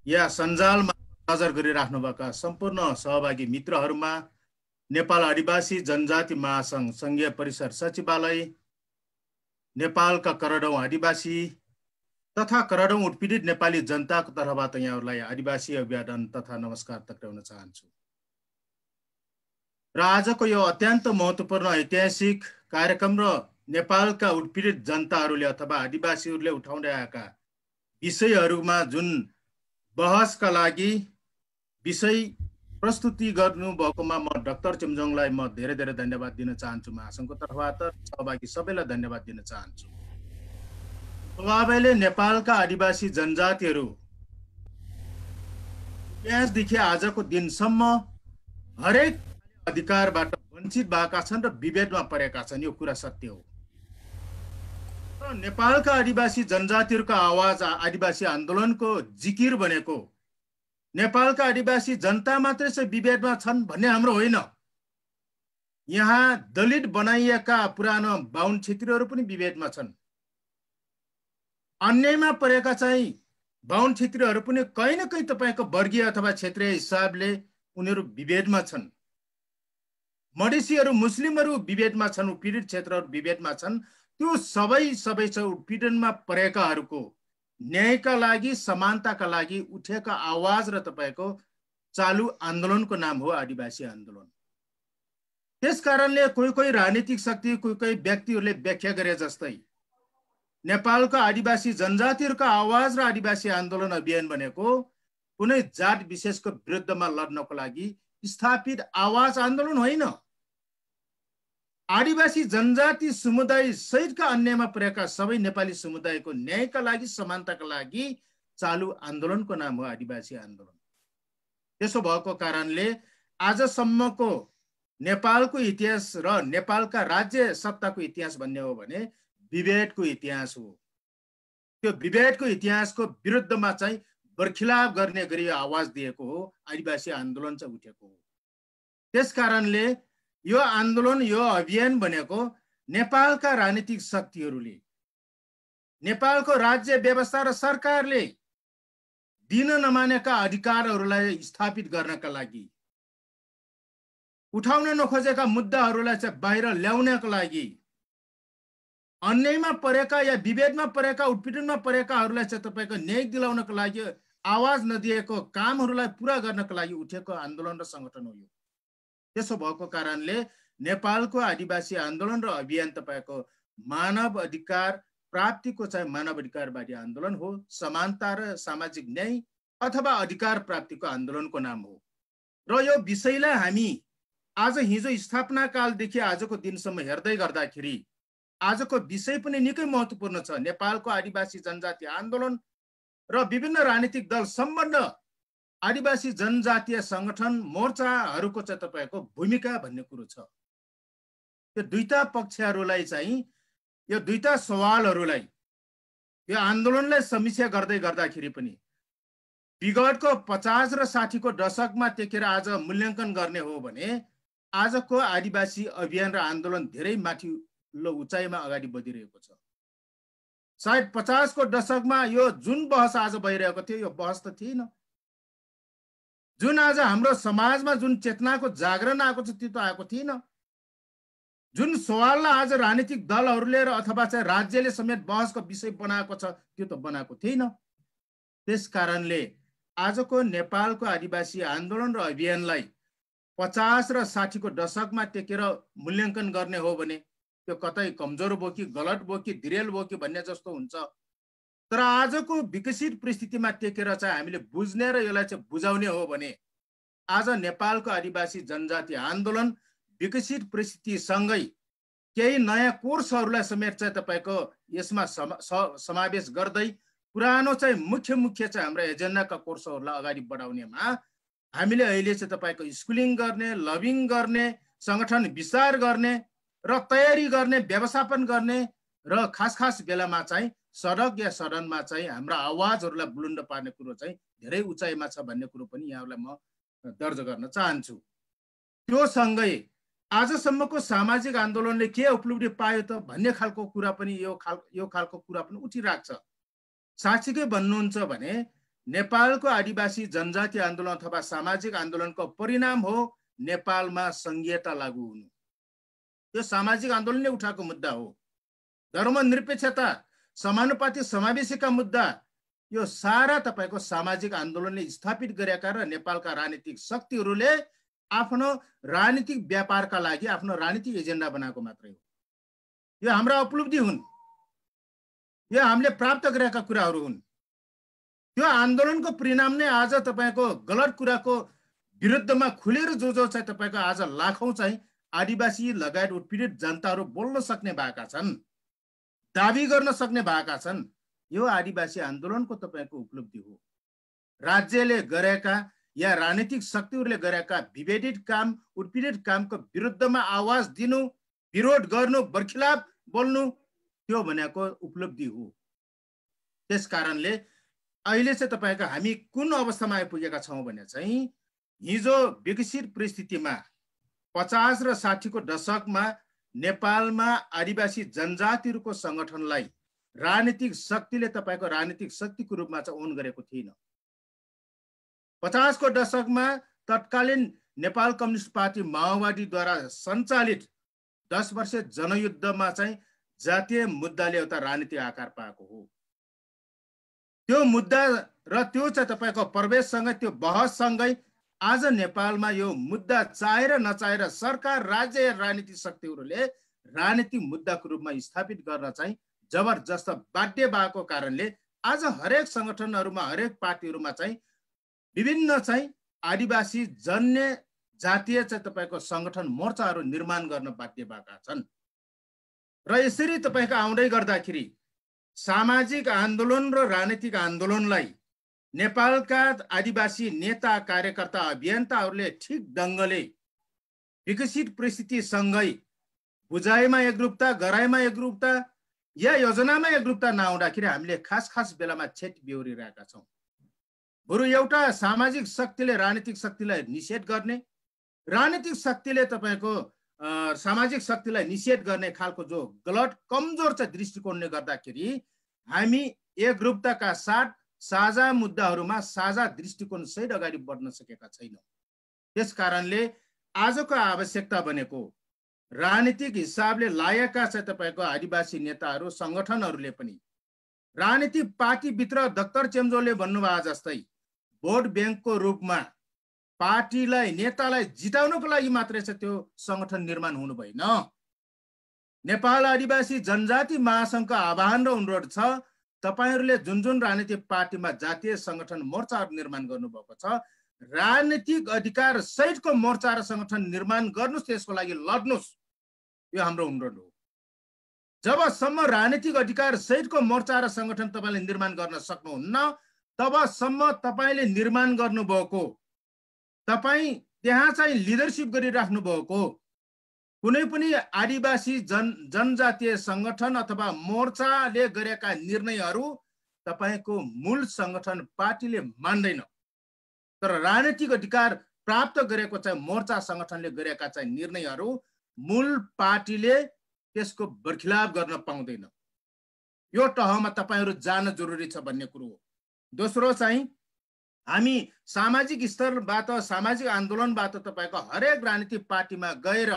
या सञ्जालमा नजर गरिराख्नुभएका सम्पूर्ण सहभागी मित्रहरूमा नेपाल आदिवासी जनजाति महासङ्घ संघीय परिषद सचिवालय, नेपालका करोडौँ आदिवासी तथा करोडौँ उत्पीडित नेपाली जनताको तर्फबाट यहाँहरूलाई आदिवासी अभिवादन तथा नमस्कार टक्राउन चाहन्छु। र आजको यो अत्यन्त महत्त्वपूर्ण ऐतिहासिक कार्यक्रम र नेपालका उत्पीडित जनताहरूले अथवा आदिवासीहरूले उठाउँदै आएका विषयहरूमा जुन बहसका लागि विषय प्रस्तुति गर्नुभएकोमा म डाक्टर चेम्जोङलाई म धेरै धेरै धन्यवाद दिन चाहन्छु। महासङ्घको तर्फबाट सहभागी सबैलाई धन्यवाद दिन चाहन्छु। स्वभावैले नेपालका आदिवासी जनजातिहरू त्यसदेखि आजको दिनसम्म हरेक अधिकारबाट वञ्चित भएका छन् र विभेदमा परेका छन्, यो कुरा सत्य हो। नेपालका आदिवासी जनजातिहरूका आवाज, आदिवासी आन्दोलनको जिकिर भनेको नेपालका आदिवासी जनता मात्रै चाहिँ विभेदमा छन् भन्ने हाम्रो होइन। यहाँ दलित बनाइएका पुरानो बाहुन क्षेत्रीहरू पनि विभेदमा छन्। अन्यमा परेका चाहिँ बाहुन क्षेत्रीहरू पनि कहीँ न कहीँ तपाईँको वर्गीय अथवा क्षेत्रीय हिसाबले उनीहरू विभेदमा छन्। मधेसीहरू मुस्लिमहरू विभेदमा छन्, उत्पीडित क्षेत्रहरू विभेदमा छन्। त्यो सबै छ उत्पीडनमा परेकाहरूको न्यायका लागि, समानताका लागि उठेका आवाज र तपाईँको चालु आन्दोलनको नाम हो आदिवासी आन्दोलन। त्यस कारणले कोही राजनीतिक शक्ति, कोही व्यक्तिहरूले व्याख्या गरे जस्तै नेपालका आदिवासी जनजातिहरूका आवाज र आदिवासी आन्दोलन अभियान भनेको कुनै जात विशेषको विरुद्धमा लड्नको लागि स्थापित आवाज आन्दोलन होइन। आदिवासी जनजाति समुदाय सहितका अन्यमा परेका सबै नेपाली समुदायको न्यायका लागि, समानताका लागि चालु आन्दोलनको नाम हो आदिवासी आन्दोलन। त्यसो भएको कारणले आजसम्मको नेपालको इतिहास र नेपालका राज्य सत्ताको इतिहास भन्ने हो भने विभेदको इतिहास हो। त्यो विभेदको इतिहासको विरुद्धमा चाहिँ बर्खिलाप गर्ने गरी आवाज दिएको हो, आदिवासी आन्दोलन चाहिँ उठेको हो। त्यस कारणले यो आन्दोलन, यो अभियान भनेको नेपालका राजनीतिक शक्तिहरूले, नेपालको राज्य व्यवस्था र सरकारले दिन नमानेका अधिकारहरूलाई स्थापित गर्नका लागि, उठाउन नखोजेका मुद्दाहरूलाई चाहिँ बाहिर ल्याउनका लागि, अन्यायमा परेका या विभेदमा परेका, उत्पीडनमा परेकाहरूलाई चाहिँ तपाईँको न्याय दिलाउनको लागि, आवाज नदिएको कामहरूलाई पुरा गर्नका लागि उठेको आन्दोलन र सङ्गठन हो यो। त्यसो भएको कारणले नेपालको आदिवासी आन्दोलन र अभियान तपाईँको मानव अधिकार प्राप्तिको चाहिँ मानव अधिकारवादी आन्दोलन हो, समानता र सामाजिक न्याय अथवा अधिकार प्राप्तिको आन्दोलनको नाम हो। र यो विषयलाई हामी आज हिजो स्थापना कालदेखि आजको दिनसम्म हेर्दै गर्दाखेरि आजको विषय पनि निकै महत्त्वपूर्ण छ। नेपालको आदिवासी जनजाति आन्दोलन र विभिन्न राजनीतिक दल सम्बन्ध, आदिवासी जनजातीय सङ्गठन मोर्चाहरूको चाहिँ तपाईँको भूमिका भन्ने कुरो छ। यो दुईटा पक्षहरूलाई चाहिँ, यो दुईटा सवालहरूलाई, यो आन्दोलनलाई समीक्षा गर्दै गर्दाखेरि पनि विगतको 50 र 60 को दशकमा टेकेर आज मूल्याङ्कन गर्ने हो भने आजको आदिवासी अभियान र आन्दोलन धेरै माथिल्लो उचाइमा अगाडि बढिरहेको छ। सायद 50 को दशकमा यो जुन बहस आज भइरहेको थियो, यो बहस त थिएन। जुन आज हाम्रो समाजमा जुन चेतनाको जागरण आएको छ त्यो त आएको थिएन। जुन सवाललाई आज राजनीतिक दलहरूले र अथवा चाहिँ राज्यले समेत बहसको विषय बनाएको छ त्यो त बनाएको थिएन। त्यस कारणले आजको नेपालको आदिवासी आन्दोलन र अभियानलाई 50 र 60 को दशकमा टेकेर मूल्याङ्कन गर्ने हो भने त्यो कतै कमजोर भयो कि गलत भयो कि धिरेल भयो कि भन्ने जस्तो हुन्छ। तर आजको विकसित परिस्थितिमा टेकेर चाहिँ हामीले बुझ्ने र यसलाई चाहिँ बुझाउने हो भने आज नेपालको आदिवासी जनजाति आन्दोलन विकसित परिस्थितिसँगै केही नयाँ कोर्सहरूलाई समेत चाहिँ तपाईँको यसमा समावेश गर्दै पुरानो चाहिँ मुख्य चाहिँ हाम्रो एजेन्डाका कोर्सहरूलाई अगाडि बढाउनेमा हामीले अहिले चाहिँ तपाईँको स्कुलिङ गर्ने, लबिङ गर्ने, सङ्गठन विस्तार गर्ने र तयारी गर्ने, व्यवस्थापन गर्ने र खास बेलामा चाहिँ सडक या सदनमा चाहिँ हाम्रा आवाजहरूलाई बुलन्द पार्ने कुरो चाहिँ धेरै उचाइमा छ भन्ने कुरो पनि यहाँलाई म दर्ज गर्न चाहन्छु। त्यो सँगै आजसम्मको सामाजिक आन्दोलनले के उपलब्धि पायो त भन्ने खालको कुरा पनि यो खालको कुरा पनि उठिरहेको छ। साँच्चीकै भन्नुहुन्छ भने नेपालको आदिवासी जनजाति आन्दोलन अथवा सामाजिक आन्दोलनको परिणाम हो नेपालमा संघीयता लागू हुनु। यो सामाजिक आन्दोलनले उठाएको मुद्दा हो। धर्मनिरपेक्षता, समानुपातिक समावेशीका मुद्दा, यो सारा तपाईँको सामाजिक आन्दोलनले स्थापित गरेका र नेपालका राजनीतिक शक्तिहरूले आफ्नो राजनीतिक व्यापारका लागि आफ्नो राजनीतिक एजेन्डा बनाएको मात्रै हो। यो हाम्रा उपलब्धि हुन्, यो हामीले प्राप्त गरेका कुराहरू हुन्। त्यो आन्दोलनको परिणाम नै आज तपाईँको गलत कुराको विरुद्धमा खुलेर जो चाहिँ तपाईँको आज लाखौं चाहिँ आदिवासी लगायत उत्पीडित जनताहरू बोल्न सक्ने भएका छन्, दाबी गर्न सक्ने भएका छन्। यो आदिवासी आन्दोलनको तपाईँको उपलब्धि हो। राज्यले गरेका या राजनीतिक शक्तिहरूले गरेका विभेदित काम, उत्पीडित कामको विरुद्धमा आवाज दिनु, विरोध गर्नु, बर्खिलाप बोल्नु, त्यो भनेको उपलब्धि हो। त्यस कारणले अहिले चाहिँ तपाईँको हामी कुन अवस्थामा आइपुगेका छौँ भने चाहिँ हिजो विकसित परिस्थितिमा 50 र 60 को दशकमा नेपालमा आदिवासी जनजातिहरूको संगठनलाई राजनीतिक शक्तिले तपाईको राजनीतिक शक्तिको रूपमा चाहिँ ओन गरेको थिएन। 50 को दशकमा तत्कालीन नेपाल कम्युनिस्ट पार्टी माओवादीद्वारा सञ्चालित 10 वर्ष जनयुद्धमा चाहिँ जातीय मुद्दाले एउटा राजनीतिक आकार पाएको हो। त्यो मुद्दा र त्यो चाहिँ तपाईको प्रवेशसँगै त्यो बहससँगै आज नेपालमा यो मुद्दा चाहेर नचाहेर सरकार राज्य राजनीतिक शक्तिहरूले राजनीतिक मुद्दाको रूपमा स्थापित गर्न चाहिँ जबरजस्त बाध्य भएको कारणले आज हरेक संगठनहरूमा हरेक पार्टीहरूमा चाहिँ विभिन्न चाहिँ आदिवासी जन्य जातीय चाहिँ तपाईको संगठन मोर्चाहरू निर्माण गर्न बाध्य भएका छन्। र यसरी तपाईको आउँदै गर्दाखेरि सामाजिक आन्दोलन र राजनीतिक आन्दोलनलाई नेपालका आदिवासी नेता कार्यकर्ता अभियन्ताहरूले ठिक ढङ्गले विकसित परिस्थितिसँगै बुझाइमा एकरूपता गराइमा एकरूपता या योजनामा एकरूपता नआउँदाखेरि हामीले खास बेलामा छेट बेहोरिरहेका छौँ। बरु एउटा सामाजिक शक्तिले राजनीतिक शक्तिलाई निषेध गर्ने, राजनीतिक शक्तिले तपाईको सामाजिक शक्तिलाई निषेध गर्ने खालको जो गलत कमजोर चाहिँ दृष्टिकोणले गर्दाखेरि हामी एकरूपताका साथ साझा मुद्दाहरूमा साझा दृष्टिकोण सहित अगाडि बढ्न सकेका छैनौँ। त्यस कारणले आजको आवश्यकता बनेको राजनीतिक हिसाबले लायकका चाहिँ तपाईको आदिवासी नेताहरू संगठनहरूले पनि राजनीतिक पार्टीभित्र डाक्टर चेम्जोले भन्नुभयो जस्तै भोट ब्याङ्कको रूपमा पार्टीलाई नेतालाई जिताउनको लागि मात्रै चाहिँ त्यो संगठन निर्माण हुनु भएन। नेपाल आदिवासी जनजाति महासङ्घको आह्वान र अनुरोध छ, तपाईहरूले जुन राजनीतिक पार्टीमा जातीय संगठन मोर्चाहरू निर्माण गर्नुभएको छ, राजनीतिक अधिकार सहितको मोर्चा र संगठन निर्माण गर्नुस्, त्यसको लागि लड्नुस्, यो हाम्रो अनुरोध हो। जबसम्म राजनीतिक अधिकार सहितको मोर्चा र संगठन तपाईले निर्माण गर्न सक्नुहुन्न तबसम्म तपाईले निर्माण गर्नुभएको, तपाई त्यहाँ चाहिँ लिडरशिप गरिराख्नु भएको कुनै पनि आदिवासी जनजातीय संगठन अथवा मोर्चाले गरेका निर्णयहरू तपाईको मूल संगठन पार्टीले मान्दैन। तर राजनीतिक अधिकार प्राप्त गरेको चाहिँ मोर्चा संगठनले गरेका चाहिँ निर्णयहरू मूल पार्टीले त्यसको बर्खिलाफ गर्न पाउँदैन। यो तहमा तपाईहरू जान जरुरी छ भन्ने कुरो हो। दोस्रो चाहिँ हामी सामाजिक स्तरबाट सामाजिक आन्दोलनबाट तपाईको हरेक राजनीतिक पार्टीमा गएर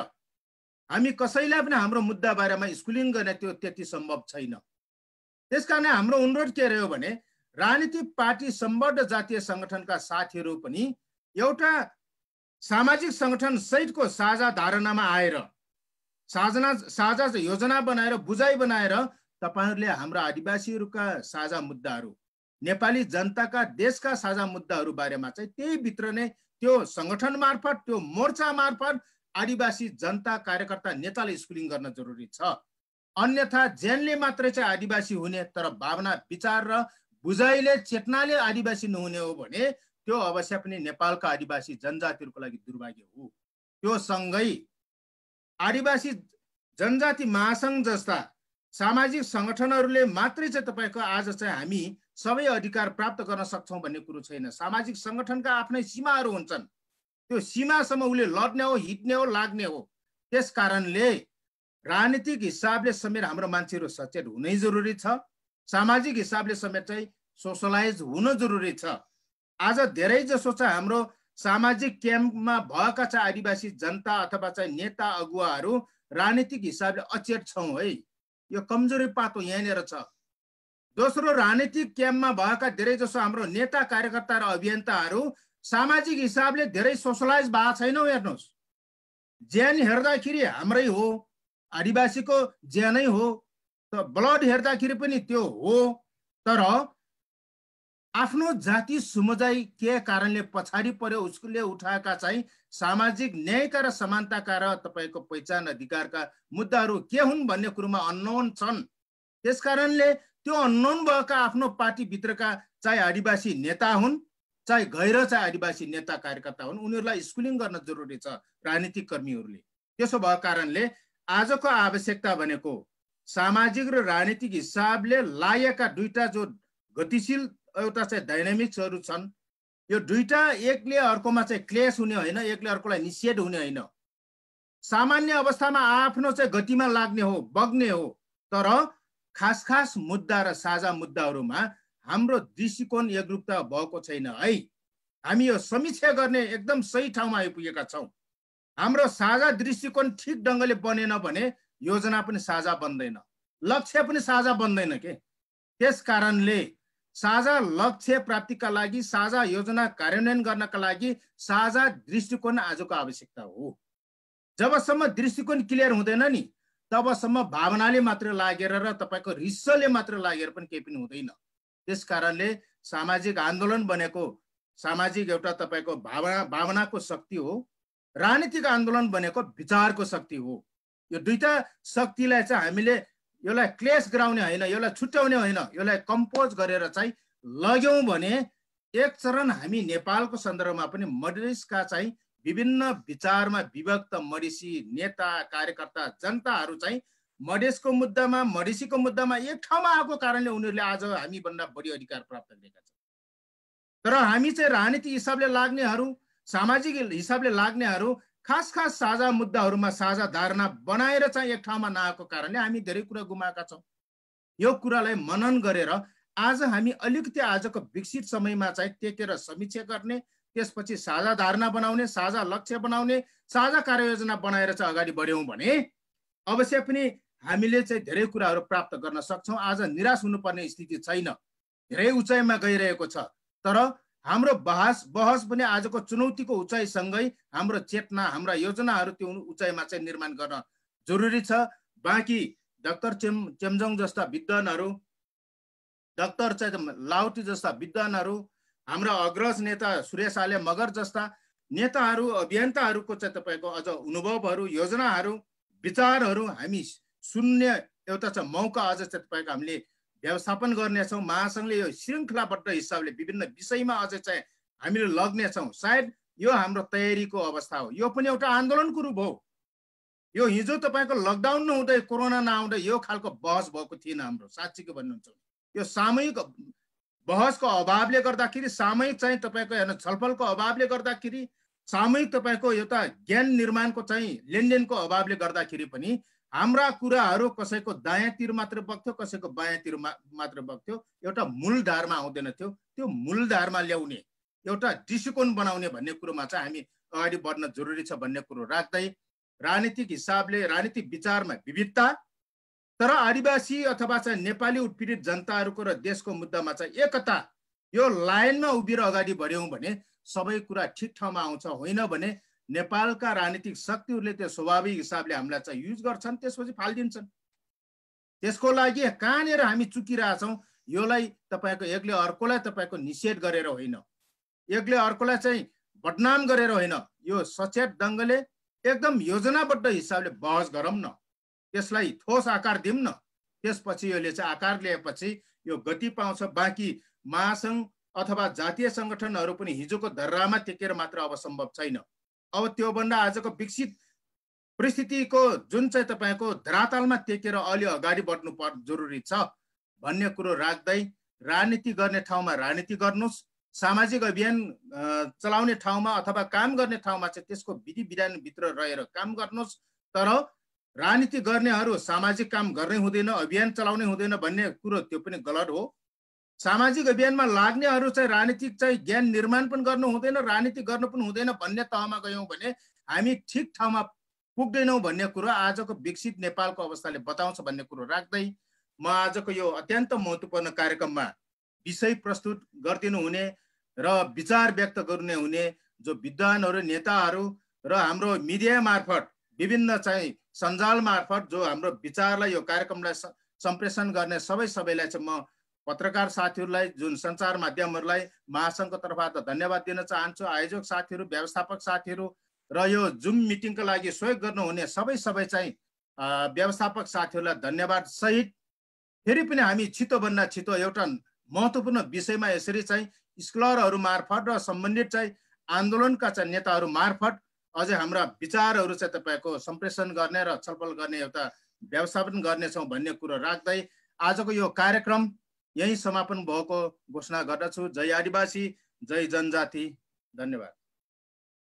हामी कसैलाई पनि हाम्रो मुद्दा बारेमा स्कुलिङ गर्ने त्यो त्यति सम्भव छैन। त्यसकारण हाम्रो अनुरोध के रह्यो भने राजनीतिक पार्टी सम्बद्ध जातीय संगठनका साथीहरू पनि एउटा सामाजिक संगठन सहितको साझा धारणामा आएर साझा योजना बनाएर बुझाइ बनाएर तपाईहरूले हाम्रा आदिवासीहरूका साझा मुद्दाहरू, नेपाली जनताका देशका साझा मुद्दाहरू बारेमा चाहिँ त्यही भित्र नै त्यो संगठन मार्फत त्यो मोर्चा मार्फत आदिवासी जनता कार्यकर्ता नेताले स्कुलिङ गर्न जरुरी छ। अन्यथा ज्यानले मात्रै चाहिँ आदिवासी हुने तर भावना विचार र बुझाइले चेतनाले आदिवासी नहुने हो भने त्यो अवश्य पनि नेपालका आदिवासी जनजातिहरूको लागि दुर्भाग्य हो। त्यो सँगै आदिवासी जनजाति महासंघ जस्ता सामाजिक संगठनहरूले मात्रै चाहिँ तपाईको आज चाहिँ हामी सबै अधिकार प्राप्त गर्न सक्छौं भन्ने कुरो छैन। सामाजिक संगठनका आफ्नै सीमाहरू हुन्छन्, त्यो सीमासम्म उसले लड्ने हो, हिट्ने हो, लाग्ने हो। त्यस कारणले राजनीतिक हिसाबले समेत हाम्रो मान्छेहरू सचेत हुनै जरुरी छ, सामाजिक हिसाबले समेत चाहिँ सोशलाइज हुन जरुरी छ। आज धेरै जसो चाहिँ हाम्रो सामाजिक क्याम्पमा भएका चाहिँ आदिवासी जनता अथवा चाहिँ नेता अगुवाहरू राजनीतिक हिसाबले अचेत छौं है, यो कमजोरी पातो यहाँनिर छ। दोस्रो, राजनीतिक क्याम्पमा भएका धेरै जसो हाम्रो नेता कार्यकर्ता र अभियन्ताहरू सामाजिक हिसाबले धेरै सोशलाइज भएको छैनौं। हेर्नुहोस्, ज्यान हेर्दाखेरि हाम्रै हो, आदिवासीको ज्यानै हो, ब्लड हेर्दाखेरि पनि त्यो हो, तर आफ्नो जाति समुदाय के कारणले पछाडि पर्यो उसले उठाएका चाहिँ सामाजिक न्यायका र समानताका र तपाईको पहिचान अधिकारका मुद्दाहरू के हुन् भन्ने कुरोमा अननोन छन्। त्यसकारणले त्यो अननोन भएका आफ्नो पार्टी भित्रका चाहे आदिवासी नेता हुन् चाहे गैर चाहिँ आदिवासी नेता कार्यकर्ता हुन्, उनीहरूलाई स्कुलिङ गर्न जरुरी छ राजनीतिक कर्मीहरूले। त्यसो भएको कारणले आजको आवश्यकता भनेको सामाजिक र राजनीतिक हिसाबले लागेका दुईटा जो गतिशील एउटा चाहिँ डाइनामिक्सहरू छन्, यो दुईटा एकले अर्कोमा चाहिँ क्लेश हुने होइन, एकले अर्कोलाई निषेध हुने होइन। सामान्य अवस्थामा आफ्नो चाहिँ गतिमा लाग्ने हो, बग्ने हो। तर खास मुद्दा र साझा मुद्दाहरूमा हाम्रो दृष्टिकोण एकरूपता भएको छैन है। हामी यो समीक्षा गर्ने एकदम सही ठाउँमा आइपुगेका छौँ। हाम्रो साझा दृष्टिकोण ठिक ढङ्गले बनेन भने योजना पनि साझा बन्दैन, लक्ष्य पनि साझा बन्दैन के। त्यस कारणले साझा लक्ष्य प्राप्तिका लागि, साझा योजना कार्यान्वयन गर्नका लागि साझा दृष्टिकोण आजको आवश्यकता हो। जबसम्म दृष्टिकोण क्लियर हुँदैन नि, तबसम्म भावनाले मात्र लागेर र तपाईको रिसले मात्र लागेर पनि केही पनि हुँदैन। त्यस कारणले सामाजिक आन्दोलन बनेको सामाजिक एउटा तपाईको भावनाको शक्ति हो, राजनीतिक आन्दोलन बनेको विचारको शक्ति हो। यो दुईटा शक्तिलाई चाहिँ हामीले यसलाई क्लेश गराउने होइन, यसलाई छुट्याउने होइन, यसलाई कम्पोज गरेर चाहिँ लग्यौँ भने एक चरण हामी नेपालको सन्दर्भमा पनि मधेसका चाहिँ विभिन्न विचारमा विभक्त मधेसी नेता, कार्यकर्ता, जनताहरू चाहिँ मधेसको मुद्दामा, मधेसीको मुद्दामा एक ठाउँमा आएको कारणले उनीहरूले आज हामीभन्दा बढी अधिकार प्राप्त गरेका छन्। तर हामी चाहिँ राजनीतिक हिसाबले लाग्नेहरू, सामाजिक हिसाबले लाग्नेहरू खास साझा मुद्दाहरूमा साझा धारणा बनाएर चाहिँ एक ठाउँमा नआएको कारणले हामी धेरै कुरा गुमाएका छौँ। यो कुरालाई मनन गरेर आज हामी अलिकति आजको विकसित समयमा चाहिँ टेकेर समीक्षा गर्ने, त्यसपछि साझा धारणा बनाउने, साझा लक्ष्य बनाउने, साझा कार्ययोजना बनाएर चाहिँ अगाडि बढ्यौँ भने अवश्य पनि हामीले चाहिँ धेरै कुराहरू प्राप्त गर्न सक्छौँ। आज निराश हुनुपर्ने स्थिति छैन, धेरै उचाइमा गइरहेको छ। तर हाम्रो बहस पनि आजको चुनौतीको उचाइसँगै हाम्रो चेतना, हाम्रा योजनाहरू त्यो उचाइमा चाहिँ निर्माण गर्न जरुरी छ। बाँकी डाक्टर चेम्जोङ जस्ता विद्वानहरू, डाक्टर चाहिँ लाउटी जस्ता विद्वानहरू, हाम्रा अग्रज नेता सुरेश आले मगर जस्ता नेताहरू, अभियन्ताहरूको चाहिँ तपाईँको अझ अनुभवहरू, योजनाहरू, विचारहरू हामी सुन्ने एउटा चाहिँ मौका अझ चाहिँ तपाईँको हामीले व्यवस्थापन गर्नेछौँ। महासङ्घले यो श्रृङ्खलाबद्ध हिसाबले विभिन्न विषयमा अझै चाहिँ हामीले लग्नेछौँ। सायद यो हाम्रो तयारीको अवस्था हो। यो पनि एउटा आन्दोलनको रूप हो। यो हिजो तपाईँको लकडाउन नहुँदै, कोरोना नआउँदै यो खालको बहस भएको थिएन हाम्रो, साँच्चीको भन्नुहुन्छ। यो सामूहिक बहसको अभावले गर्दाखेरि, सामूहिक चाहिँ तपाईँको हेर्नु छलफलको अभावले गर्दाखेरि, सामूहिक तपाईँको एउटा ज्ञान निर्माणको चाहिँ लेनदेनको अभावले गर्दाखेरि पनि हाम्रा कुराहरू कसैको दायाँतिर मात्र बग्थ्यो, कसैको बायाँतिर मात्र बग्थ्यो, एउटा मूलधारमा आउँदैन थियो। त्यो मूलधारमा ल्याउने, एउटा दृष्टिकोण बनाउने भन्ने कुरोमा चाहिँ हामी अगाडि बढ्न जरुरी छ भन्ने कुरो राख्दै, राजनीतिक हिसाबले राजनीतिक विचारमा विविधता, तर आदिवासी अथवा चाहिँ नेपाली उत्पीडित जनताहरूको र देशको मुद्दामा चाहिँ एकता, यो लाइनमा उभिएर अगाडि बढ्यौँ भने सबै कुरा ठिक ठाउँमा आउँछ। होइन भने नेपालका राजनीतिक शक्तिहरूले त्यो स्वाभाविक हिसाबले हामीलाई चाहिँ युज गर्छन्, त्यसपछि फालिदिन्छन्। त्यसको लागि कहाँनिर हामी चुकिरहेछौँ, योलाई तपाईँको एकले अर्कोलाई तपाईँको निषेध गरेर होइन, एकले अर्कोलाई चाहिँ बदनाम गरेर होइन, यो सचेत ढङ्गले एकदम योजनाबद्ध हिसाबले बहस गरौँ न, त्यसलाई ठोस आकार दिउँ न। त्यसपछि यसले चाहिँ आकार लिएपछि यो गति पाउँछ। बाँकी महासङ्घ अथवा जातीय सङ्गठनहरू पनि हिजोको धर्रामा टेकेर मात्र अब सम्भव छैन। अब त्योभन्दा आजको विकसित परिस्थितिको जुन चाहिँ तपाईँको धरातलमा टेकेर अलि अगाडि बढ्नु जरुरी छ भन्ने कुरो राख्दै, राजनीति गर्ने ठाउँमा राजनीति गर्नुहोस्, सामाजिक अभियान चलाउने ठाउँमा अथवा काम गर्ने ठाउँमा चाहिँ त्यसको विधि विधानभित्र रहेर काम गर्नुहोस्। तर राजनीति गर्नेहरू सामाजिक काम गर्ने हुँदैन, अभियान चलाउने हुँदैन भन्ने कुरो त्यो पनि गलत हो। सामाजिक अभियानमा लाग्नेहरू चाहिँ राजनीतिक चाहिँ ज्ञान निर्माण पनि गर्नु हुँदैन, राजनीति गर्नु पनि हुँदैन भन्ने तहमा गयौँ भने हामी ठिक ठाउँमा पुग्दैनौँ भन्ने कुरो आजको विकसित नेपालको अवस्थाले बताउँछ भन्ने कुरो राख्दै म आजको यो अत्यन्त महत्त्वपूर्ण कार्यक्रममा विषय प्रस्तुत गरिदिनु हुने र विचार व्यक्त गर्ने हुने जो विद्वानहरू, नेताहरू र हाम्रो मिडिया मार्फत, विभिन्न चाहिँ सञ्जाल मार्फत जो हाम्रो विचारलाई, यो कार्यक्रमलाई सम्प्रेषण गर्ने सबैलाई चाहिँ म पत्रकार साथीहरूलाई, जुन सञ्चार माध्यमहरूलाई महासङ्घको तर्फबाट धन्यवाद दिन चाहन्छु। आयोजक साथीहरू, व्यवस्थापक साथीहरू र यो जुम मिटिङको लागि सहयोग गर्नुहुने सबै चाहिँ व्यवस्थापक साथीहरूलाई धन्यवाद सहित फेरि पनि हामी छिटोभन्दा छिटो एउटा महत्त्वपूर्ण विषयमा यसरी चाहिँ स्कलरहरू मार्फत र सम्बन्धित चाहिँ आन्दोलनका चाहिँ नेताहरू मार्फत अझै हाम्रा विचारहरू चाहिँ तपाईँको सम्प्रेषण गर्ने र छलफल गर्ने एउटा व्यवस्थापन गर्नेछौँ भन्ने कुरो राख्दै आजको यो कार्यक्रम यही समापन भएको घोषणा गर्दछु। जय आदिवासी, जय जनजाति, धन्यवाद।